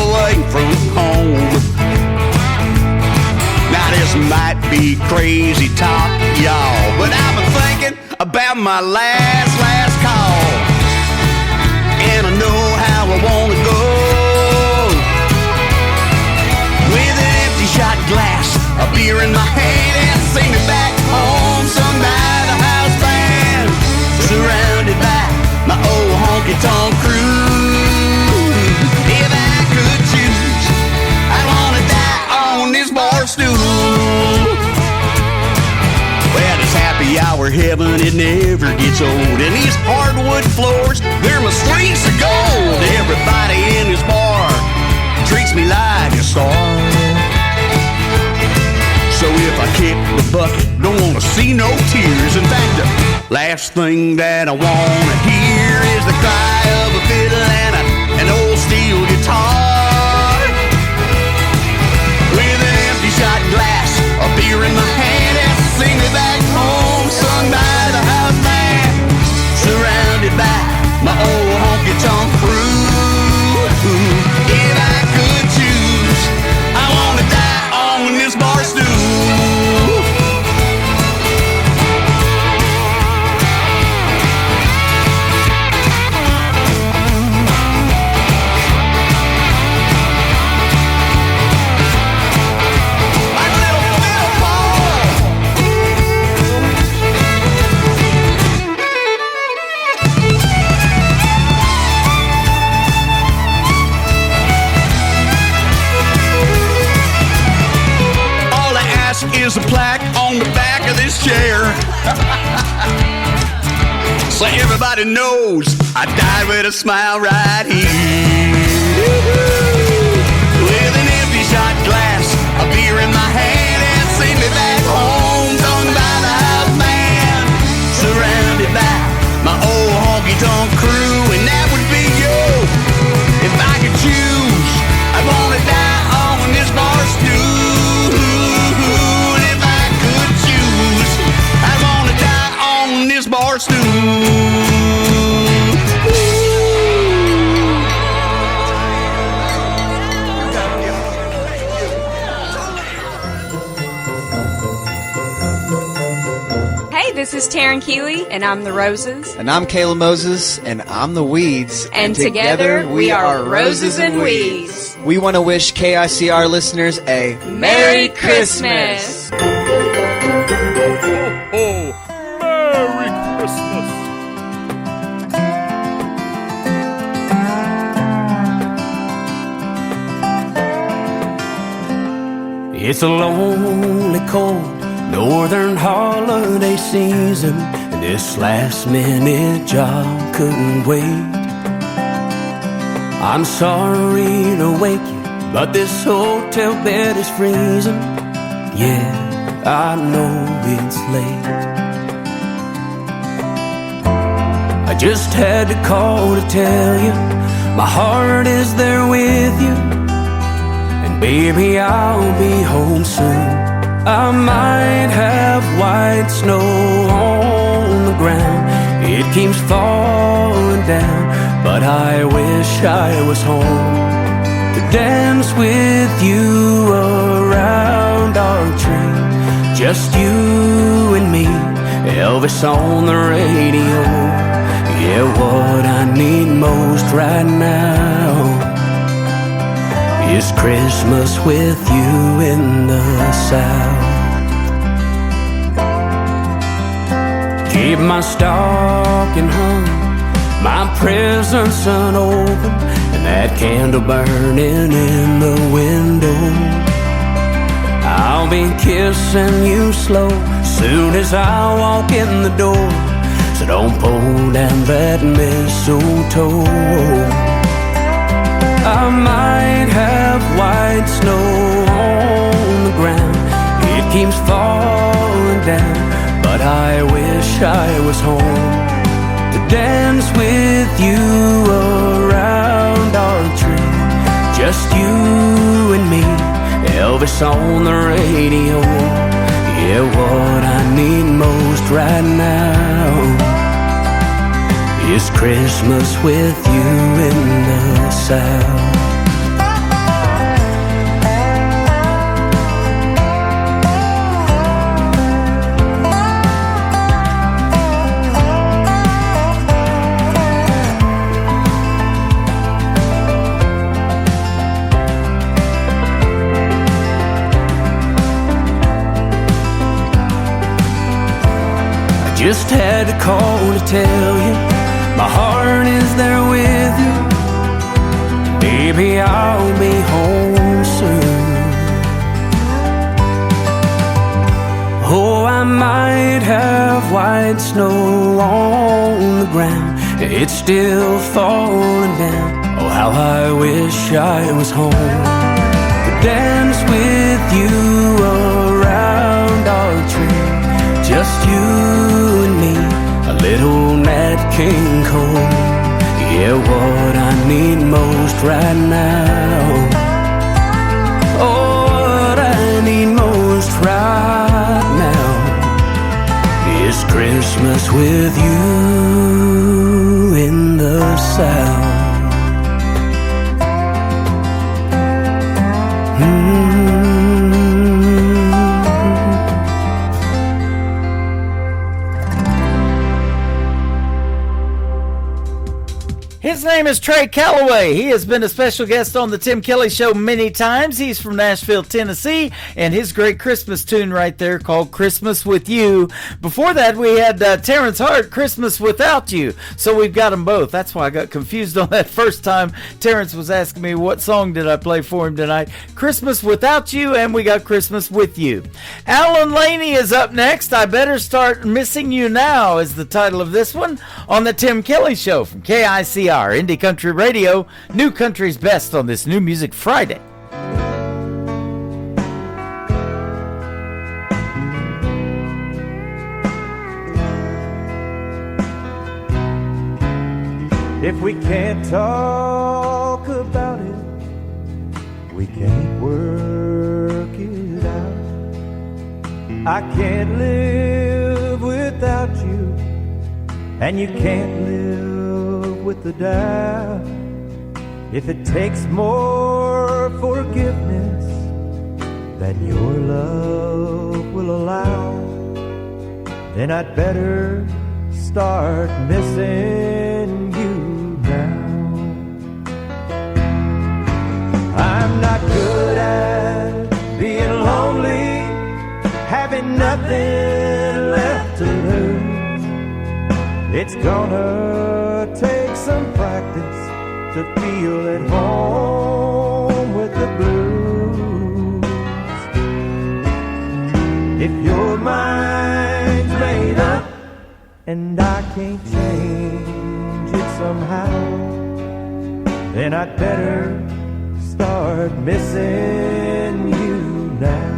away from home. Now this might be crazy talk, y'all, but I've been thinking about my last call, and I know how I wanna go. With an empty shot glass, a beer in my hand, and sing me back home, sung by the house band, surrounded by my old honky-tonk crew. If I could choose, I wanna die on this bar stool. Well, this happy hour heaven, it never gets old, and these hardwood floors, they're my streets of gold. Everybody in this bar treats me like a star. So if I kick the bucket, don't wanna see no tears. In fact, the last thing that I wanna hear is the cry of a fiddle and an old steel guitar. With an empty shot glass, a beer in my hand, and sing me back home, sung by the house band, surrounded by my old honky-tonk crew. If I could choose, I wanna die on this bar stool. Is a plaque on the back of this chair, so everybody knows I died with a smile right here. With an empty shot glass, a beer in my hand, and sing me back home, sung by the house band, surrounded by my old honky-tonk crew, and that would be you. If I could choose, I wanna die on this bar stool. This bar stool. Hey, this is Taryn Keeley, and I'm the Roses. And I'm Kayla Moses, and I'm the Weeds. And together we are Roses and Weeds. We want to wish KICR listeners a Merry Christmas. Merry Christmas! It's a lonely, cold, northern holiday season, and this last-minute job couldn't wait. I'm sorry to wake you, but this hotel bed is freezing. Yeah, I know it's late. I just had to call to tell you my heart is there with you, and baby, I'll be home soon. I might have white snow on the ground, it keeps falling down, but I wish I was home to dance with you around our tree. Just you and me, Elvis on the radio. Yeah, what I need most right now is Christmas with you in the South. Keep my stocking hung, my presents unopened, and that candle burning in the window. I'll be kissing you slow soon as I walk in the door, so don't pull down that mistletoe. I might have white snow on the ground, it keeps falling down, but I wish I was home to dance with you around our tree. Just you and me, Elvis on the radio. Yeah, what I need most right now is Christmas with you in the South. Just had to call to tell you my heart is there with you. Baby, I'll be home soon. Oh, I might have white snow on the ground, it's still falling down. Oh, how I wish I was home to dance with you around our tree. Just you and me, a little Nat King Cole. Yeah, what I need most right now. Oh, what I need most right now is Christmas with you in the South. His name is Trey Calloway. He has been a special guest on the Tim Kelly Show many times. He's from Nashville, Tennessee, and his great Christmas tune right there called Christmas With You. Before that, we had Terrence Hart, Christmas Without You. So we've got them both. That's why I got confused on that first time. Terrence was asking me what song did I play for him tonight. Christmas Without You, and we got Christmas With You. Alan Laney is up next. I Better Start Missing You Now is the title of this one on the Tim Kelly Show from KICR. Indie Country Radio, New Country's Best on this New Music Friday. If we can't talk about it, we can't work it out. I can't live without you, and you can't live with the doubt. If it takes more forgiveness than your love will allow, then I'd better start missing you now. I'm not good at being lonely, having nothing left to lose. It's gonna take some practice to feel at home with the blues. If your mind's made up and I can't change it somehow, then I'd better start missing you now.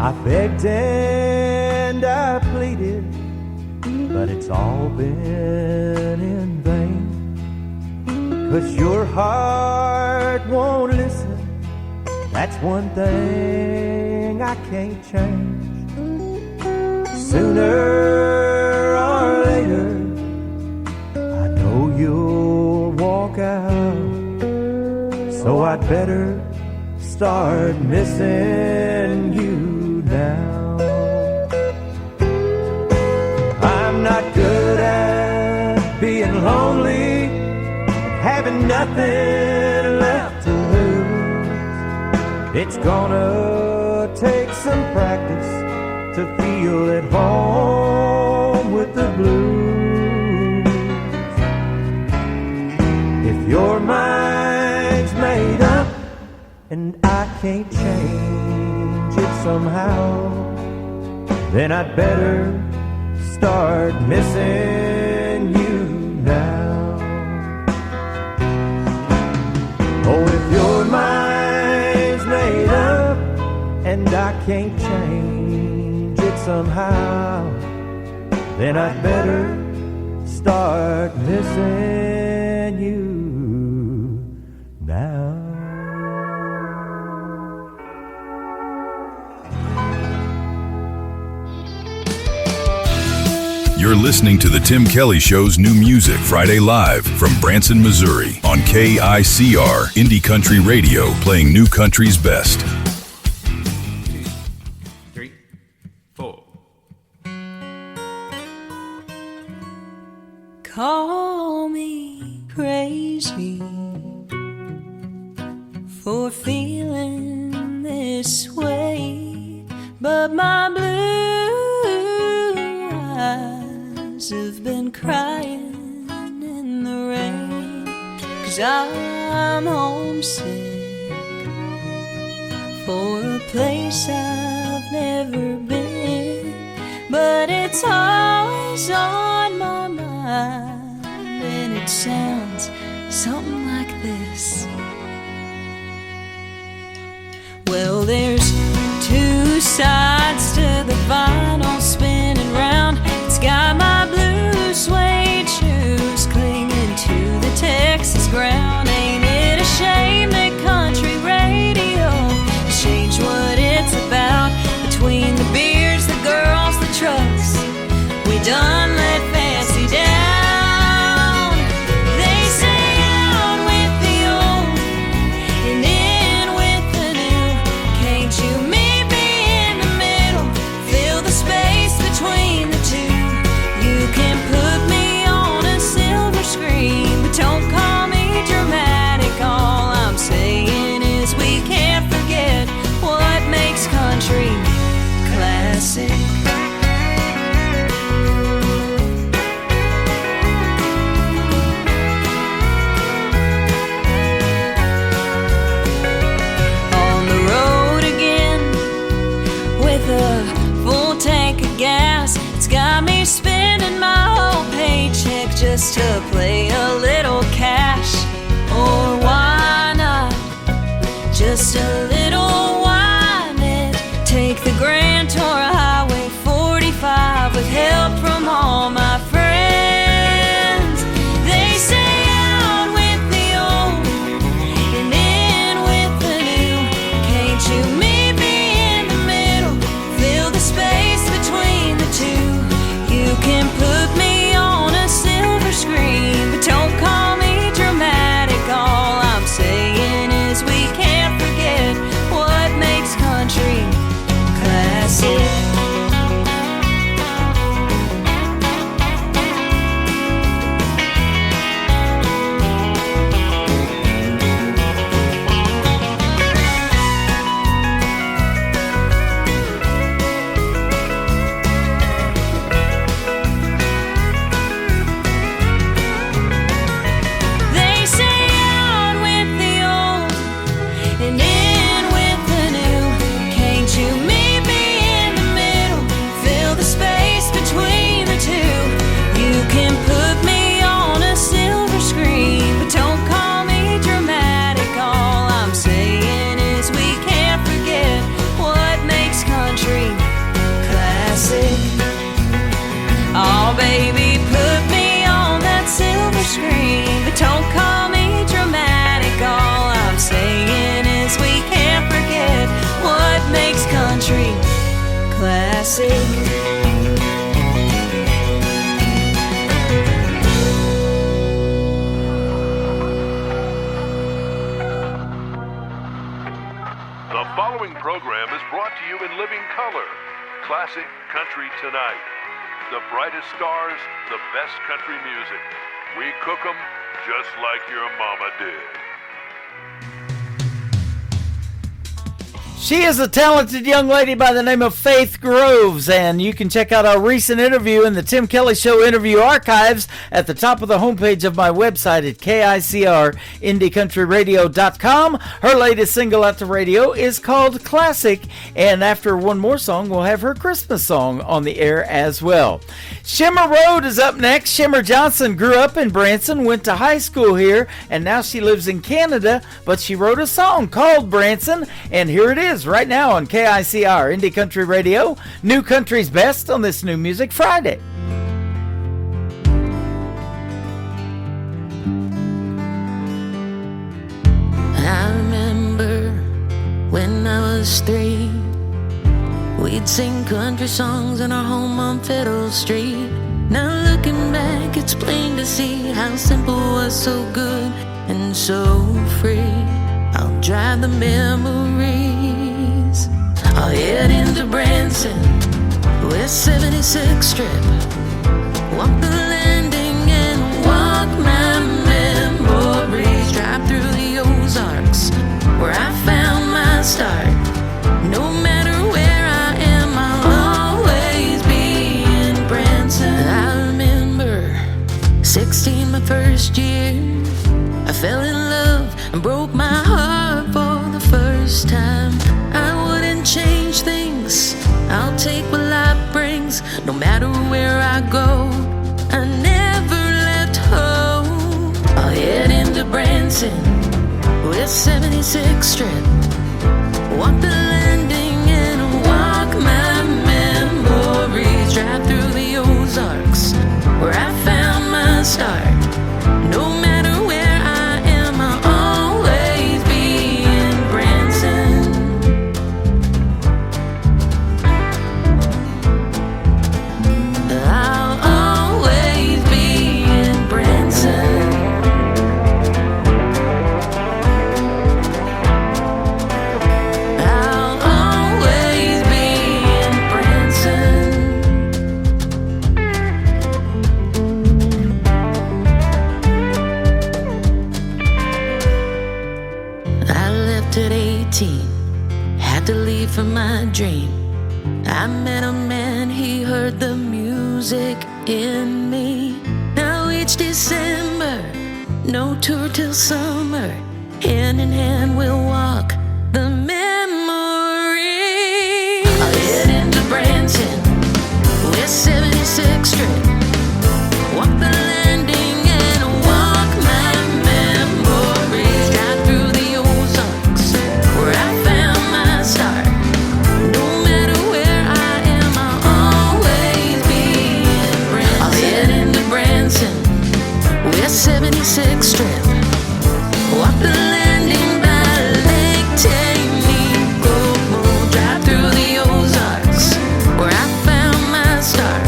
I begged and and I pleaded, but it's all been in vain. 'Cause your heart won't listen, that's one thing I can't change. Sooner or later, I know you'll walk out, so I'd better start missing you now. I'm not good at being lonely, having nothing left to lose. It's gonna take some practice to feel at home with the blues. If your mind's made up and I can't change it somehow, then I'd better start missing you now. Oh, if your mind's made up and I can't change it somehow, then I'd better start missing you now. You're listening to The Tim Kelly Show's New Music Friday Live from Branson, Missouri on KICR Indie Country Radio, playing new country's best. 3, 4. Call me crazy for feeling this way, but my blue eyes have been crying in the rain, 'cause I'm homesick for a place I've never been, but it's always on my mind, and it sounds something like this. Well, there's two sides to the vinyl spinning round. It's got my blue suede shoes clinging to the Texas ground. Ain't it a shame that country radio has changed what it's about? Between the beers, the girls, the trucks, we done let fancy down. They say out with the old and in with the new. Can't you meet me in the middle? Fill the space between the two. You can put me on a silver screen, but don't call me dramatic. All I'm saying is we can't forget what makes country classic. On the road again with a full tank of gas. It's got me spending my whole paycheck just to play a little cash. Or why not just a little whine it? Take the Grand Tour Highway 4 sake. The following program is brought to you in living color. Classic Country Tonight. The brightest stars, the best country music. We cook 'em just like your mama did. She is a talented young lady by the name of Faith Groves, and you can check out our recent interview in the Tim Kelly Show interview archives at the top of the homepage of my website at KICRIndieCountryRadio.com. Her latest single at the radio is called Classic, and after one more song, we'll have her Christmas song on the air as well. Shimmer Road is up next. Shimmer Johnson grew up in Branson, went to high school here, and now she lives in Canada, but she wrote a song called Branson, and here it is right now on KICR Indie Country Radio, New Country's Best on this New Music Friday. I remember when I was 3, we'd sing country songs in our home on Fiddle Street. Now looking back, it's plain to see how simple was so good and so free. I'll drive the memories. I'll head into Branson, West 76th Strip, walk the landing and walk my memories. Drive through the Ozarks, where I found my start. No matter where I am, I'll always be in Branson. I remember 16, my first year, I fell in love and broke my heart for the first time. I wouldn't change things, I'll take what life brings. No matter where I go, I never left home. I'll head into Branson, West 76th Strip, walk the landing and walk my memories. Drive through the Ozarks, where I found my start. No matter where I am, I'll always be in Branson. I'll always be in Branson. I'll always be in Branson. I left at 18, had to leave for my dream. I met a man, he heard the music in me. Now each December, no tour till summer, hand in hand we'll walk the memory. I'll head into Branson, West 76th Strip, walk the landing and walk my memories. Drive through the Ozarks, where I found my start. No matter where I am, I'll always be in Branson. I'll head into Branson, West 76th Strip, walk the landing by Lake Tahoe. Drive through the Ozarks, where I found my start.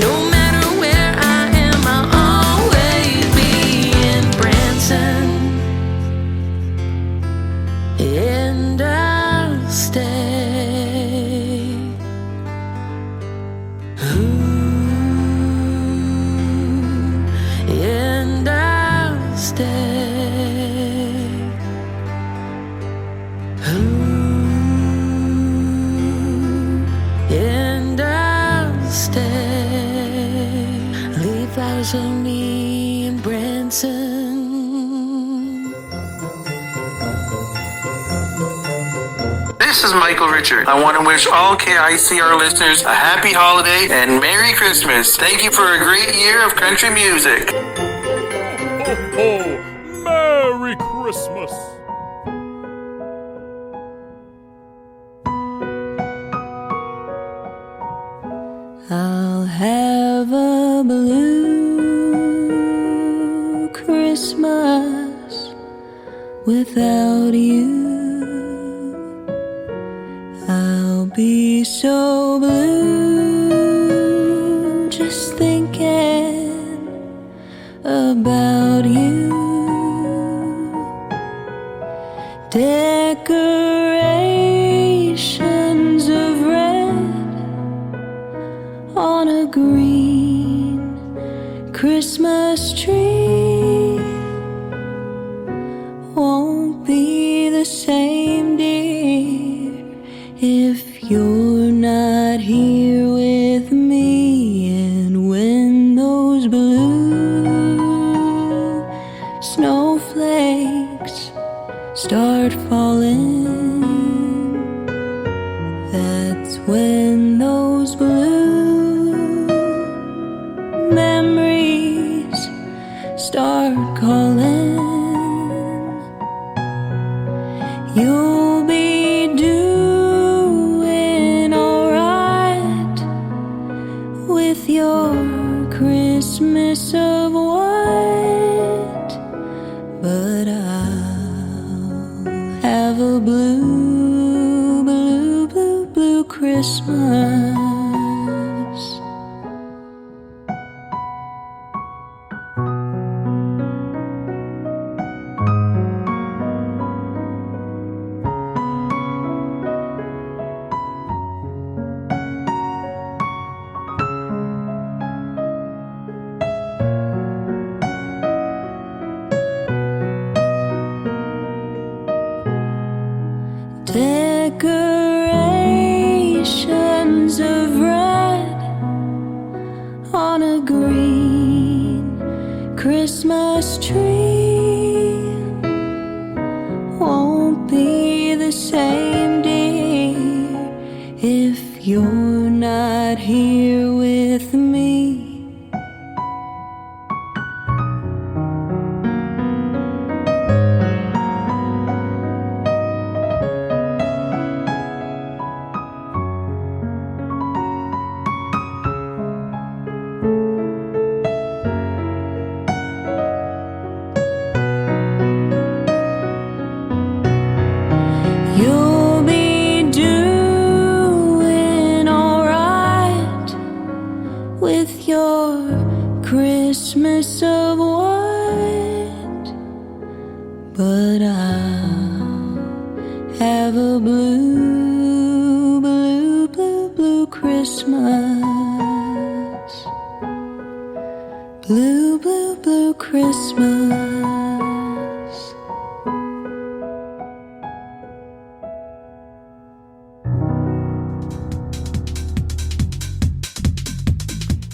No matter where I am, I'll always be in Branson. And I'll stay. And I'll stay. And I'll stay. Leave flowers for me in Branson. This is Michael Richard. I want to wish all KICR listeners a happy holiday and Merry Christmas. Thank you for a great year of country music. Oh, Merry Christmas. I'll have a blue Christmas without you. I'll be so blue just thinking about you. Decorations of red on a green Christmas tree won't be the same, dear, if you're not here with me. And when those blue snowflakes start falling, that's when those blue memories start calling. You'll be doing alright with your Christmas of white, but I'll have a blue, blue, blue, blue Christmas. Decorations of red on a green Christmas tree won't be the same, dear, if you're not here with me. You'll be doing alright with your Christmas of white, but I'll have a blue, blue, blue, blue Christmas. Blue, blue, blue Christmas.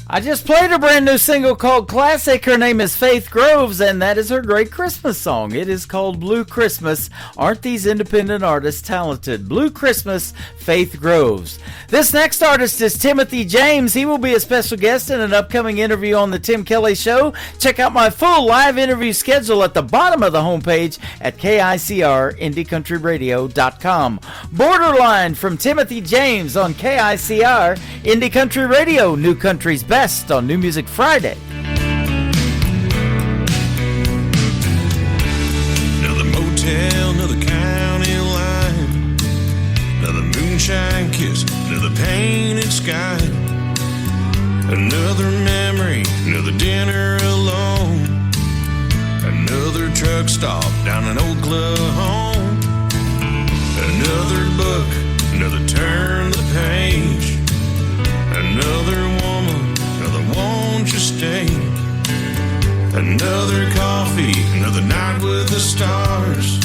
I just played a brand new single called Classic. Her name is Faith Groves, and that is her great Christmas song. It is called Blue Christmas. Aren't these independent artists talented? Blue Christmas, Faith Groves. This next artist is Timothy James. He will be a special guest in an upcoming interview on The Tim Kelly Show. Check out my full live interview schedule at the bottom of the homepage at KICRIndieCountryRadio.com. Borderline from Timothy James on KICR Indie Country Radio, New Country's Best on New Music Friday. Another motel, another county line, another moonshine kiss, another painted sky, another memory, another dinner alone, another truck stop down an old club home, another book, another turn the page, another woman, another won't you stay, another coffee, another night with the stars.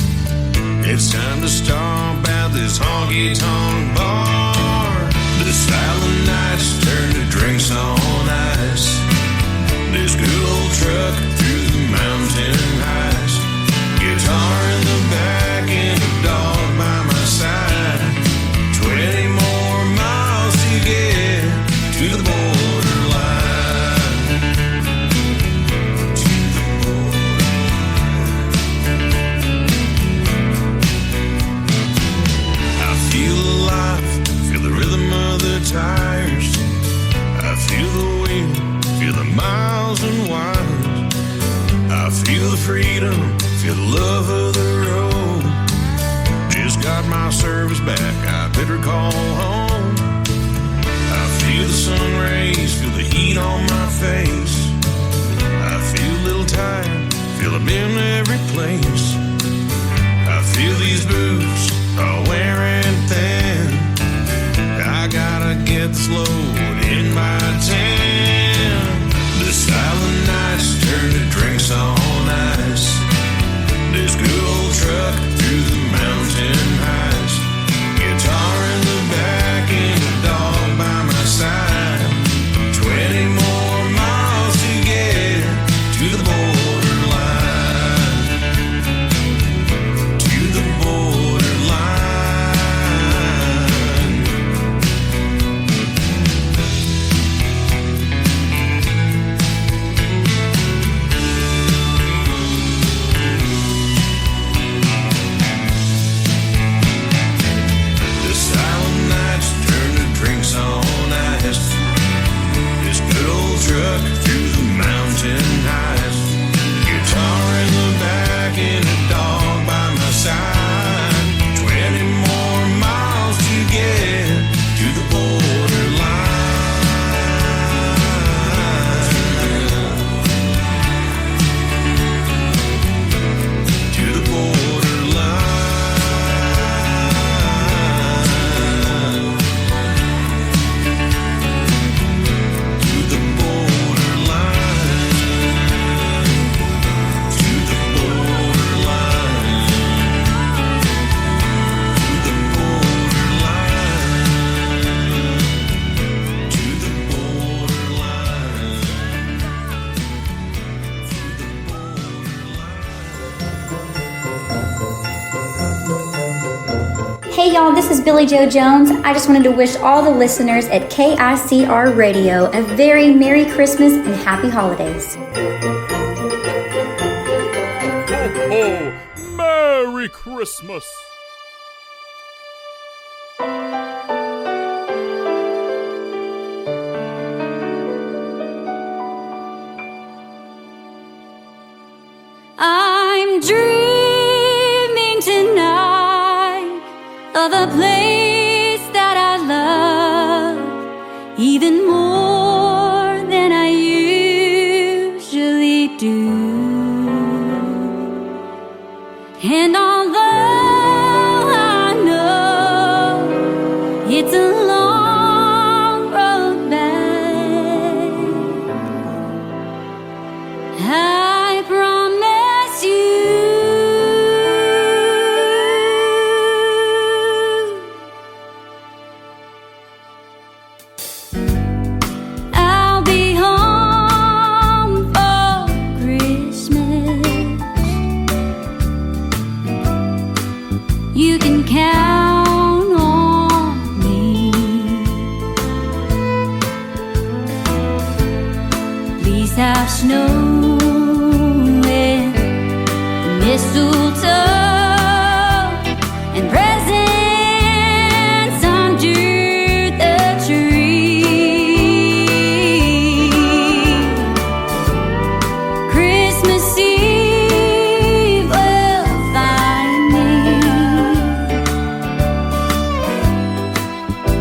It's time to stop at this honky-tonk bar. The silent nights turn to drinks on ice. This good old truck through the mountain heights. Guitar in the back and a dog by my side. 20 more miles to get to the borderline. To the borderline. I feel alive, feel the rhythm of the tires. I feel the wind, feel the miles and wires. I feel the freedom, feel the love of the road. Just got my service back, I better call home. place. I feel these boots are wearing thin. I gotta get this load in by 10. The silent nights turn to drinks on ice. This good old truck through the mountain heights. Guitar in the back and a dog by my side. 20 more miles to get to the borderline. To the borderline. The silent nights turn to drinks on ice. This good old truck through the mountain heights. Guitar in the back and a dog by my side. 20 more miles to get to the borderline. To the borderline. To the borderline. To the borderline. To the borderline. To the Hey y'all, this is Billy Joe Jones. I just wanted to wish all the listeners at KICR Radio a very Merry Christmas and Happy Holidays. Ho, ho! Merry Christmas! I'm dreaming tonight of a place that I love even more than I usually do. And although I know it's a long road back, I promise you I'll be home for Christmas. You can count on me. Please have snow and mistletoe and presents under the tree. Christmas Eve will find me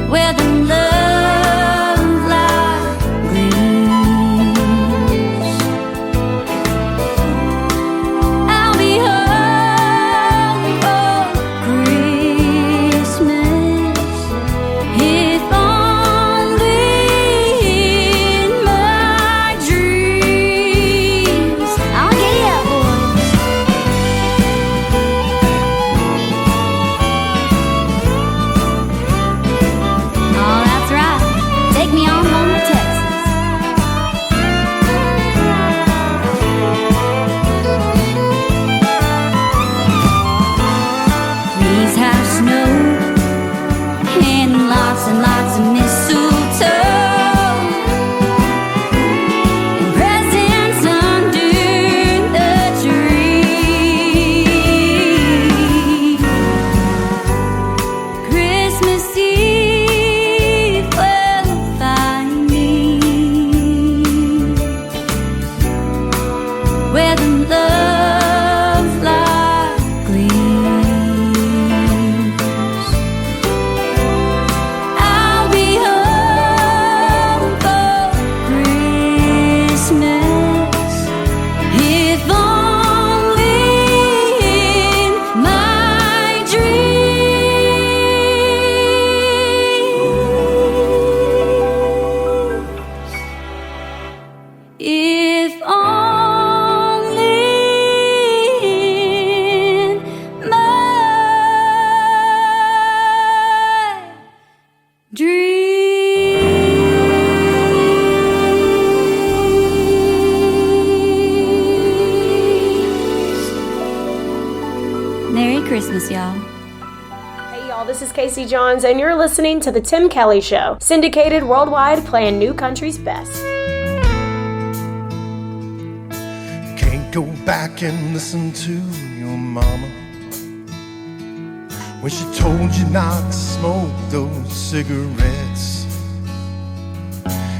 where the love light gleams. I'll be home for Christmas, if only in my dreams. I'll get you, boys. Oh, that's right. Take me on home to Texas. Please have snow and lots of mistletoe and presents under the tree. Christmas Eve will find me where the love light gleams. I'll be home Casey Johns, and you're listening to The Tim Kelly Show, syndicated worldwide, playing new country's best. Can't go back and listen to your mama when she told you not to smoke those cigarettes.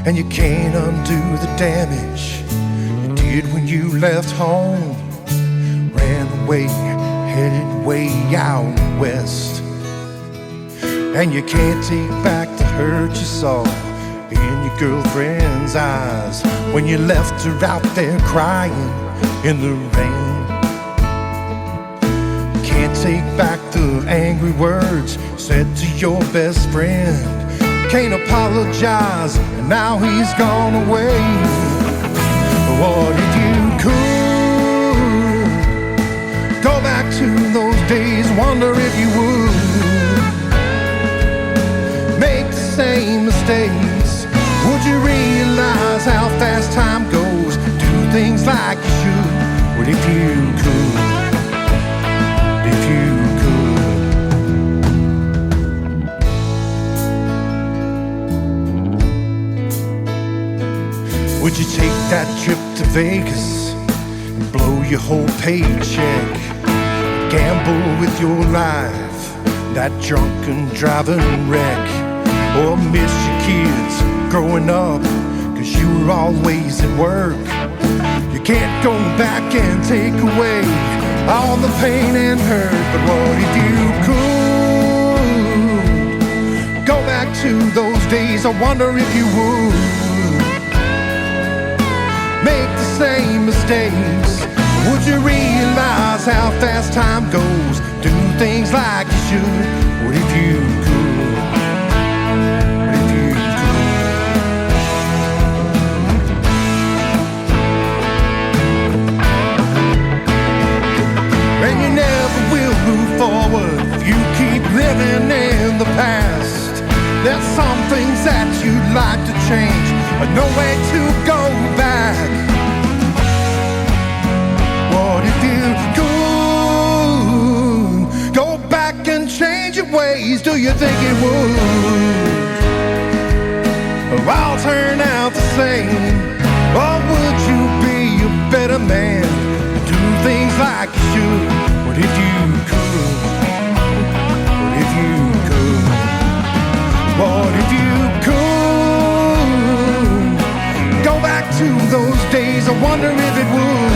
And you can't undo the damage you did when you left home, ran away, headed way out west. And you can't take back the hurt you saw in your girlfriend's eyes when you left her out there crying in the rain. You can't take back the angry words said to your best friend. Can't apologize, and now he's gone away. What if you could go back to those days, wonder if you would make the same mistakes? Would you realize how fast time goes? Do things like you should. What if you could? If you could. Would you take that trip to Vegas and blow your whole paycheck? Gamble with your life, that drunken driving wreck? Or miss your kids growing up, 'cause you were always at work? You can't go back and take away all the pain and hurt. But what if you could go back to those days? I wonder if you would make the same mistakes. Would you realize how fast time goes? Do things like you should. What if you could? What if you could? And you never will move forward if you keep living in the past. There's some things that you'd like to change, but no way to go back. What if you could go back and change your ways? Do you think it would? Or all turn out the same? Or would you be a better man? Do things like you should. What if you could? What if you could? What if you could go back to those days? I wonder if it would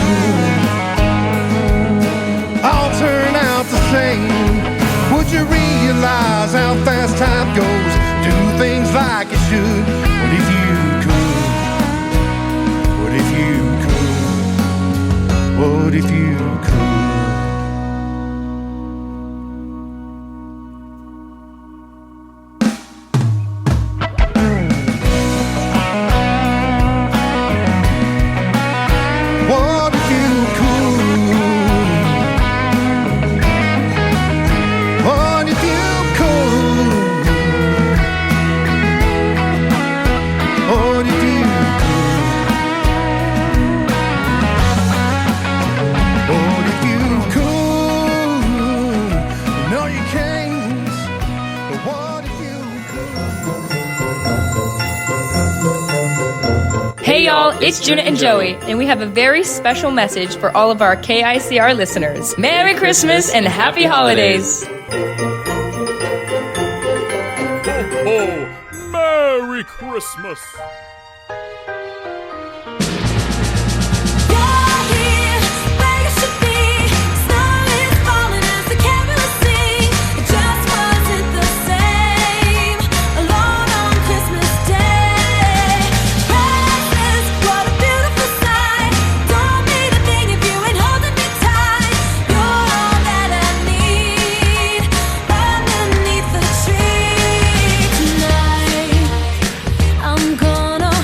all turn out the same. Would you realize how fast time goes? Do things like you should. What if you could? What if you could? What if you could? Hey y'all, it's Juna and Joey, and we have a very special message for all of our KICR listeners. Merry Christmas and Happy Holidays! Ho, Merry Christmas! I'm gonna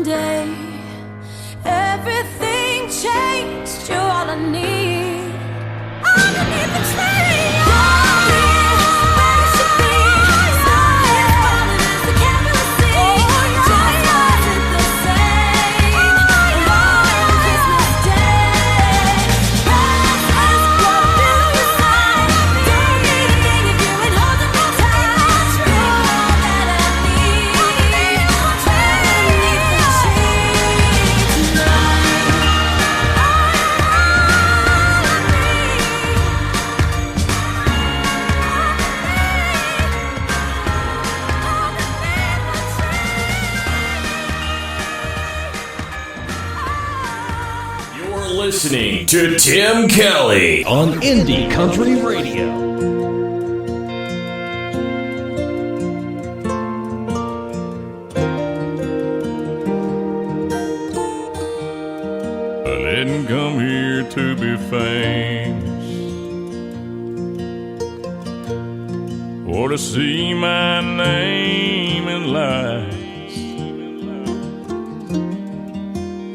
one day everything changed. You're all I need. Underneath the tree. Listening to Tim Kelly on Indie Country Radio. I didn't come here to be famous or to see my name in lights.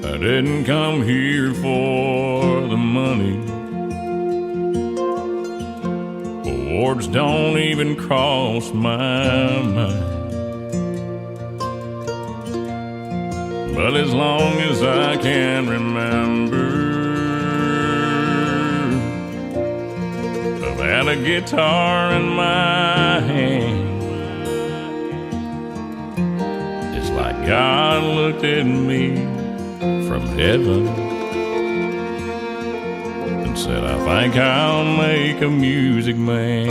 I didn't come here for the money. Awards don't even cross my mind. But as long as I can remember, I've had a guitar in my hand. It's like God looked at me from heaven and said, I think I'll make a music man.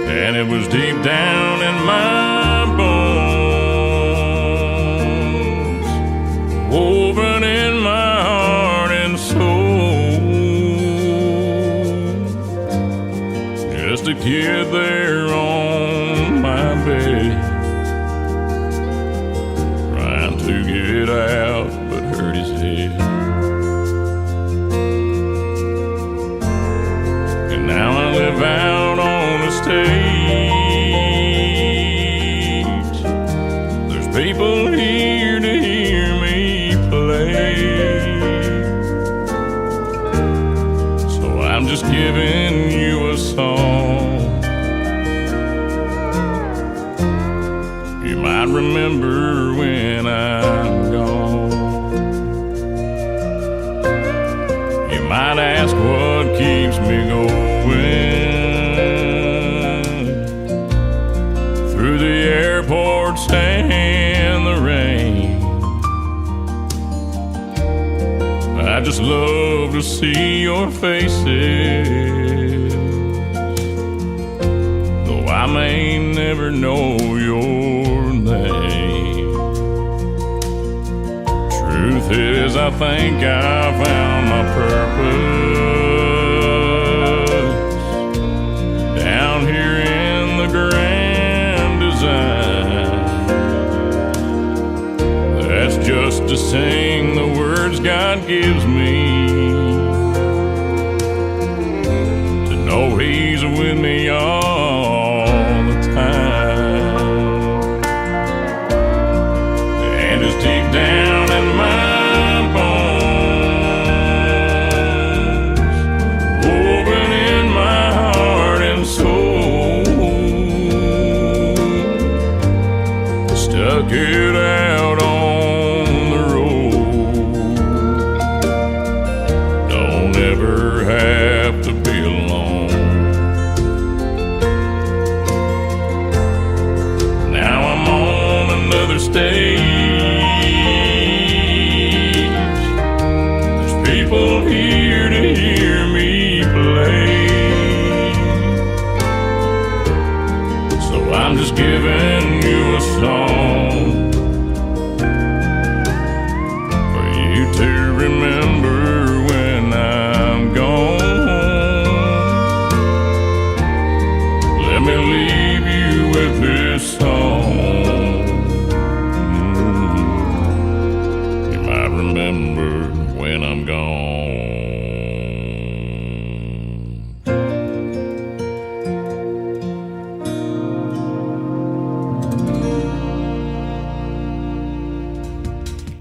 And it was deep down in my bones, woven in my heart and soul. Just a kid there on my bed, to get out, but hurt his head. And now I live out on the stage. There's people here to hear me play. So I'm just giving you a song you might remember when I'm gone. You might ask what keeps me going through the airports and the rain. I just love to see your faces, though I may never know your name. Truth is, I think I found my purpose down here in the grand design. That's just to sing the words God gives me, to know He's with me all the time. And it's deep down in my bones, woven in my heart and soul. Stuck it out on the road. Don't ever have to be alone.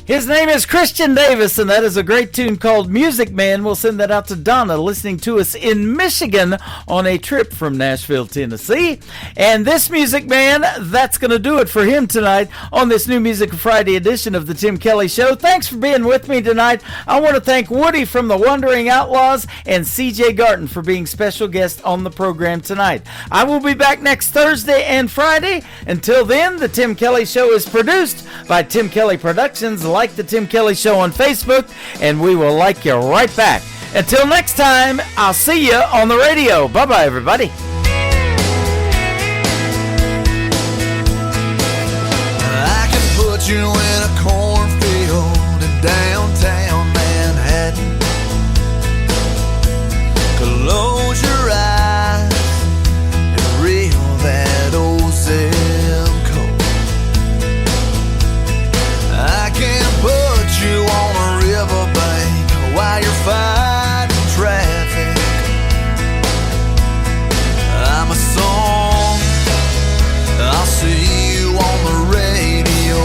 His name is Christian Davis, and that is a great tune called Music Man. We'll send that out to Donna, listening to us in Michigan on a trip from Nashville, Tennessee. And this Music Man, that's going to do it for him tonight on this New Music Friday edition of the Tim Kelly Show. Thanks for being with me tonight. I want to thank Woody from the Wandering Outlaws and CJ Garton for being special guests on the program tonight. I will be back next Thursday and Friday. Until then, the Tim Kelly Show is produced by Tim Kelly Productions. Like the Tim Kelly Show on Facebook, and we will like you right back. Until next time, I'll see you on the radio. Bye-bye, everybody. I can put you in a cornfield in downtown Manhattan. Close your eyes and reel that old zip code. I can put you on a riverbank while you're fighting traffic. I'm a song, I'll see you on the radio.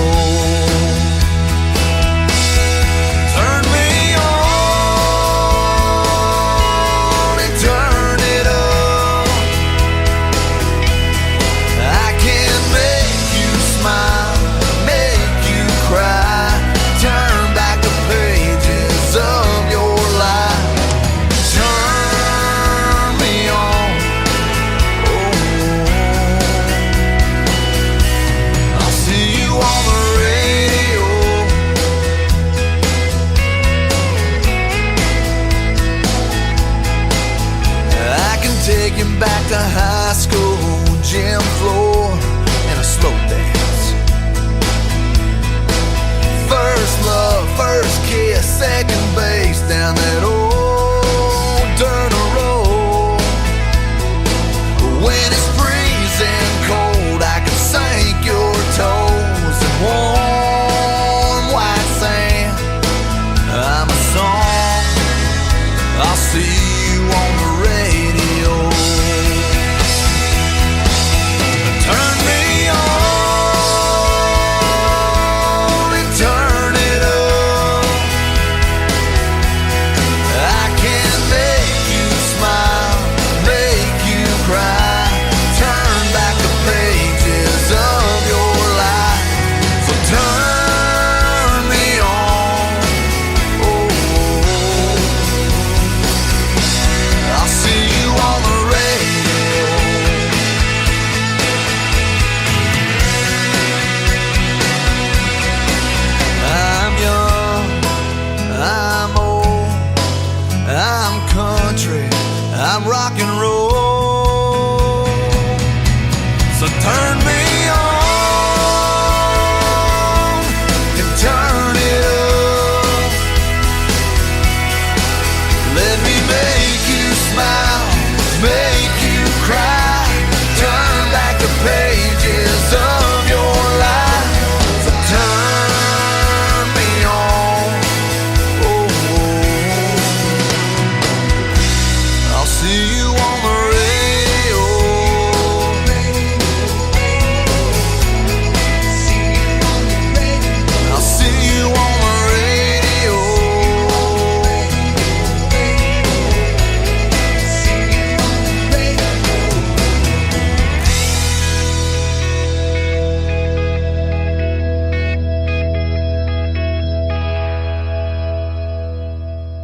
Turn me on and turn it up. I can make you smile, make you cry, turn back the pages of your life. Turn me on, oh, I'll see you on the radio. I can take you back to high school, gym floor